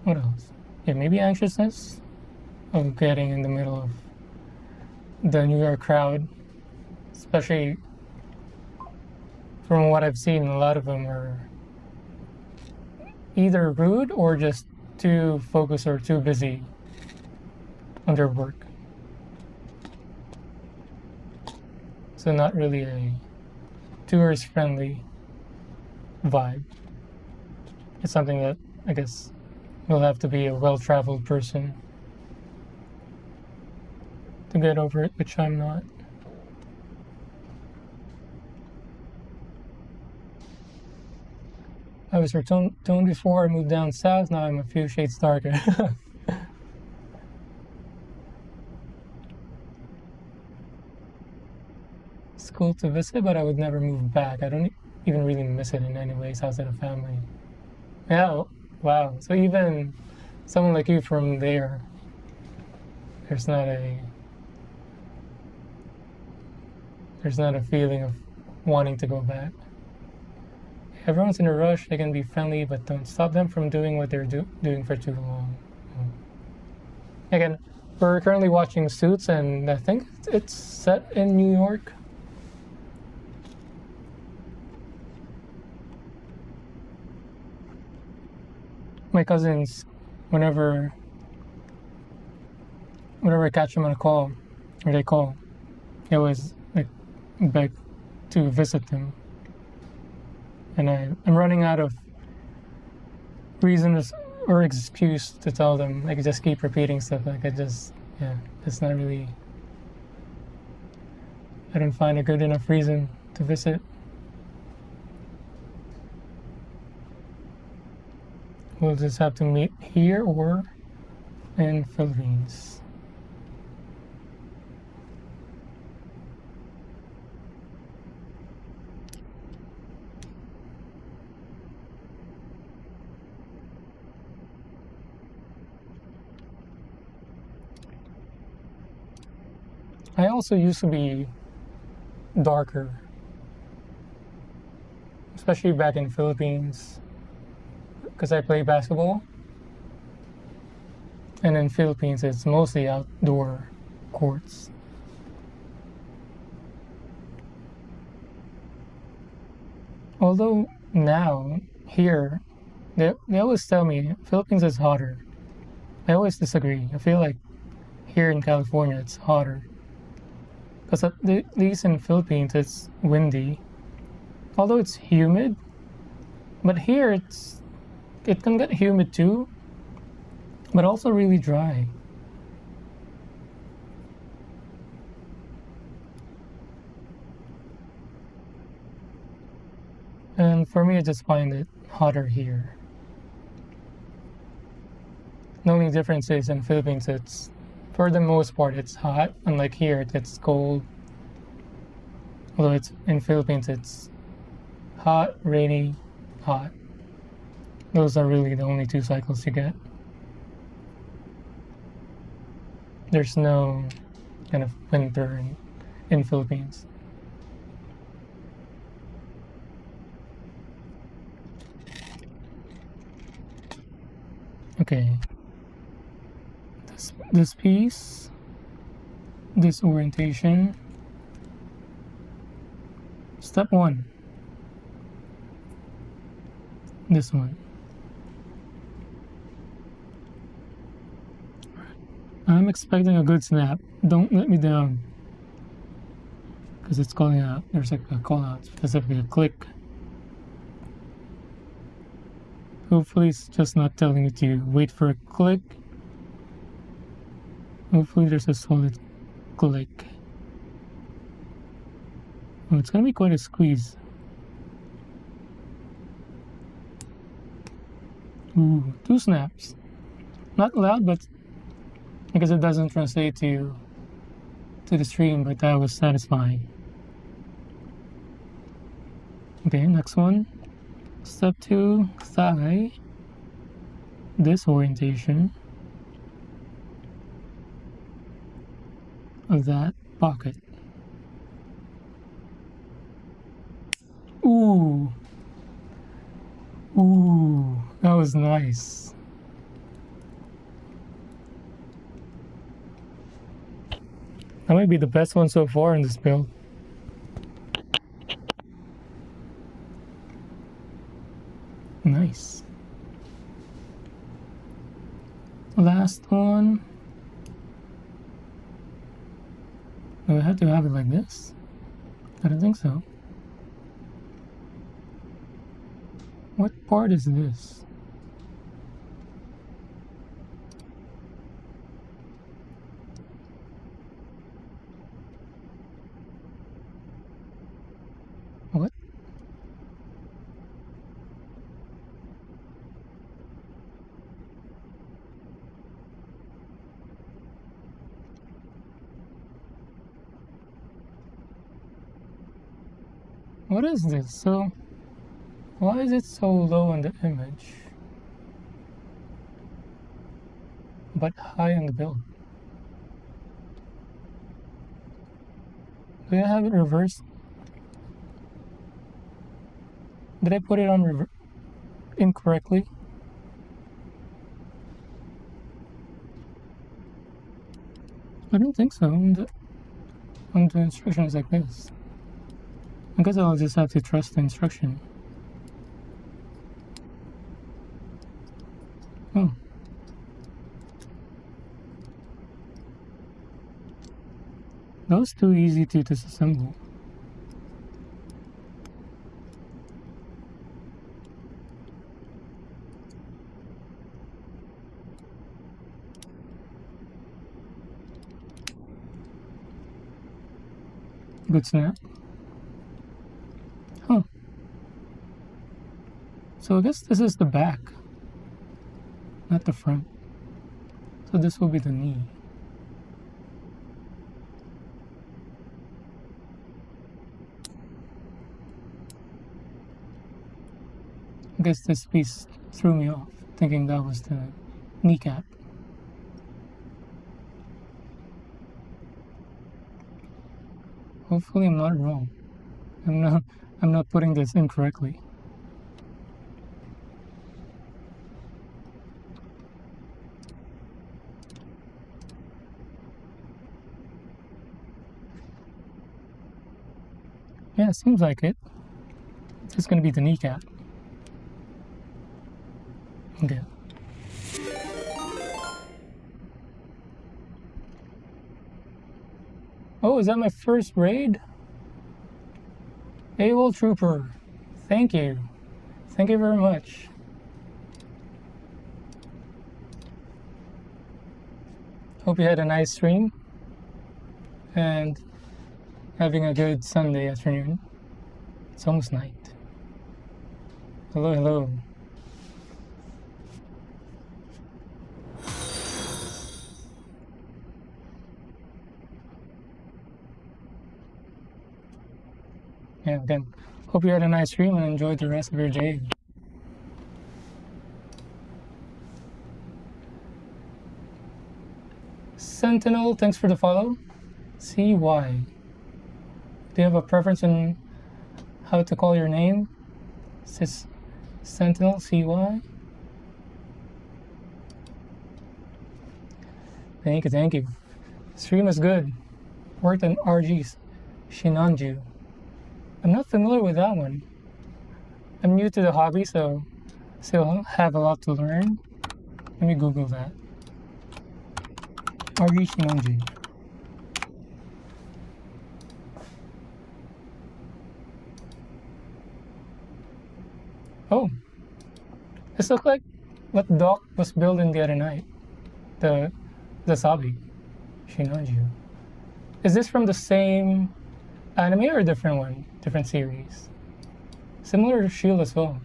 what else? Yeah, maybe anxiousness of getting in the middle of the New York crowd, especially from what I've seen. A lot of them are either rude or just too focused or too busy on their work. So not really a tourist-friendly vibe. It's something that I guess will have to be a well-traveled person to get over it, which I'm not. I was toned before I moved down south. Now I'm a few shades darker. It's cool to visit, but I would never move back. I don't even really miss it in any ways outside of family. Yeah, wow. So even someone like you from there, there's not a feeling of wanting to go back. Everyone's in a rush. They can be friendly, but don't stop them from doing what they're doing for too long. Again, we're currently watching Suits, and I think it's set in New York. My cousins, whenever I catch them on a call, or they call, they always beg to visit them. And I'm running out of reasons or excuse to tell them. I just keep repeating stuff. It's not really, I don't find a good enough reason to visit. We'll just have to meet here or in Philippines. I also used to be darker, especially back in the Philippines, because I play basketball. And in Philippines, it's mostly outdoor courts. Although now, here, they always tell me Philippines is hotter. I always disagree. I feel like here in California, it's hotter. Because at least in the Philippines, it's windy. Although it's humid, but here it can get humid too, but also really dry. And for me, I just find it hotter here. The only difference is in Philippines, it's, for the most part, it's hot. Unlike here, it's cold. Although it's in Philippines, it's hot, rainy, hot. Those are really the only 2 cycles you get. There's no kind of winter in Philippines. Okay. This piece, this orientation. Step 1. This one. I'm expecting a good snap. Don't let me down. Because it's calling out. There's like a call out, specifically a click. Hopefully it's just not telling you to wait for a click. Hopefully there's a solid click. Oh, it's gonna be quite a squeeze. Ooh, 2 snaps. Not loud, but because it doesn't translate to the stream, but that was satisfying. Okay, next one. Step 2, thigh. This orientation of that pocket. Ooh. Ooh, that was nice. That might be the best one so far in this build. Nice. Last one. Do I have to have it like this? I don't think so. What part is this? What? What is this? So, why is it so low in the image, but high on the build? Do I have it reversed? Did I put it on incorrectly? I don't think so. On the instructions like this. I guess I'll just have to trust the instruction. Oh. That was too easy to disassemble. Good snap. Huh. So I guess this is the back, not the front. So this will be the knee. I guess this piece threw me off, thinking that was the kneecap. Hopefully I'm not wrong. I'm not putting this incorrectly. Yeah, it seems like it. It's just gonna be the kneecap. Okay. Oh, is that my first raid? AWOL Trooper, thank you. Thank you very much. Hope you had a nice stream and having a good Sunday afternoon. It's almost night. Hello, hello. Yeah, again, hope you had a nice stream and enjoyed the rest of your day. Sentinel, thanks for the follow. CY. Do you have a preference in how to call your name? Sis Sentinel CY? Thank you, thank you. Stream is good. Worked on RG's Shinanju. I'm not familiar with that one. I'm new to the hobby, so still have a lot to learn. Let me Google that. RG Shinanju. Oh, this looks like what Doc was building the other night. The Sabi Shinanju. Is this from the same anime or a different one? Different series? Similar to Shield as well.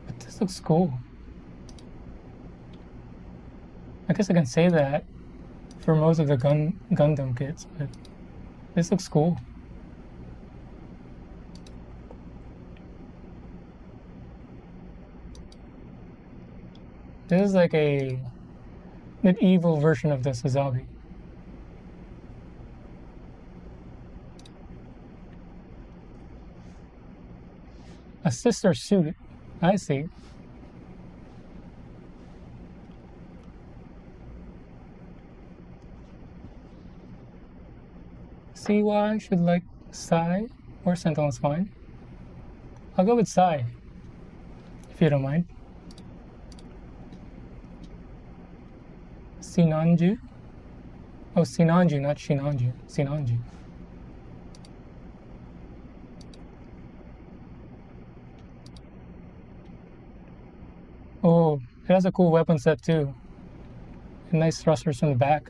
But this looks cool. I guess I can say that for most of the Gundam kits, but this looks cool. This is like a medieval version of the Sazabi. A sister suit. I see. CY should like Psy or Sentinel's fine. I'll go with Psy, if you don't mind. Sinanju? Oh, Sinanju, not Shinanju. Sinanju. Oh, it has a cool weapon set too. And nice thrusters from the back.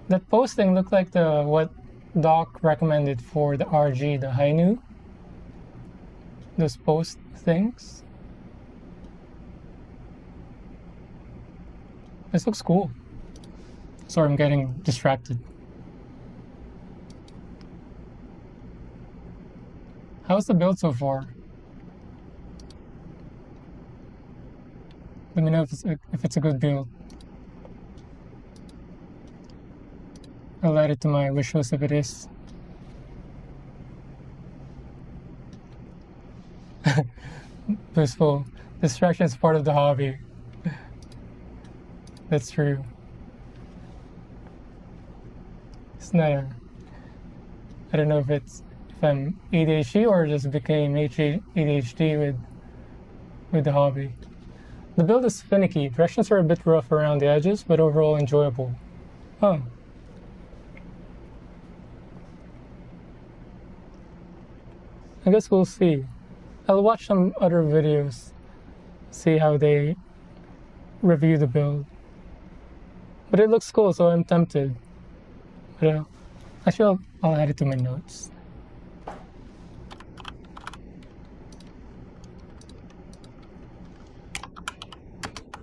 That posting looked like what Doc recommended for the RG, the Hainu. Those post things. This looks cool. Sorry, I'm getting distracted. How's the build so far? Let me know if it's a good build. I'll add it to my wish list if it is. Blissful. Distraction is part of the hobby. That's true. It's not I don't know if I'm ADHD or just became ADHD with the hobby. The build is finicky. Directions are a bit rough around the edges, but overall enjoyable. Oh. I guess we'll see. I'll watch some other videos, see how they review the build. But it looks cool, so I'm tempted. But actually, I'll add it to my notes.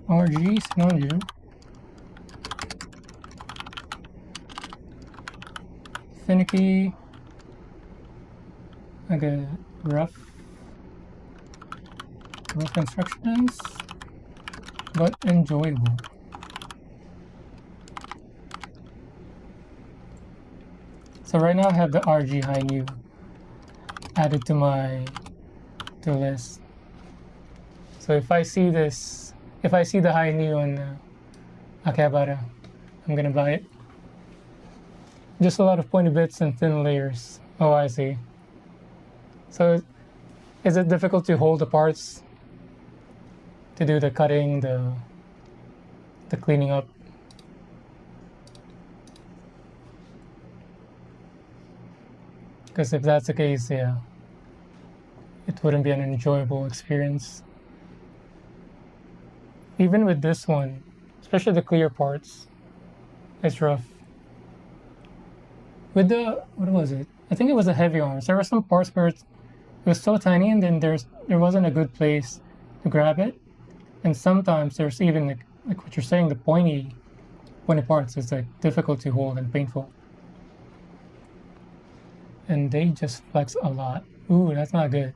RG Snowju. Finicky. Okay, rough instructions, but enjoyable. So right now I have the RG Hainu added to the list. So if I see the Hainu on Akihabara, I'm gonna buy it. Just a lot of pointy bits and thin layers. Oh, I see. So is it difficult to hold the parts to do the cutting, the cleaning up? Because if that's the case, yeah, it wouldn't be an enjoyable experience. Even with this one, especially the clear parts, it's rough. With what was it? I think it was the heavy arms. There were some parts where it was so tiny, and then there wasn't a good place to grab it. And sometimes there's even like what you're saying, the pointy parts is like difficult to hold and painful. And they just flex a lot. Ooh, that's not good.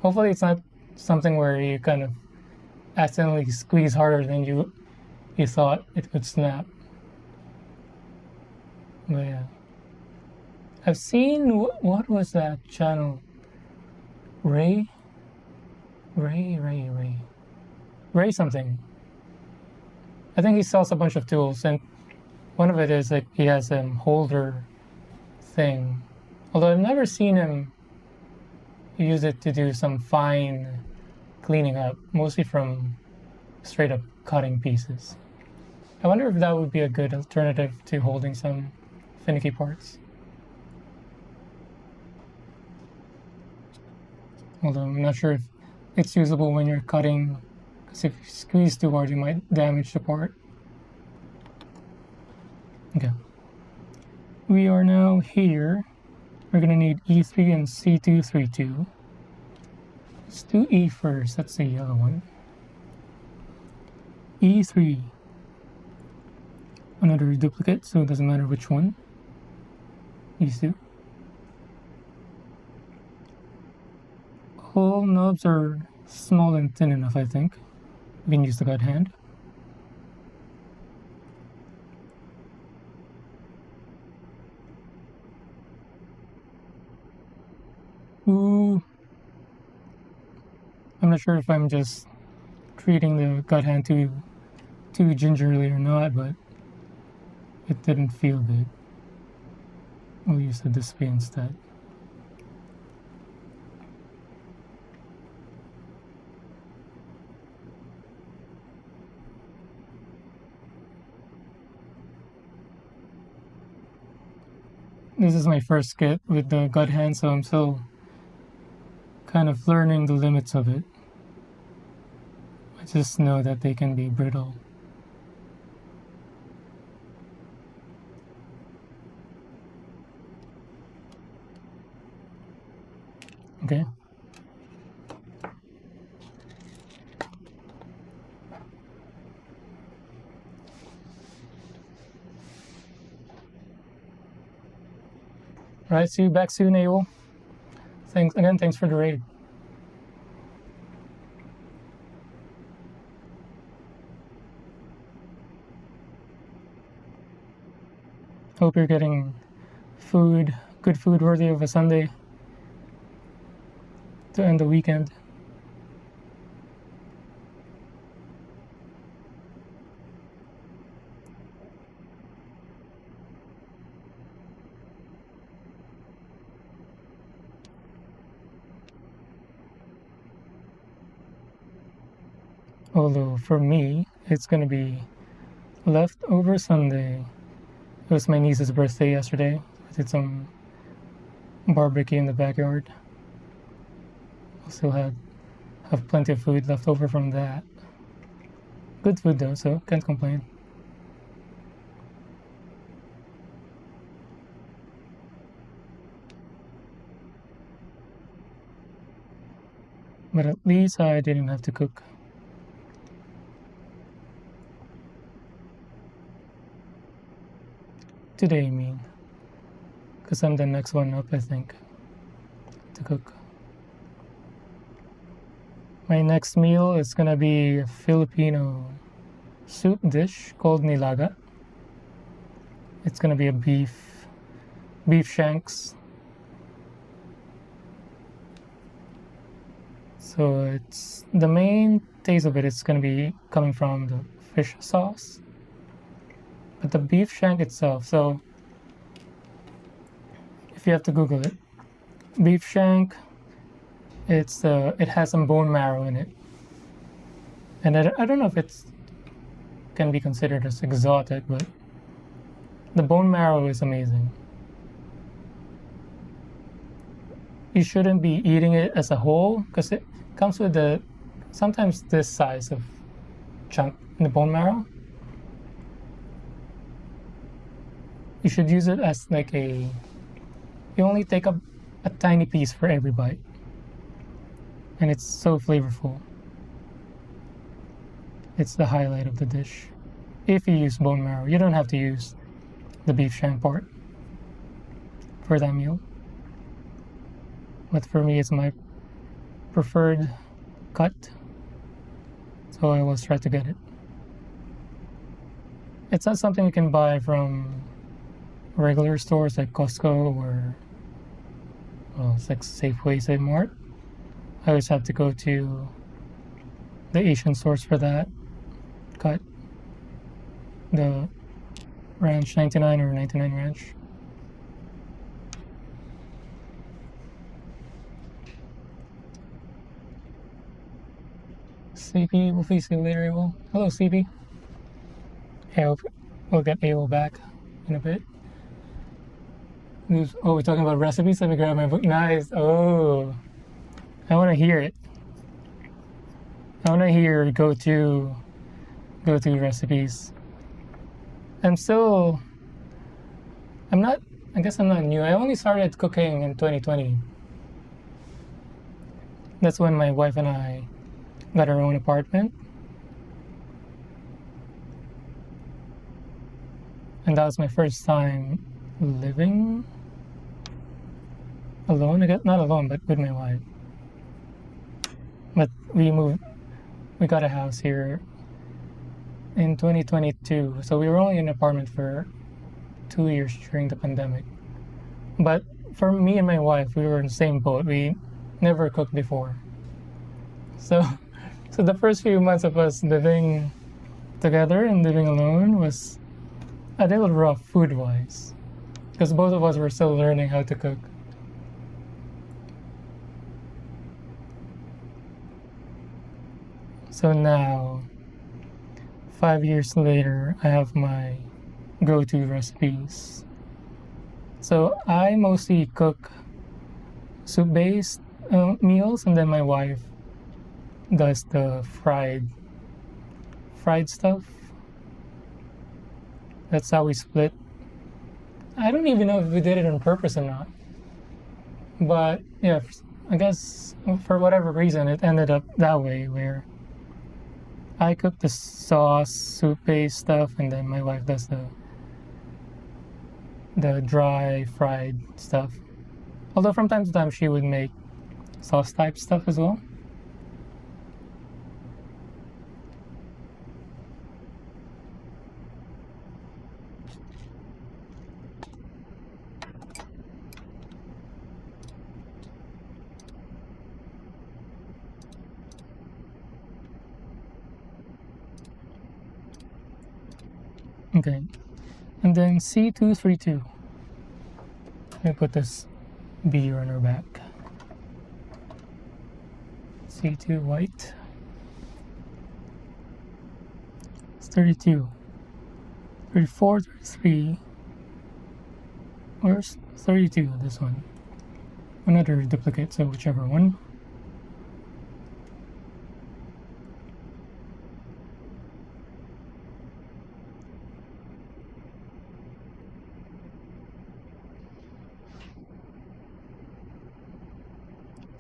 Hopefully it's not something where you kind of accidentally squeeze harder than you thought it would snap. But yeah. I've seen, what was that channel? Ray something. I think he sells a bunch of tools, and one of it is like he has a holder thing. Although I've never seen him use it to do some fine cleaning up, mostly from straight up cutting pieces. I wonder if that would be a good alternative to holding some finicky parts. Although I'm not sure if it's usable when you're cutting, because if you squeeze too hard, you might damage the part. Okay. We are now here. We're gonna need E3 and C232. Let's do E first. That's the yellow one. E3. Another duplicate, so it doesn't matter which one. These two. All knobs are small and thin enough, I think. We can use the God hand. Ooh. I'm not sure if I'm just treating the God hand too gingerly or not, but it didn't feel good. We'll use the display instead. This is my first kit with the God hand, so I'm still kind of learning the limits of it. I just know that they can be brittle. Okay. Alright, see you back soon, Abel. Thanks for the raid. Hope you're getting good food worthy of a Sunday to end the weekend. Although for me, it's gonna be leftover Sunday. It was my niece's birthday yesterday. I did some barbecue in the backyard. I still have plenty of food left over from that. Good food though, so can't complain. But at least I didn't have to cook. Today, I mean. Because I'm the next one up, I think, to cook. My next meal is gonna be a Filipino soup dish called nilaga. It's gonna be a beef shanks. So it's the main taste of it is gonna be coming from the fish sauce. But the beef shank itself, so if you have to Google it, beef shank, it has some bone marrow in it, and I don't know if it can be considered as exotic, but the bone marrow is amazing. You shouldn't be eating it as a whole because it comes with sometimes this size of chunk in the bone marrow. You should use it as like you only take a tiny piece for every bite. And it's so flavorful. It's the highlight of the dish. If you use bone marrow, you don't have to use the beef shank part for that meal. But for me, it's my preferred cut, so I always try to get it. It's not something you can buy from regular stores like Costco or, well, it's like Safeway, Save Mart. I always have to go to the Asian stores for that cut. The Ranch 99 or 99 Ranch. CP, we'll see you later, AWOL. Hello, CP. Hey, I hope we'll get AWOL back in a bit. Oh, we're talking about recipes? Let me grab my book. Nice. Oh, I want to hear it. I want to hear go-to recipes. I guess I'm not new. I only started cooking in 2020. That's when my wife and I got our own apartment. And that was my first time living alone. I guess not alone, but with my wife. But we got a house here in 2022. So we were only in an apartment for 2 years during the pandemic. But for me and my wife, we were in the same boat. We never cooked before. So the first few months of us living together and living alone was a little rough food-wise, because both of us were still learning how to cook. So now, 5 years later, I have my go-to recipes. So I mostly cook soup-based meals, and then my wife does the fried stuff. That's how we split. I don't even know if we did it on purpose or not. But yeah, I guess for whatever reason it ended up that way, where I cook the sauce, soup-based stuff, and then my wife does the dry fried stuff. Although from time to time she would make sauce type stuff as well. Okay, and then C232. Let me put this beer on our back. C2 white. It's 32. 34, 33. Where's 32? This one. Another duplicate, so whichever one.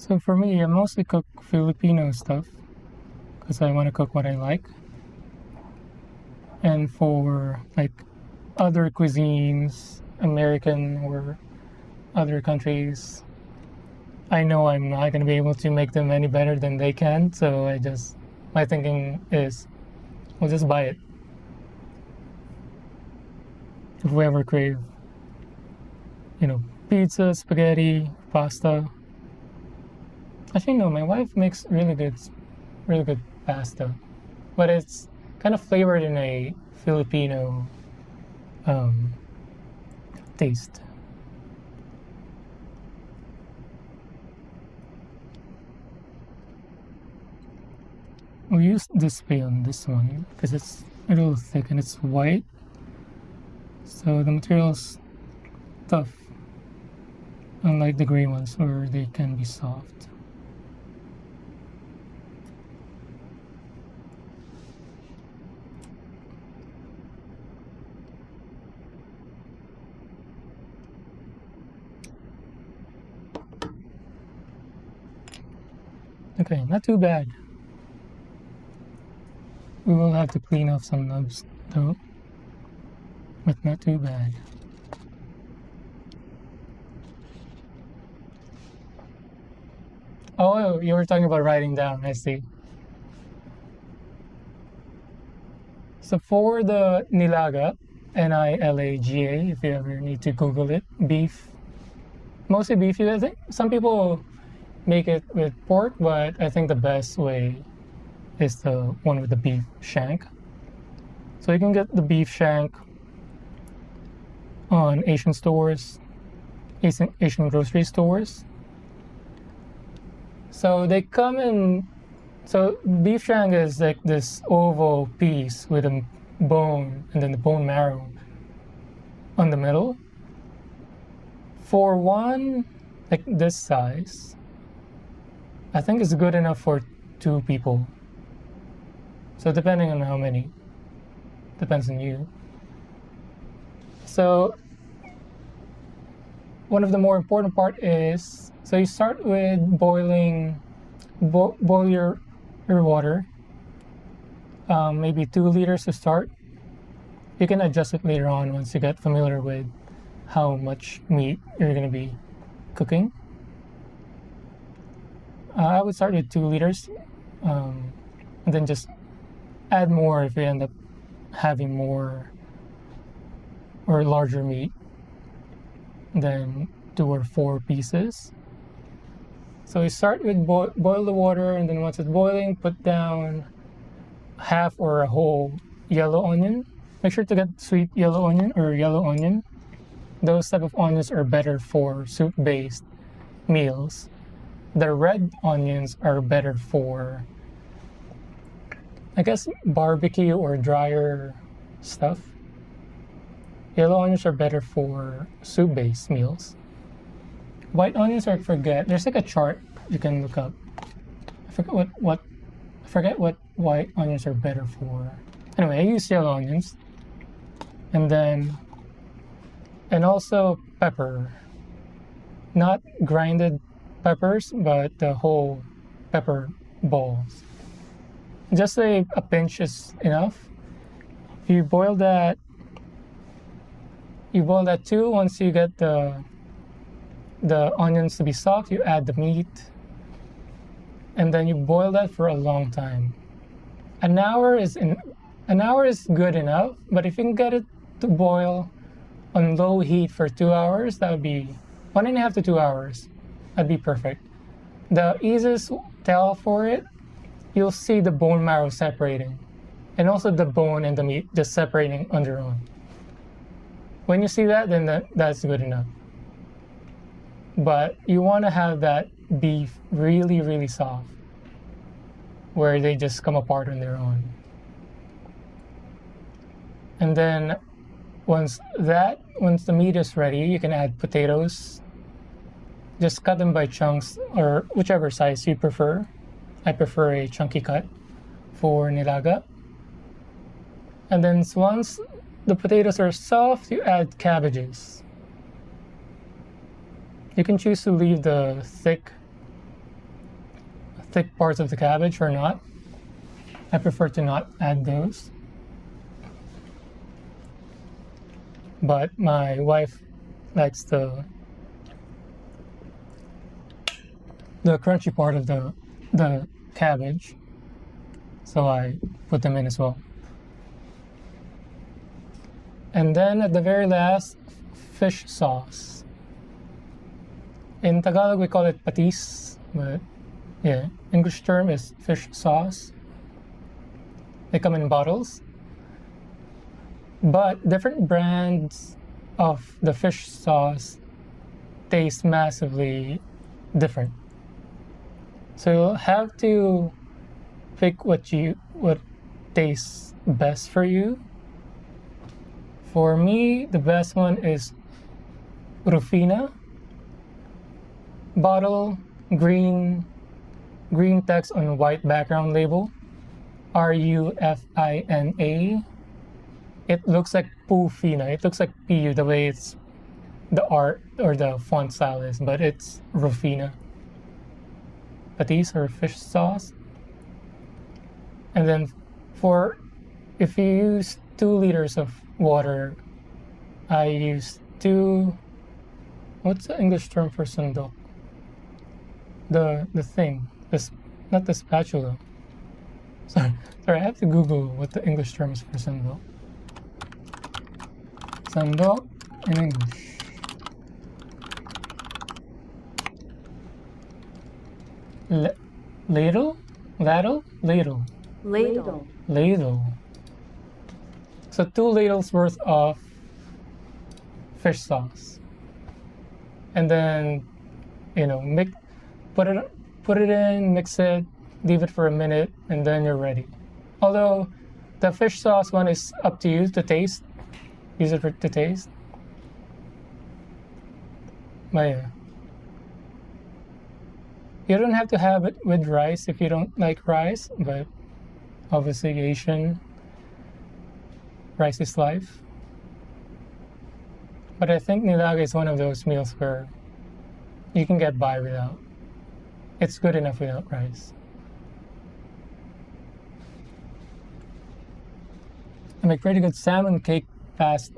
So for me, I mostly cook Filipino stuff because I want to cook what I like. And for like other cuisines, American or other countries, I know I'm not going to be able to make them any better than they can. So my thinking is, we'll just buy it. If we ever crave, pizza, spaghetti, pasta. Actually, no, my wife makes really good pasta, but it's kind of flavored in a Filipino taste. We'll use display on this one because it's a little thick and it's white, so the material's tough, unlike the gray ones where they can be soft. Okay, not too bad. We will have to clean off some nubs though, but not too bad. Oh, you were talking about writing down, I see. So for the nilaga, Nilaga, if you ever need to Google it, beef, mostly beef. I think some people make it with pork, but I think the best way is the one with the beef shank. So you can get the beef shank on Asian stores, Asian grocery stores. So they come in. So beef shank is like this oval piece with a bone and then the bone marrow on the middle. For one like this size, I think it's good enough for 2 people. So depending on how many, depends on you. So one of the more important part is, so you start with boiling, boil your water, maybe 2 liters to start. You can adjust it later on once you get familiar with how much meat you're going to be cooking. I would start with 2 liters, and then just add more if you end up having more or larger meat than 2 or 4 pieces. So you start with boil the water, and then once it's boiling, put down half or a whole yellow onion. Make sure to get sweet yellow onion or yellow onion. Those type of onions are better for soup-based meals. The red onions are better for, I guess, barbecue or drier stuff. Yellow onions are better for soup-based meals. White onions, I forget. There's like a chart you can look up. I forget what white onions are better for. Anyway, I use yellow onions. And also pepper. Not grinded peppers, but the whole pepper balls. Just a pinch is enough. You boil that too. Once you get the onions to be soft, you add the meat, and then you boil that for a long time. An hour is good enough, but if you can get it to boil on low heat for 2 hours, that would be 1.5 to 2 hours. That'd be perfect. The easiest tell for it, you'll see the bone marrow separating, and also the bone and the meat just separating on their own. When you see that, then that's good enough. But you want to have that beef really, really soft, where they just come apart on their own. And then once the meat is ready, you can add potatoes. Just cut them by chunks or whichever size you prefer. I prefer a chunky cut for nilaga. And then once the potatoes are soft, you add cabbages. You can choose to leave the thick parts of the cabbage or not. I prefer to not add those. But my wife likes the crunchy part of the cabbage, so I put them in as well. And then at the very last, fish sauce. In Tagalog we call it patis, but yeah, English term is fish sauce. They come in bottles, but different brands of the fish sauce taste massively different. So you'll have to pick what tastes best for you. For me, the best one is Rufina. Bottle, green text on white background label. Rufina. It looks like Pufina. It looks like PU the way it's the art or the font style is, but it's Rufina. patties or fish sauce. And then if you use 2 liters of water, I use 2, what's the English term for sandok? The thing, not the spatula. Sorry, I have to Google what the English term is for sandok. Sandok in English. Ladle? Ladle? Ladle. Ladle. Ladle. So 2 ladles worth of fish sauce. And then, put it in, mix it, leave it for a minute, and then you're ready. Although the fish sauce one is up to you to taste. Use it to taste. But yeah. You don't have to have it with rice if you don't like rice, but obviously Asian, rice is life. But I think nilaga is one of those meals where you can get by without. It's good enough without rice. I make pretty good salmon cake passed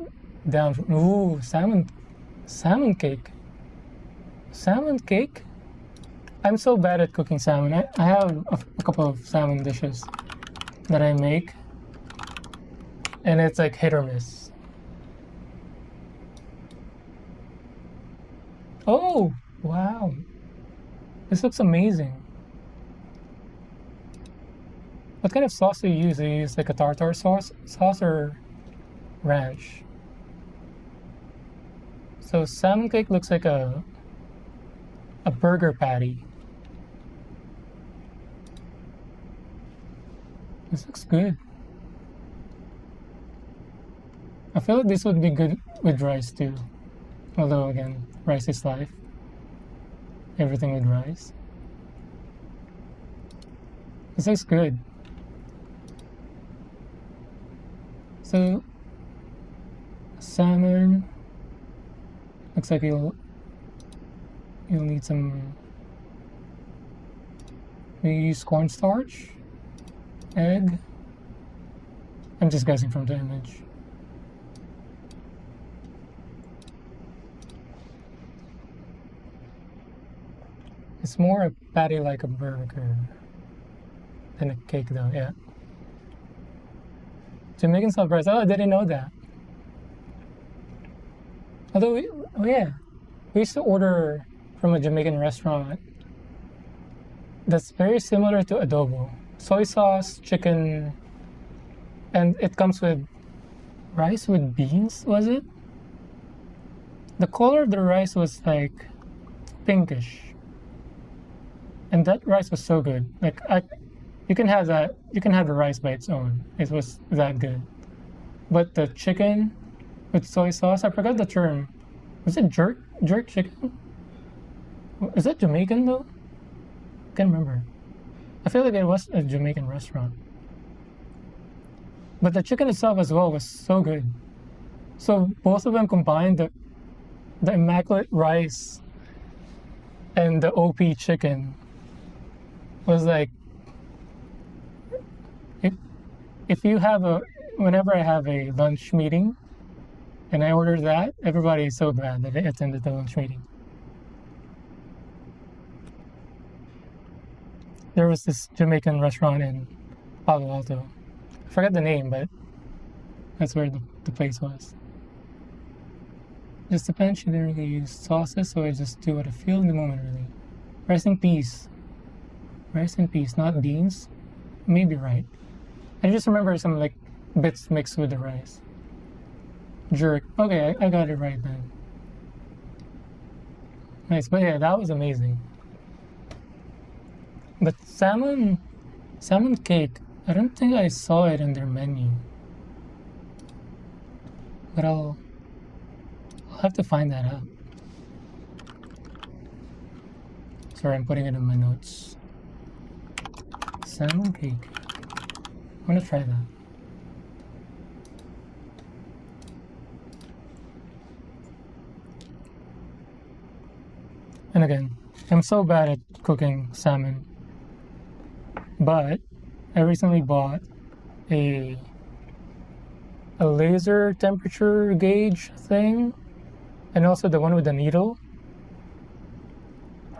down from, ooh, salmon cake. Salmon cake? I'm so bad at cooking salmon. I have a couple of salmon dishes that I make, and it's like hit or miss. Oh, wow. This looks amazing. What kind of sauce do you use? Do you use like a tartar sauce or ranch? So salmon cake looks like a burger patty. This looks good. I feel like this would be good with rice too. Although again, rice is life. Everything with rice. This looks good. So salmon looks like you'll need some. You use cornstarch, egg. I'm just guessing from the image. It's more a patty like a burger than a cake though, yeah. Jamaican stuffed rice. Oh, I didn't know that. Although, we used to order from a Jamaican restaurant that's very similar to adobo. Soy sauce, chicken, and it comes with rice with beans, was it? The color of the rice was like pinkish. And that rice was so good. Like you can have that. You can have the rice by its own. It was that good. But the chicken with soy sauce, I forgot the term. Was it jerk chicken? Is that Jamaican though? I can't remember. I feel like it was a Jamaican restaurant. But the chicken itself as well was so good. So both of them combined, the immaculate rice and the OP chicken was like, if you have whenever I have a lunch meeting and I order that, everybody is so glad that they attended the lunch meeting. There was this Jamaican restaurant in Palo Alto. I forgot the name, but that's where the place was. Just depends, she didn't really use sauces, so I just do what I feel in the moment, really. Rice and peas. Rice and peas, not beans. Maybe right. I just remember some like bits mixed with the rice. Jerk. Okay, I got it right then. Nice, but yeah, that was amazing. But salmon cake, I don't think I saw it in their menu. But I'll have to find that out. Sorry, I'm putting it in my notes. Salmon cake. I'm gonna try that. And again, I'm so bad at cooking salmon. But I recently bought a laser temperature gauge thing, and also the one with the needle.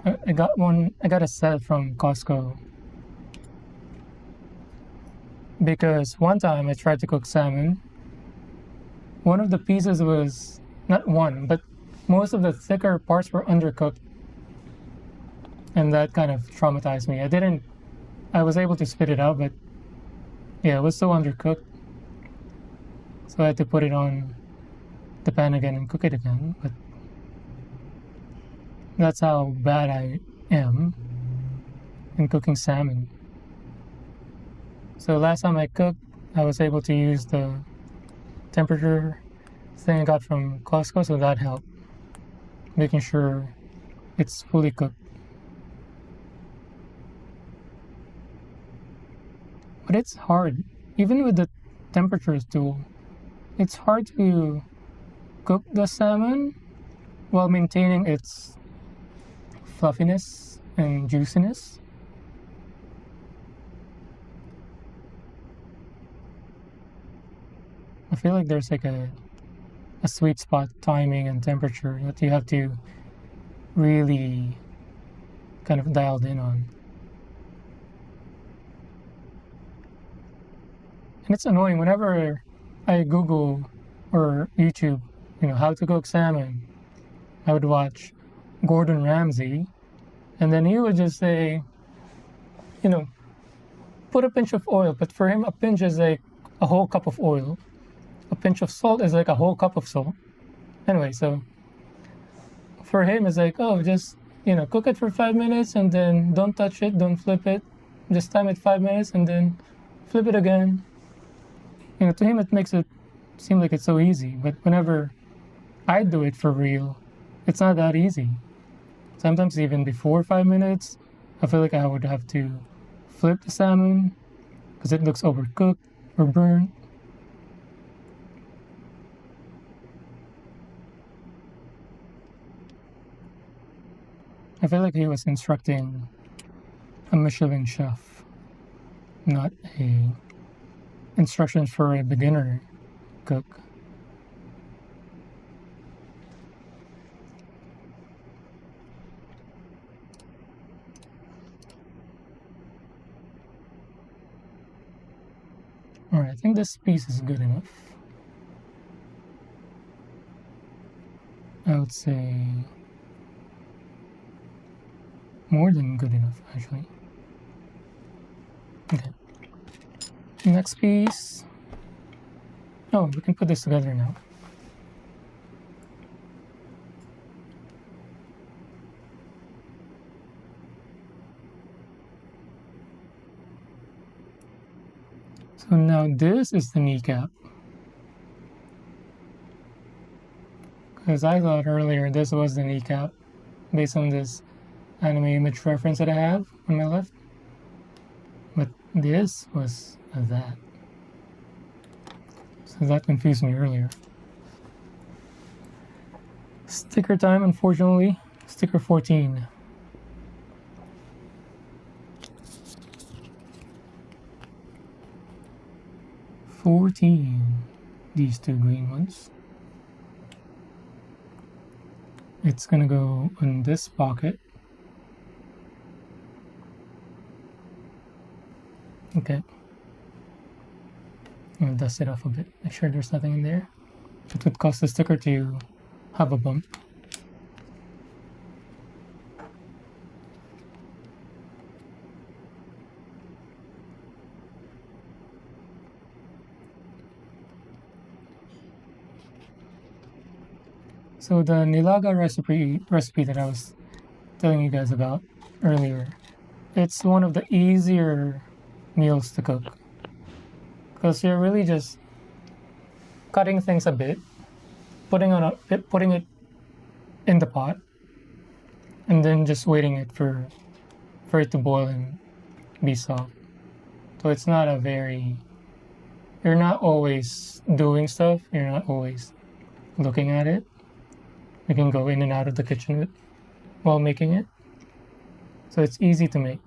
I got one. I got a set from Costco because one time I tried to cook salmon. One of the pieces was not one, but most of the thicker parts were undercooked, and that kind of traumatized me. I was able to spit it out, but yeah, it was so undercooked. So I had to put it on the pan again and cook it again. But that's how bad I am in cooking salmon. So last time I cooked, I was able to use the temperature thing I got from Costco, so that helped, making sure it's fully cooked. But it's hard, even with the temperatures tool, it's hard to cook the salmon while maintaining its fluffiness and juiciness. I feel like there's like a sweet spot timing and temperature that you have to really kind of dialed in on. And it's annoying whenever I Google or YouTube, how to cook salmon. I would watch Gordon Ramsay, and then he would just say, put a pinch of oil. But for him, a pinch is like a whole cup of oil. A pinch of salt is like a whole cup of salt. Anyway, so for him, it's like, oh, just, cook it for 5 minutes and then don't touch it, don't flip it. Just time it 5 minutes and then flip it again. To him, it makes it seem like it's so easy. But whenever I do it for real, it's not that easy. Sometimes even before 5 minutes, I feel like I would have to flip the salmon because it looks overcooked or burnt. I feel like he was instructing a Michelin chef, not instructions for a beginner cook. Alright, I think this piece is good enough. I would say more than good enough, actually. Okay. Next piece. Oh, we can put this together now. So now this is the kneecap. Because I thought earlier this was the kneecap based on this anime image reference that I have on my left. But this was that. So that confused me earlier. Sticker time, unfortunately. Sticker 14. These two green ones. It's gonna go in this pocket. Okay. I'm gonna dust it off a bit. Make sure there's nothing in there. It would cause the sticker to have a bump. So the nilaga recipe that I was telling you guys about earlier, it's one of the easier meals to cook because you're really just cutting things a bit, putting it in the pot, and then just waiting it for it to boil and be soft. So it's not you're not always doing stuff, you're not always looking at it. You can go in and out of the kitchen while making it. So it's easy to make.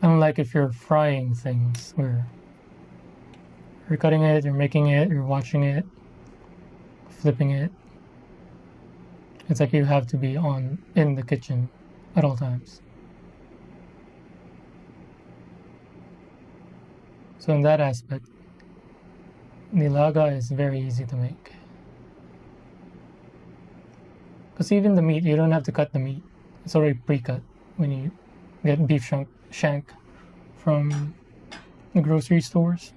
Unlike if you're frying things, where you're cutting it, you're making it, you're watching it, flipping it. It's like you have to be in the kitchen at all times. So in that aspect, nilaga is very easy to make. Because even the meat, you don't have to cut the meat. It's already pre-cut when you get beef shank from the grocery stores.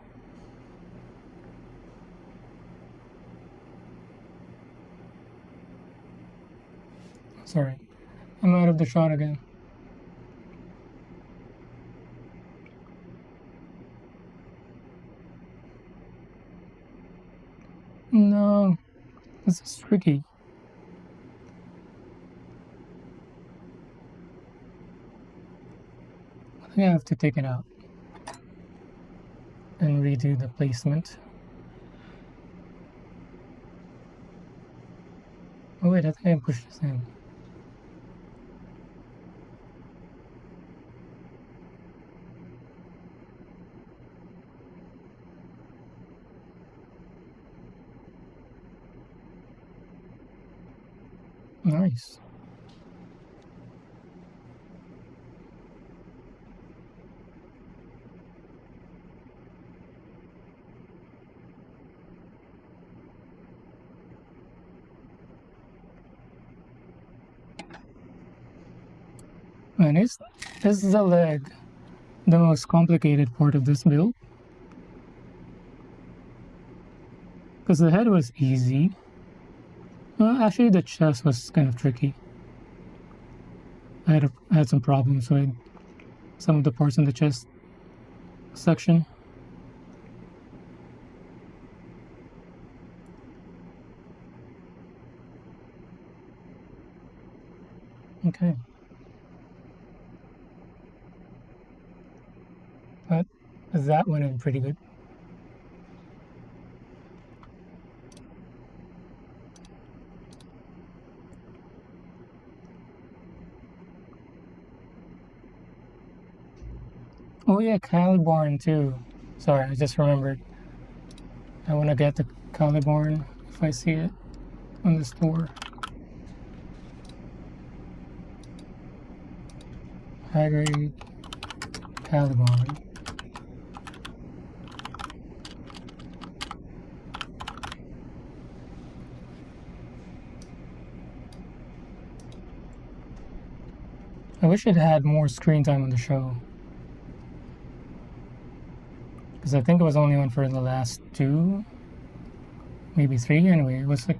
Sorry, I'm out of the shot again. No, this is tricky. I think I have to take it out and redo the placement. Oh wait, I think I pushed this in. Nice. And is the leg the most complicated part of this build? Because the head was easy. Actually, the chest was kind of tricky. I had some problems with some of the parts in the chest section. Okay. But that went in pretty good. Oh yeah, Caliborn too. Sorry, I just remembered. I want to get the Caliborn if I see it on the store. High grade Caliborn. I wish it had more screen time on the show. Because I think it was only on for the last 2, maybe 3. Anyway, it was like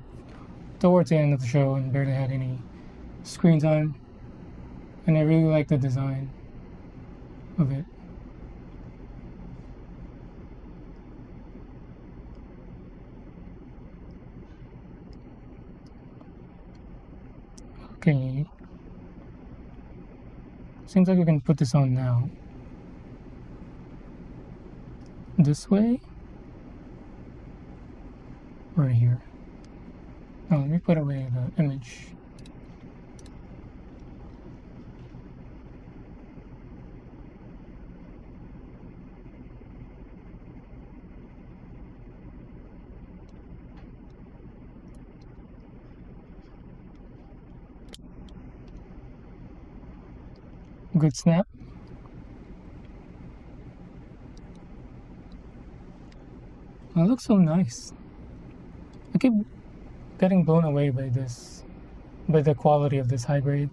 towards the end of the show and barely had any screen time. And I really like the design of it. Okay. Seems like we can put this on now. This way? Right here. Oh, let me put away the image. Good snap. It looks so nice. I keep getting blown away by this, by the quality of this high grade.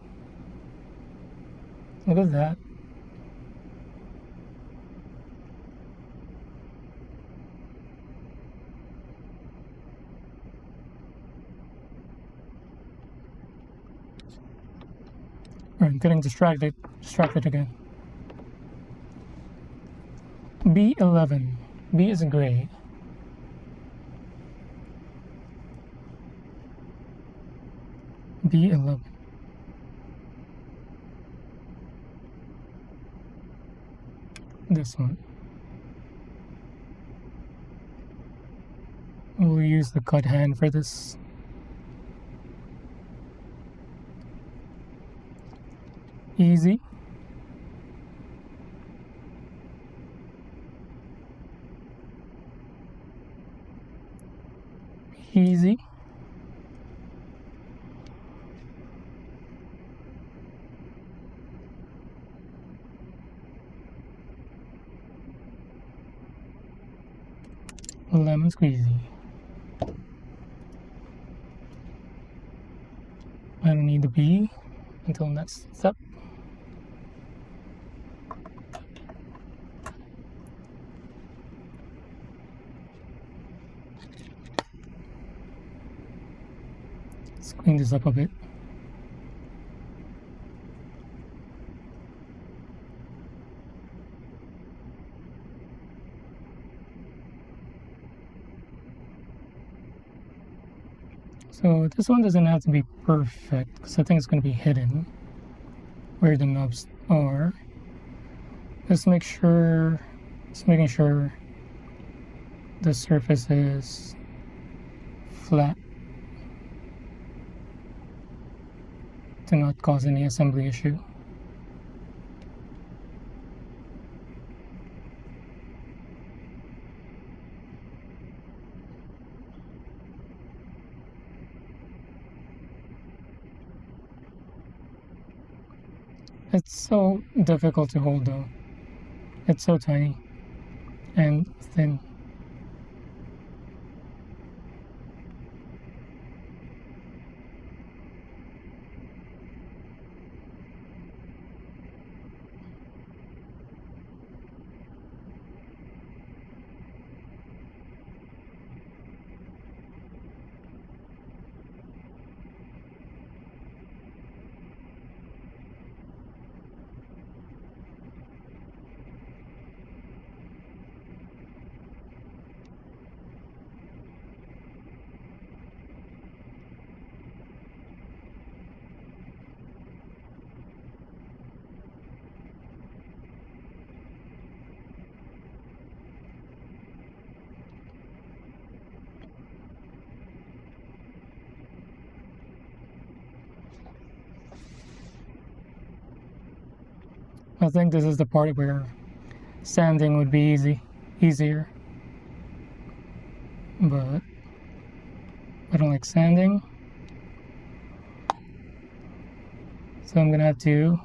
Look at that. I'm getting distracted again. B11. B is gray. B11. This one. We'll use the cut hand for this. Easy. easy. Lemon squeezy. I don't need the B until next step. Let's clean this up a bit. So this one doesn't have to be perfect because I think it's going to be hidden where the knobs are. Just making sure the surface is flat to not cause any assembly issue. It's so difficult to hold though. It's so tiny and thin. I think this is the part where sanding would be easier. But I don't like sanding. So I'm gonna have to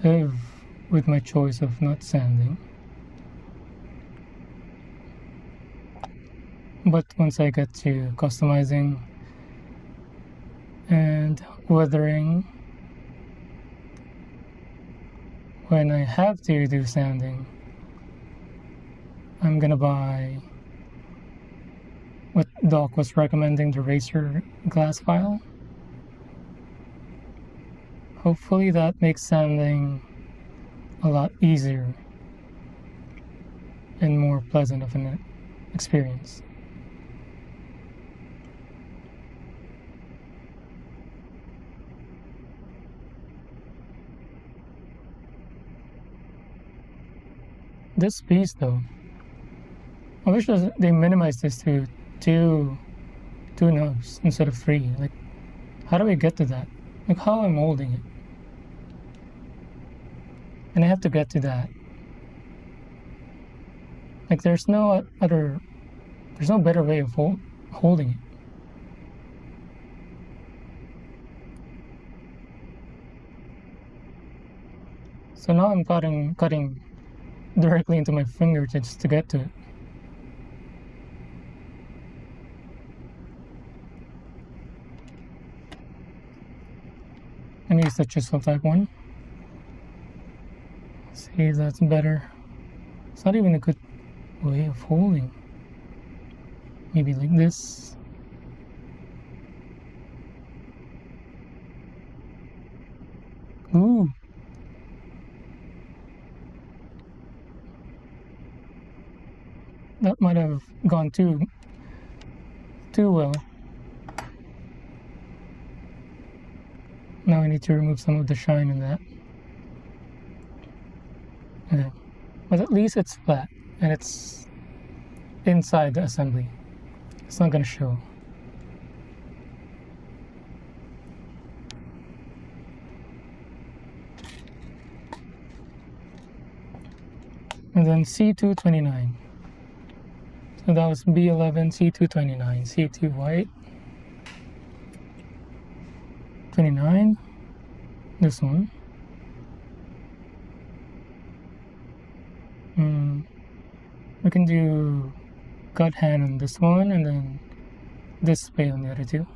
live with my choice of not sanding. But once I get to customizing and weathering, when I have to do sanding, I'm gonna buy what Doc was recommending, the Racer glass file. Hopefully that makes sanding a lot easier and more pleasant of an experience. This piece though, I wish they minimized this to two knobs instead of 3. Like, how do we get to that? Like, how I'm holding it, and I have to get to that. Like, there's no better way of holding it. So now I'm cutting directly into my finger just to get to it. I'm gonna use the chisel type one. See if that's better. It's not even a good way of holding. Maybe like this. Ooh. That might have gone too well. Now I need to remove some of the shine in that. Okay. But at least it's flat and it's inside the assembly. It's not gonna show. And then C229. So So that was B11, C229, C2 white. 29. This one. We can do gut hand on this one and then display on the other two.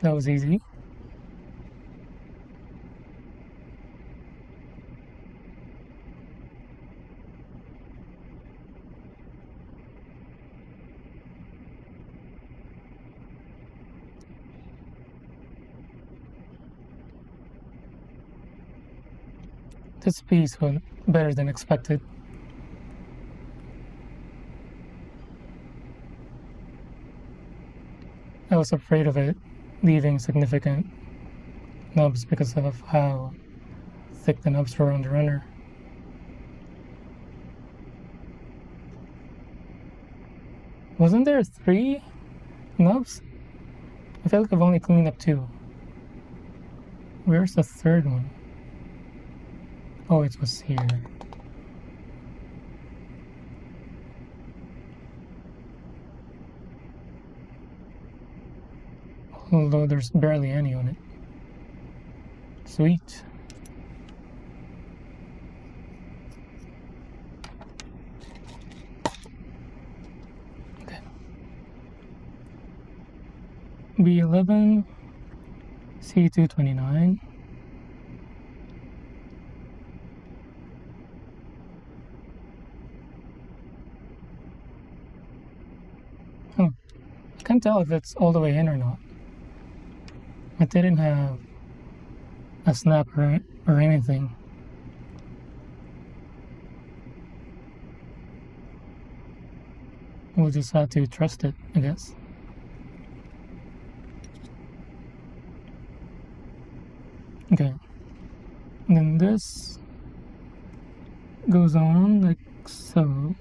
That was easy. This piece was better than expected. I was afraid of it leaving significant nubs because of how thick the nubs were on the runner. Wasn't there 3 nubs? I feel like I've only cleaned up 2. Where's the third one? Oh, it was here. Although there's barely any on it. Sweet. Okay. B11, C229. I can't tell if it's all the way in or not. It didn't have a snap or anything. We'll just have to trust it, I guess. Okay. And then this goes on like so.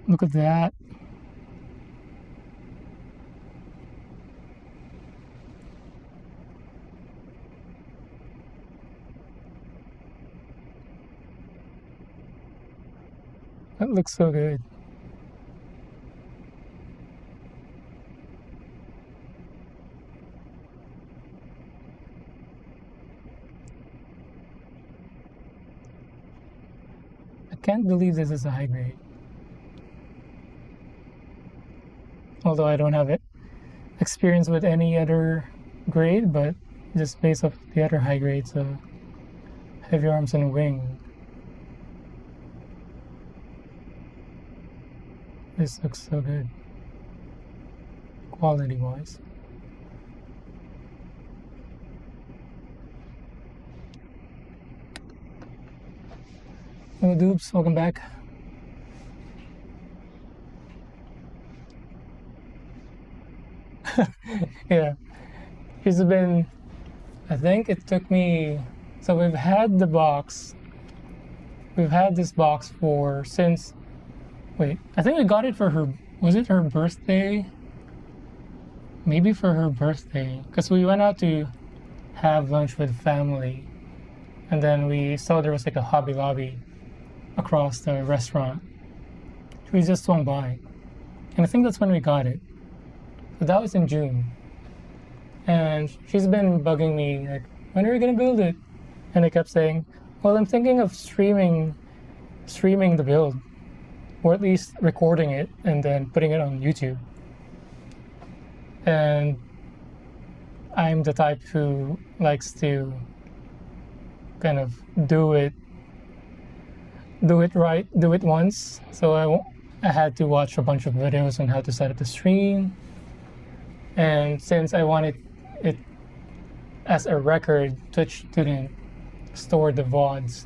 Look at that. That looks so good. I can't believe this is a high grade. Although I don't have it experience with any other grade, but just based off the other high grades, heavy arms and wing. This looks so good, quality-wise. Hello, Doobs, welcome back. Yeah, it's been, I think it took me, so we've had the box we've had this box since. Wait, I think we got it for her. Was it her birthday? Maybe for her birthday, because we went out to have lunch with family, and then we saw there was like a Hobby Lobby across the restaurant. We just swung by, and I think that's when we got it. So that was in June, and she's been bugging me like, when are we gonna build it? And I kept saying, well, I'm thinking of streaming the build, or at least recording it and then putting it on YouTube. And I'm the type who likes to kind of do it right, do it once. So I had to watch a bunch of videos on how to set up the stream. And since I wanted it as a record, Twitch didn't store the VODs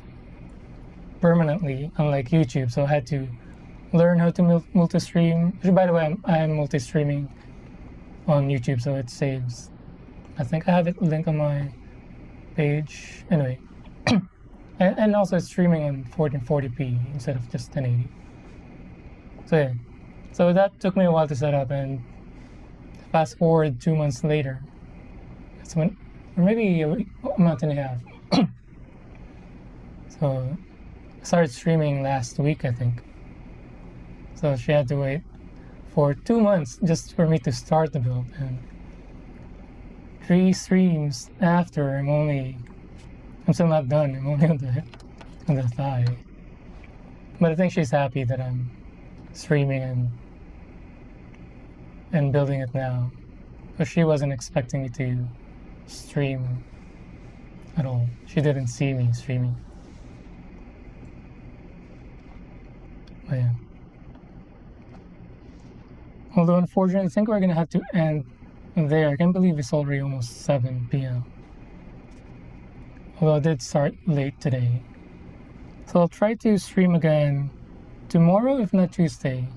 permanently, unlike YouTube. So I had to learn how to multi-stream. By the way, I'm multi-streaming on YouTube, so it saves. I think I have it linked on my page. Anyway, and also it's streaming on 1440p instead of just 1080. So yeah, so that took me a while to set up, and fast forward 2 months later, that's when, or maybe a month and a half. So I started streaming last week, I think. So she had to wait for 2 months just for me to start the build, and 3 streams after, I'm still not done. I'm only on the thigh. But I think she's happy that I'm streaming and building it now. But she wasn't expecting me to stream at all. She didn't see me streaming. But yeah. Although unfortunately, I think we're gonna have to end there. I can't believe it's already almost 7 p.m. Although I did start late today. So I'll try to stream again tomorrow, if not Tuesday.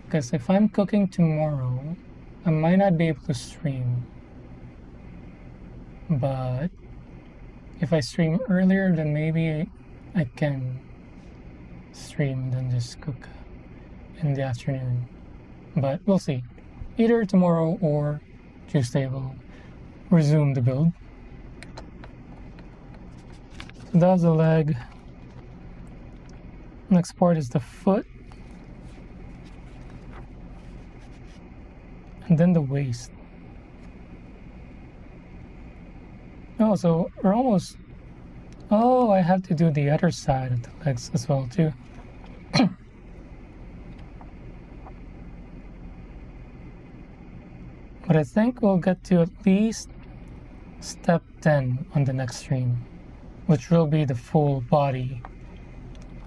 Because if I'm cooking tomorrow, I might not be able to stream. But if I stream earlier, then maybe I can stream than just cook in the afternoon. But we'll see. Either tomorrow or Tuesday we'll resume the build. So that's the leg. Next part is the foot. And then the waist. Oh, so we're almost... Oh, I have to do the other side of the legs as well too. But I think we'll get to at least step 10 on the next stream, which will be the full body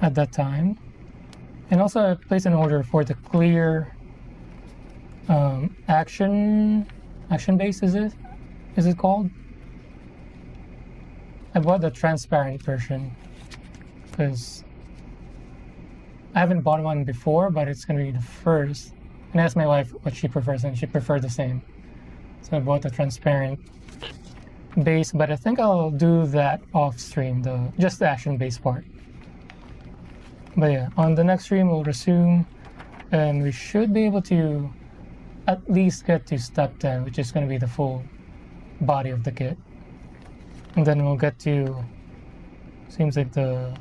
at that time. And also I placed an order for the clear action base, is it called? I bought the transparent version because I haven't bought one before, but it's gonna be the first. And I asked my wife what she prefers, and she preferred the same. So I bought the transparent base, but I think I'll do that off stream, just the action base part. But yeah, on the next stream we'll resume, and we should be able to at least get to step 10, which is going to be the full body of the kit. And then we'll get to, seems like the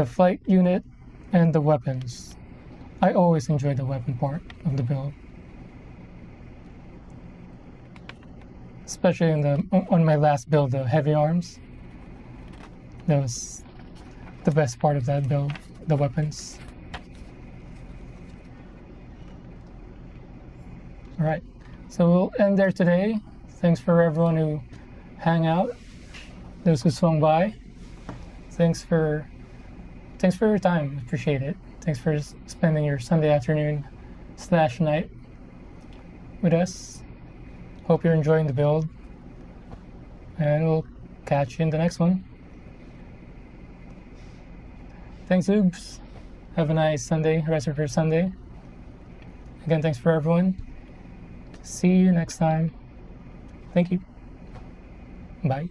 fight unit and the weapons. I always enjoy the weapon part of the build. Especially on my last build, the heavy arms. That was the best part of that build, the weapons. Alright, so we'll end there today. Thanks for everyone who hang out, those who swung by. Thanks for your time, appreciate it. Thanks for spending your Sunday afternoon / night with us. Hope you're enjoying the build, and we'll catch you in the next one. Thanks, Oops. Have a nice Sunday, rest of your Sunday. Again, thanks for everyone. See you next time. Thank you. Bye.